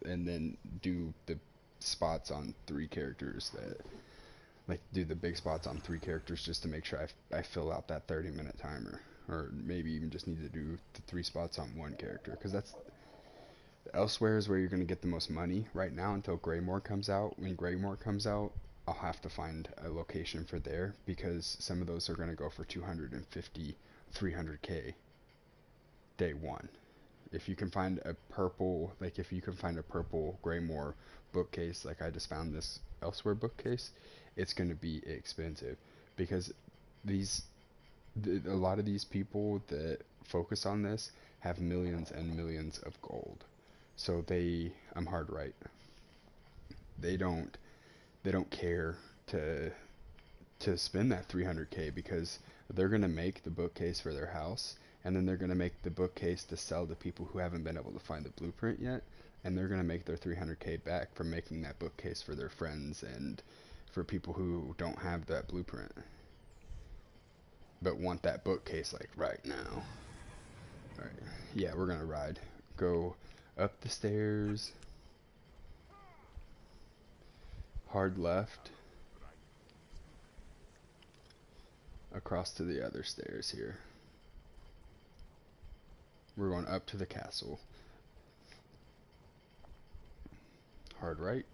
and then do the spots on 3 characters that, like, do the big spots on 3 characters just to make sure I fill out that 30-minute timer, or maybe even just need to do the 3 spots on 1 character, because that's elsewhere is where you're going to get the most money right now until Greymore comes out. When Greymore comes out, I'll have to find a location for there, because some of those are going to go for 250, 300k day one. If you can find a purple, like if you can find a purple Greymore bookcase, like I just found this elsewhere bookcase, it's going to be expensive, because these a lot of these people that focus on this have millions and millions of gold. So I'm hard right. They don't they don't care to spend that 300k, because they're going to make the bookcase for their house, and then they're going to make the bookcase to sell to people who haven't been able to find the blueprint yet, and they're going to make their 300k back from making that bookcase for their friends and for people who don't have that blueprint but want that bookcase like right now. All right, yeah, we're gonna ride. Go up the stairs, hard left, across to the other stairs here. We're going up to the castle. Hard right.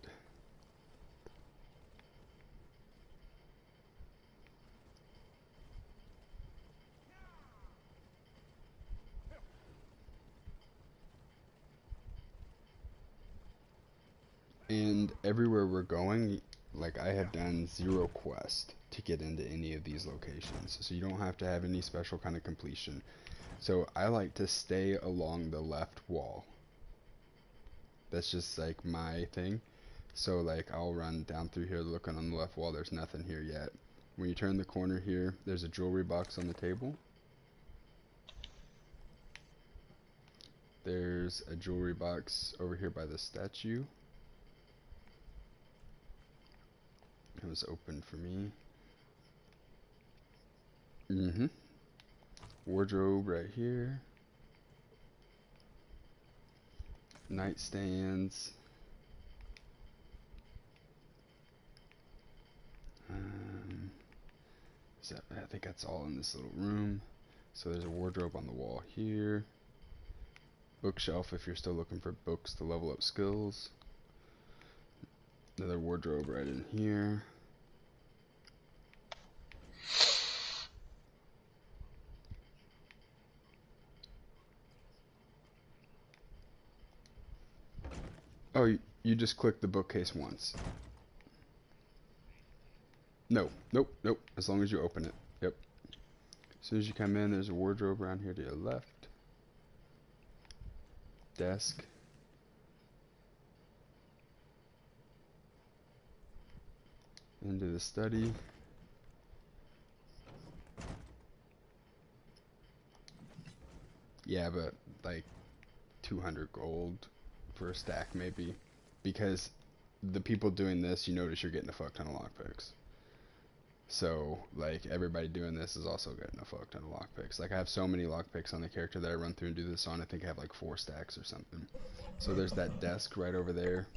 And everywhere we're going, like, I have done 0 quest to get into any of these locations, so you don't have to have any special kind of completion. So I like to stay along the left wall. That's just like my thing. So like I'll run down through here looking on the left wall, there's nothing here yet. When you turn the corner here, there's a jewelry box on the table. There's a jewelry box over here by the statue. It was open for me. Wardrobe right here. Nightstands. So I think that's all in this little room. So there's a wardrobe on the wall here. Bookshelf if you're still looking for books to level up skills. Another wardrobe right in here. Oh, you just click the bookcase once. No, nope, nope. As long as you open it. Yep. As soon as you come in, there's a wardrobe around here to your left. Desk. Into the study. Yeah, but like 200 gold for a stack maybe. Because the people doing this, you notice you're getting a fuck ton of lockpicks. So, like, everybody doing this is also getting a fuck ton of lockpicks. Like, I have so many lockpicks on the character that I run through and do this on. I think I have like 4 stacks or something. So there's that desk right over there.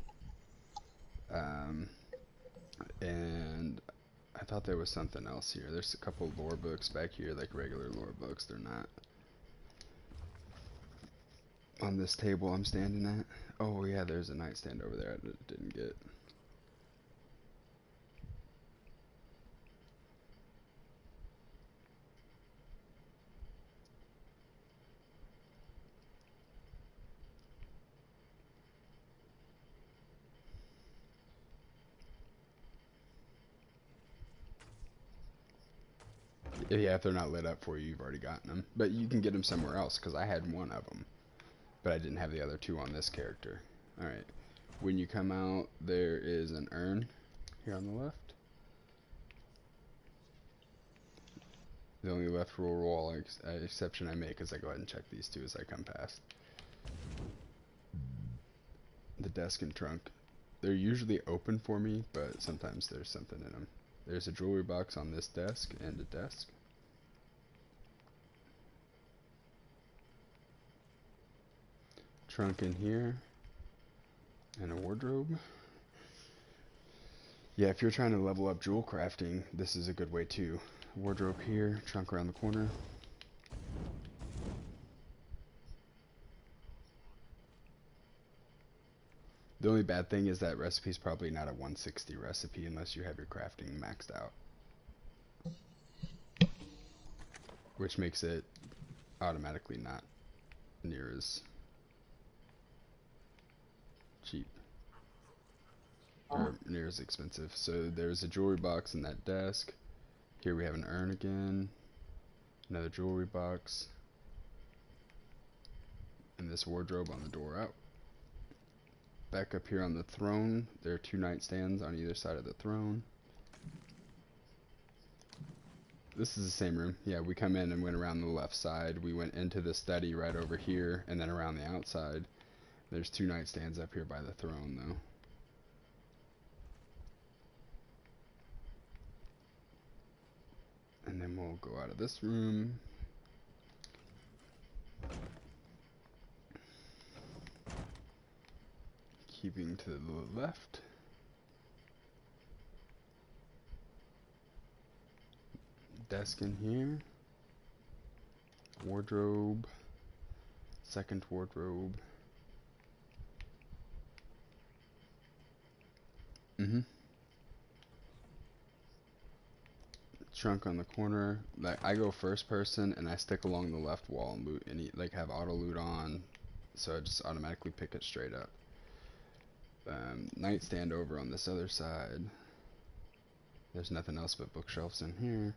And I thought there was something else here. There's a couple lore books back here, like regular lore books. They're not on this table I'm standing at. Oh, yeah, there's a nightstand over there I didn't get. Yeah, if they're not lit up for you, you've already gotten them. But you can get them somewhere else, because I had one of them. But I didn't have the other 2 on this character. Alright. When you come out, there is an urn here on the left. The only left roll wall exception I make is I go ahead and check these 2 as I come past. The desk and trunk. They're usually open for me, but sometimes there's something in them. There's a jewelry box on this desk and a desk. Trunk in here. And a wardrobe. Yeah, if you're trying to level up jewel crafting, this is a good way too. Wardrobe here, trunk around the corner. The only bad thing is that recipe's probably not a 160 recipe unless you have your crafting maxed out. Which makes it automatically not near as cheap. Or near as expensive. So there's a jewelry box in that desk. Here we have an urn again. Another jewelry box. And this wardrobe on the door out. Back up here on the throne, there are 2 nightstands on either side of the throne. This is the same room. Yeah, we come in and went around the left side. We went into the study right over here, and then around the outside. There's 2 nightstands up here by the throne, though. And then we'll go out of this room. Keeping to the left. Desk in here. Wardrobe. Second wardrobe. Trunk on the corner. Like, I go first person and I stick along the left wall and loot, and like have auto loot on, so I just automatically pick it straight up. Nightstand over on this other side. There's nothing else but bookshelves in here.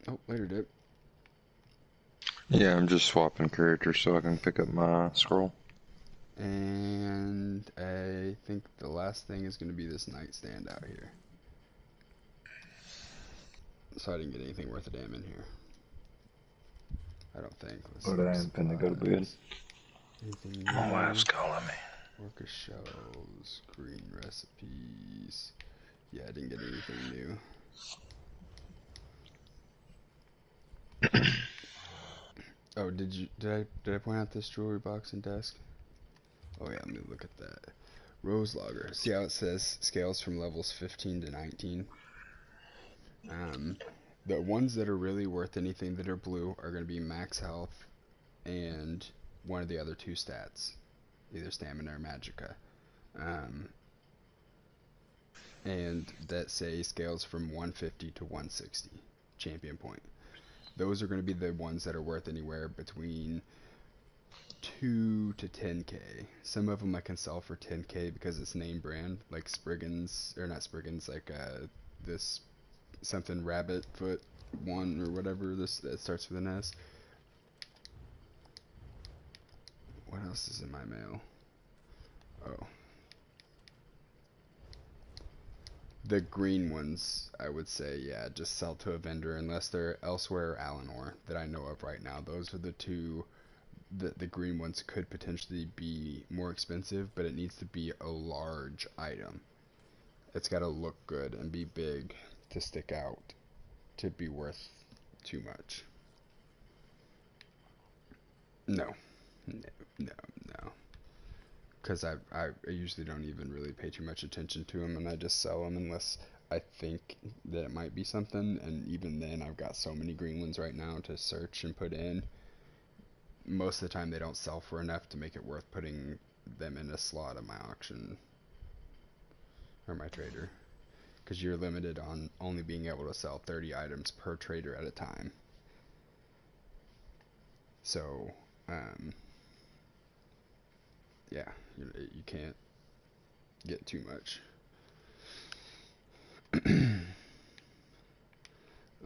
Oh, later dip. Yeah, I'm just swapping characters so I can pick up my scroll. And I think the last thing is going to be this nightstand out here. So I didn't get anything worth a damn in here. I don't think. But I am finna go to bed. Anything My new? wife's calling me. Worker shells, green recipes. Yeah, I didn't get anything new. Oh, did I point out this jewelry box and desk? Oh yeah, let me look at that. Rose Logger. See how it says scales from levels 15 to 19? Um, the ones that are really worth anything that are blue are going to be max health and one of the other two stats, either stamina or magicka. Um, and that say scales from 150 to 160 champion point. Those are going to be the ones that are worth anywhere between 2 to 10k. Some of them I can sell for 10k because it's name brand, like Spriggans, or not Spriggans, like this something rabbit foot one or whatever this that starts with an S. What else is in my mail? Oh, the green ones, I would say, yeah, just sell to a vendor unless they're elsewhere or Alanor that I know of right now. Those are the two. The green ones could potentially be more expensive, but it needs to be a large item. It's got to look good and be big to stick out to be worth too much. No, no, no, no. Because I usually don't even really pay too much attention to them, and I just sell them unless I think that it might be something. And even then, I've got so many green ones right now to search and put in. Most of the time, they don't sell for enough to make it worth putting them in a slot of my auction or my trader. Because you're limited on only being able to sell 30 items per trader at a time. So, yeah, you can't get too much.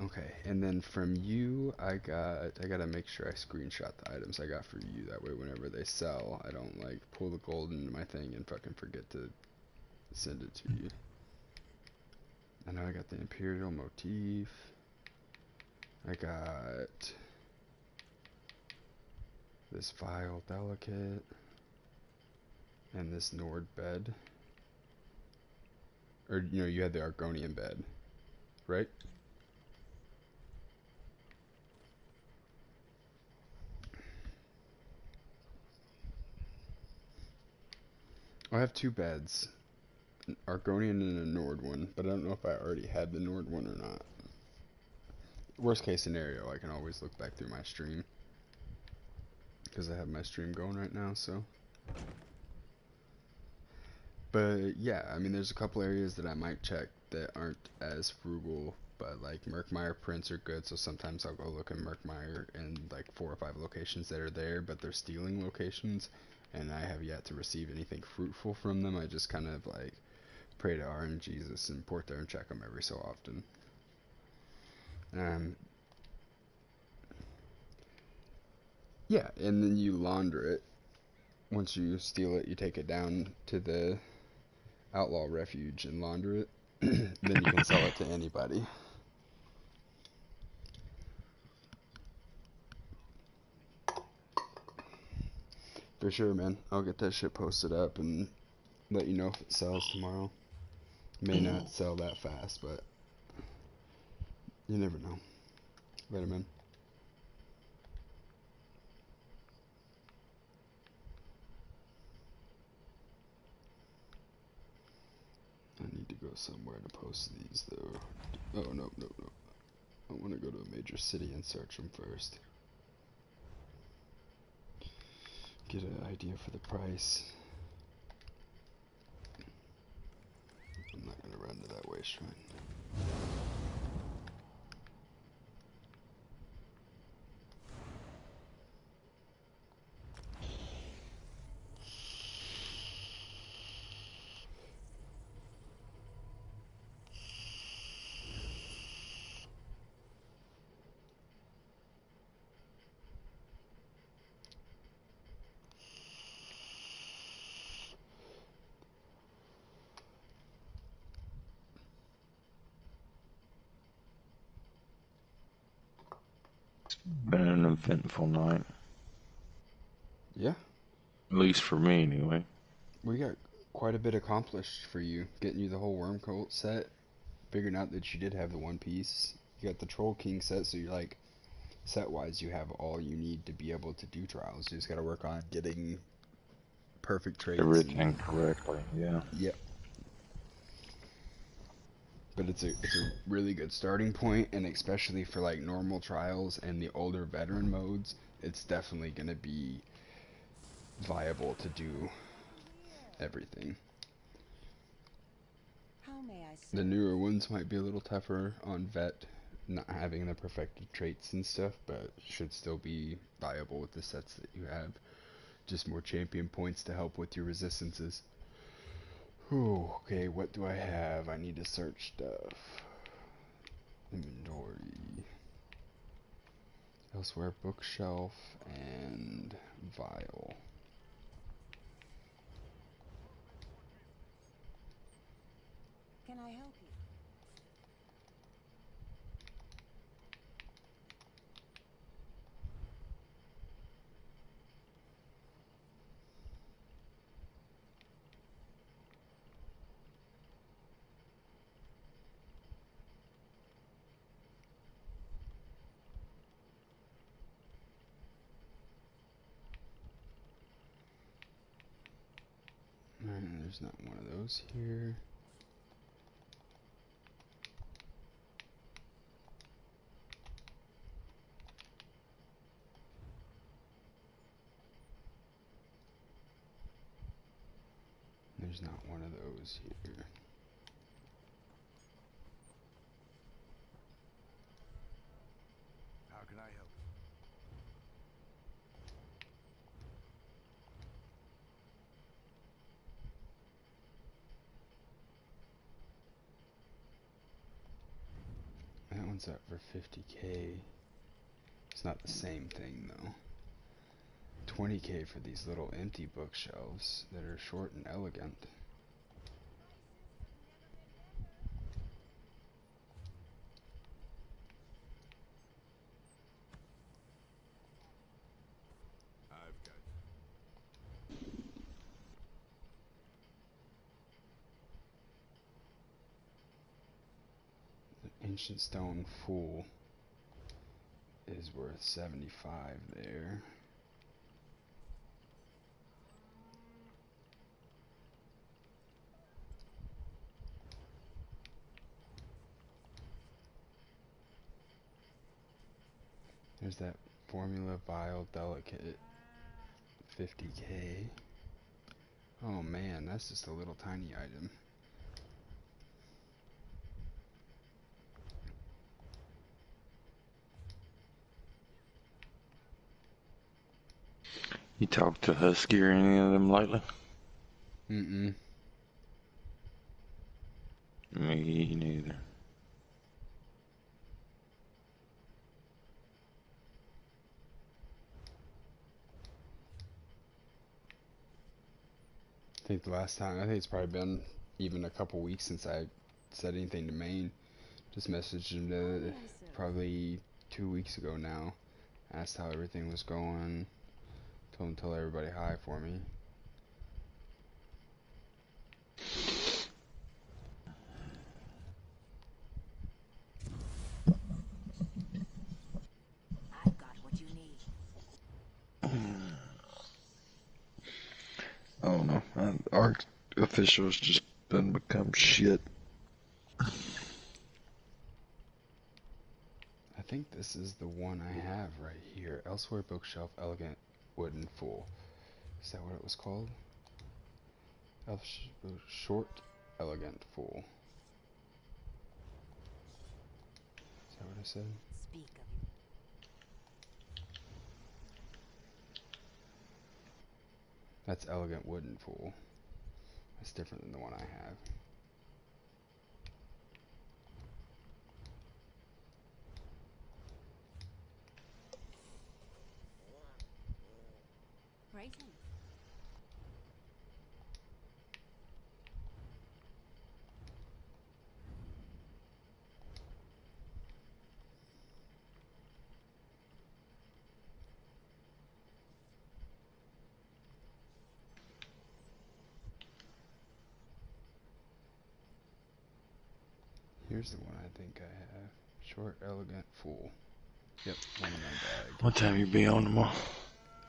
Okay, and then from you, I gotta make sure I screenshot the items I got for you. That way, whenever they sell, I don't like pull the gold into my thing and fucking forget to send it to you. I know I got the Imperial motif. I got this Vile Delicate and this Nord bed. Or you had the Argonian bed, right? I have two beds, an Argonian and a Nord one, but I don't know if I already had the Nord one or not. Worst case scenario, I can always look back through my stream because I have my stream going right now. So, but yeah, I mean, there's a couple areas that I might check that aren't as frugal, but like Merkmeyer prints are good. So sometimes I'll go look at Merkmeyer in like 4 or 5 locations that are there, but they're stealing locations, and I have yet to receive anything fruitful from them. I just kind of like pray to RNGesus and port there and check them every so often. Um, yeah, and then you launder it. Once you steal it, you take it down to the outlaw refuge and launder it. Then you can sell it to anybody. For sure, man. I'll get that shit posted up and let you know if it sells tomorrow. May not sell that fast, but you never know. Later, man. I need to go somewhere to post these, though. Oh, no, no, no. I want to go to a major city and search them first. Get an idea for the price. I'm not going to run to that way shrine. Been an eventful night, Yeah, at least for me, anyway. we got quite a bit accomplished for you. Getting you the whole Worm Cult set. Figuring out that you did have the One Piece. You got the Troll King set, so you're like, set-wise, you have all you need to be able to do trials. You just gotta work on getting perfect traits. everything correctly. Yeah. Yep. But it's a really good starting point, and especially for like normal trials and the older veteran modes, it's definitely gonna be viable to do everything. How may I The serve? newer ones might be a little tougher on vet, not having the perfected traits and stuff, but should still be viable with the sets that you have. Just more champion points to help with your resistances. Whew, okay, what do I have? I need to search stuff. Inventory. Elsewhere, bookshelf, and vial. Can I help you? Alright, there's not one of those here. There's not one of those here. How can I help? That one's up for 50k. It's not the same thing though. 20k for these little empty bookshelves that are short and elegant. I've got Ancient stone fool is worth 75 there. There's that formula vial delicate 50k. Oh man, that's just a little tiny item. You talked to Husky or any of them lately? Mm-mm. Me neither. I think the last time, I think it's probably been even a couple weeks since I said anything to Maine. Just messaged him to probably 2 weeks ago now. Asked how everything was going. Told him to tell everybody hi for me. I've got what you need. I don't know. Our officials just been become shit. I think this is the one I have right here. Elsewhere bookshelf, elegant wooden fool. Is that what it was called? Short, elegant fool. Is that what I said? Speak of That's elegant wooden fool. That's different than the one I have. Greetings. Here's the one I think I have. Short, elegant fool. Yep, one in my What time you be on tomorrow?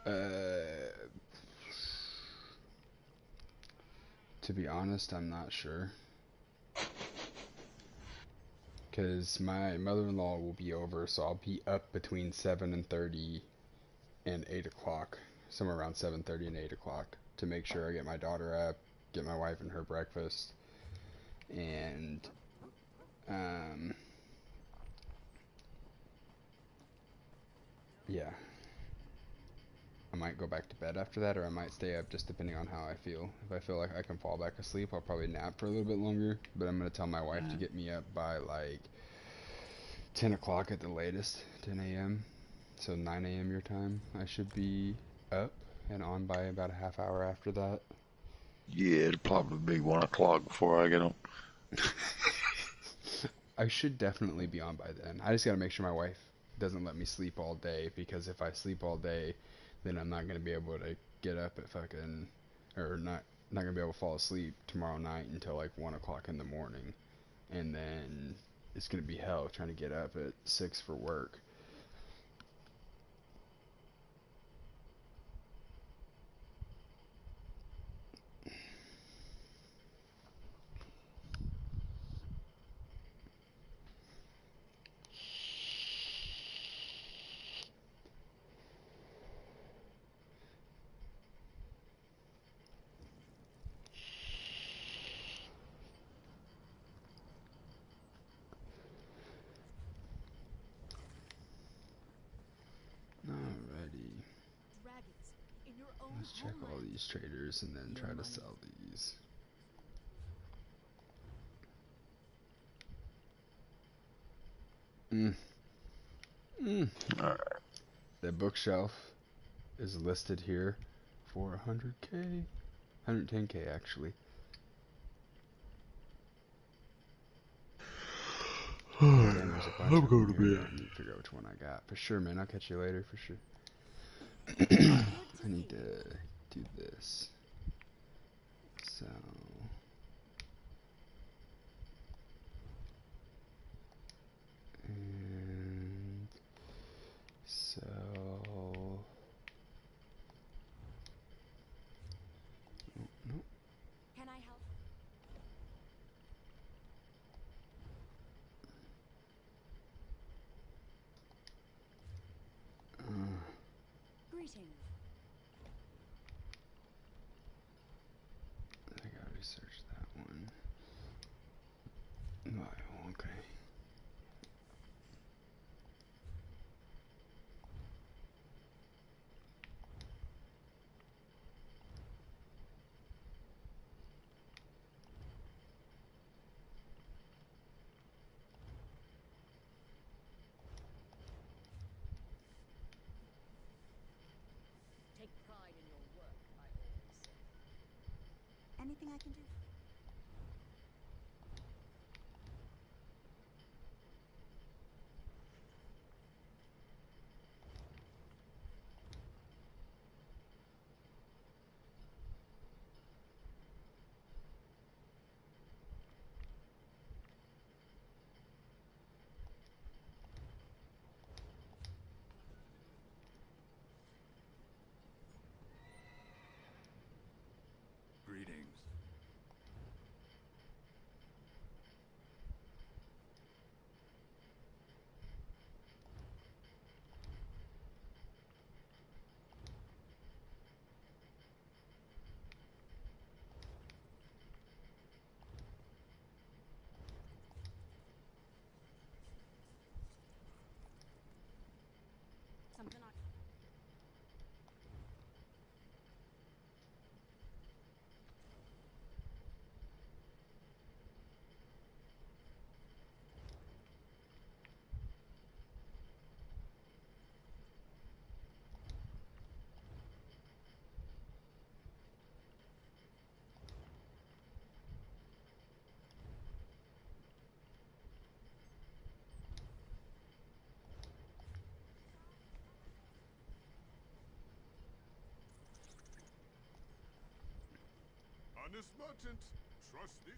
bag. To be honest, I'm not sure. Because my mother-in-law will be over, so I'll be up between 7:30 and 8 o'clock. Somewhere around 7:30 and 8 o'clock. To make sure I get my daughter up, get my wife and her breakfast. And, yeah. I might go back to bed after that, or I might stay up, just depending on how I feel. If I feel like I can fall back asleep, I'll probably nap for a little bit longer. But I'm going to tell my wife to get me up by like 10 o'clock at the latest, 10 a.m. So 9 a.m. your time. I should be up and on by about a half hour after that. Yeah, it'll probably be 1 o'clock before I get on. I should definitely be on by then. I just got to make sure my wife doesn't let me sleep all day, because if I sleep all day, then I'm not going to be able to get up at fucking, or not going to be able to fall asleep tomorrow night until like 1 o'clock in the morning. And then it's going to be hell trying to get up at 6 for work. Alrighty. Dragons in your own Let's check all homeland. these traders and then Your try to money. sell these. Mm. Mm. Alright. The bookshelf is listed here for 100k, 110k actually. Damn, there's a bunch I'm of going them to here. bed. I need to figure out which one I got. For sure, man. I'll catch you later, for sure. Good I need see to you. do this. So... And... So... Nope. Can I help? Greetings. I think I researched that one. Oh, okay. Take pride in your work, I always say. Anything I can do? Greetings. Something I... Honest merchant, trust this.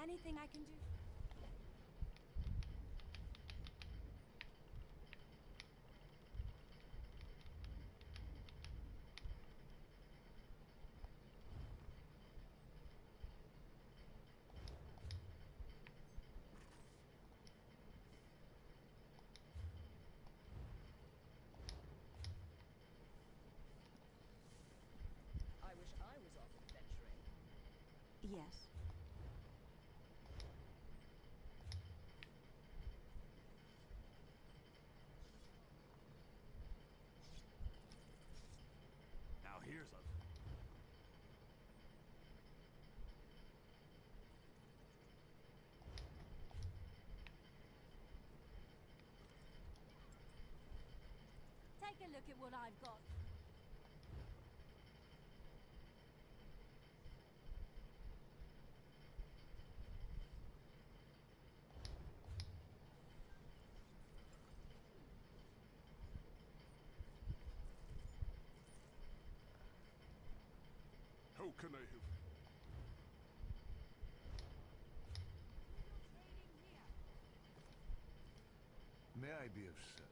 anything I can do? I wish I was off adventuring. Yes. Now here's a... Take a look at what I've got. How can I help? Trading here. May I be of service?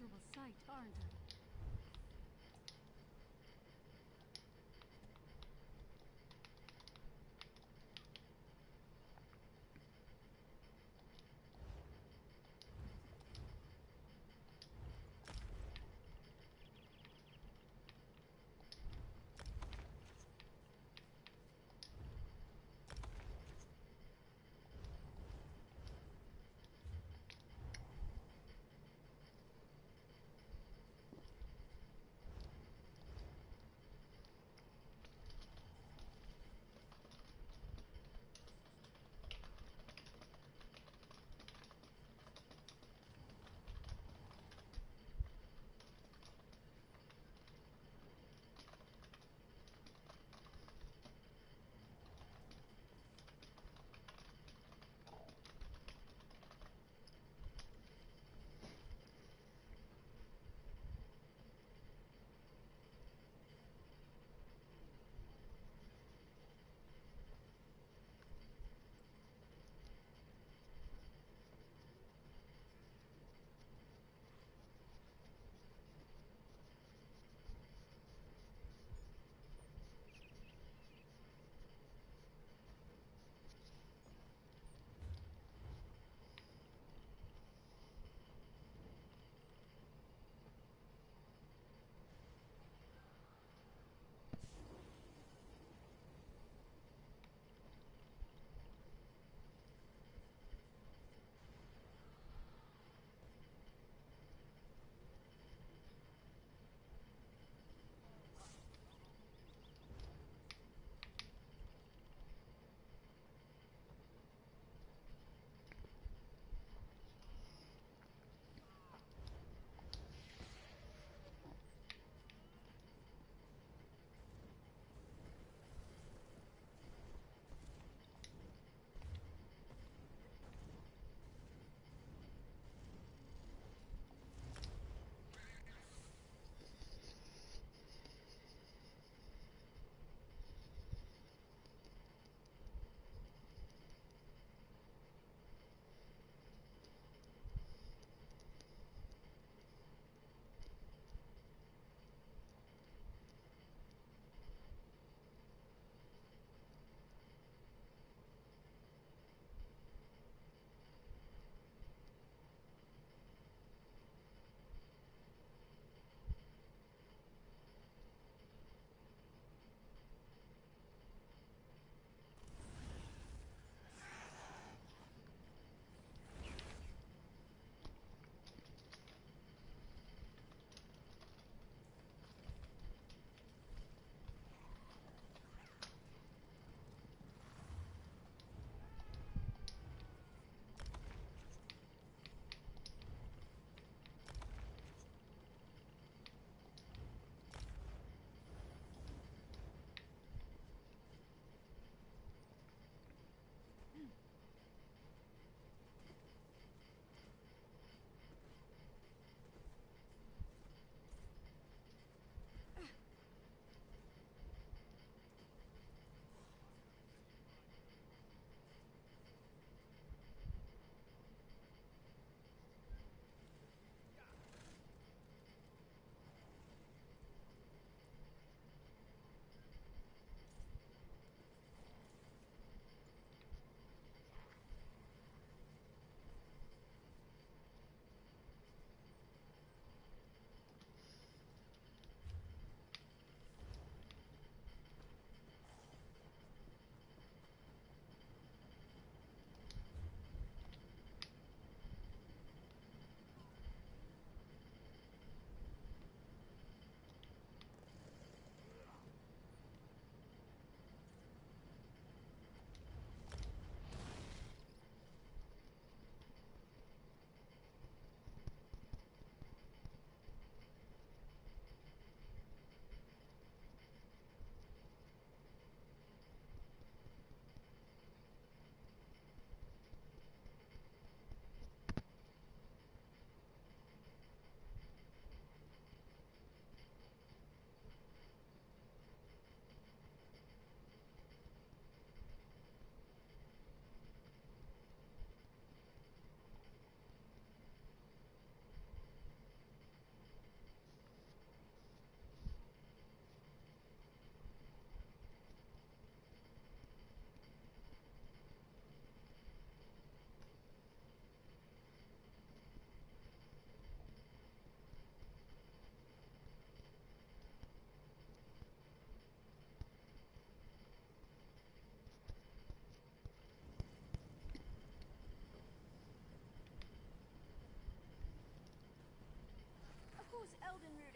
miserable sight, aren't I?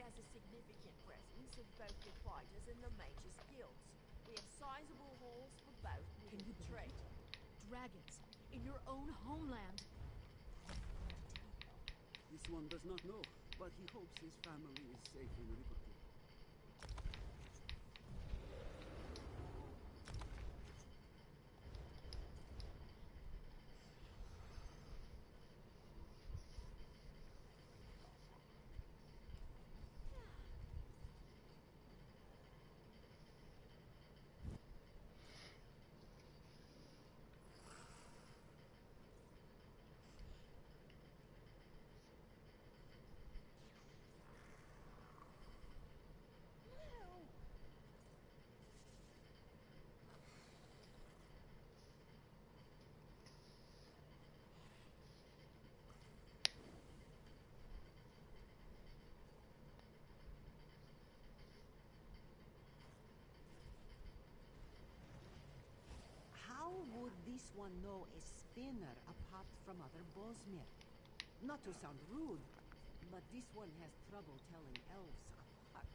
has a significant presence of both the fighters and the mages' guilds. We have sizable halls for both Can within you the believe trade. it? Dragons in your own homeland. This one does not know, but he hopes his family is safe in Liverpool. How would this one know a spinner apart from other bowsmen? Not to sound rude, but this one has trouble telling elves apart.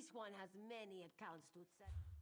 This one has many accounts to settle.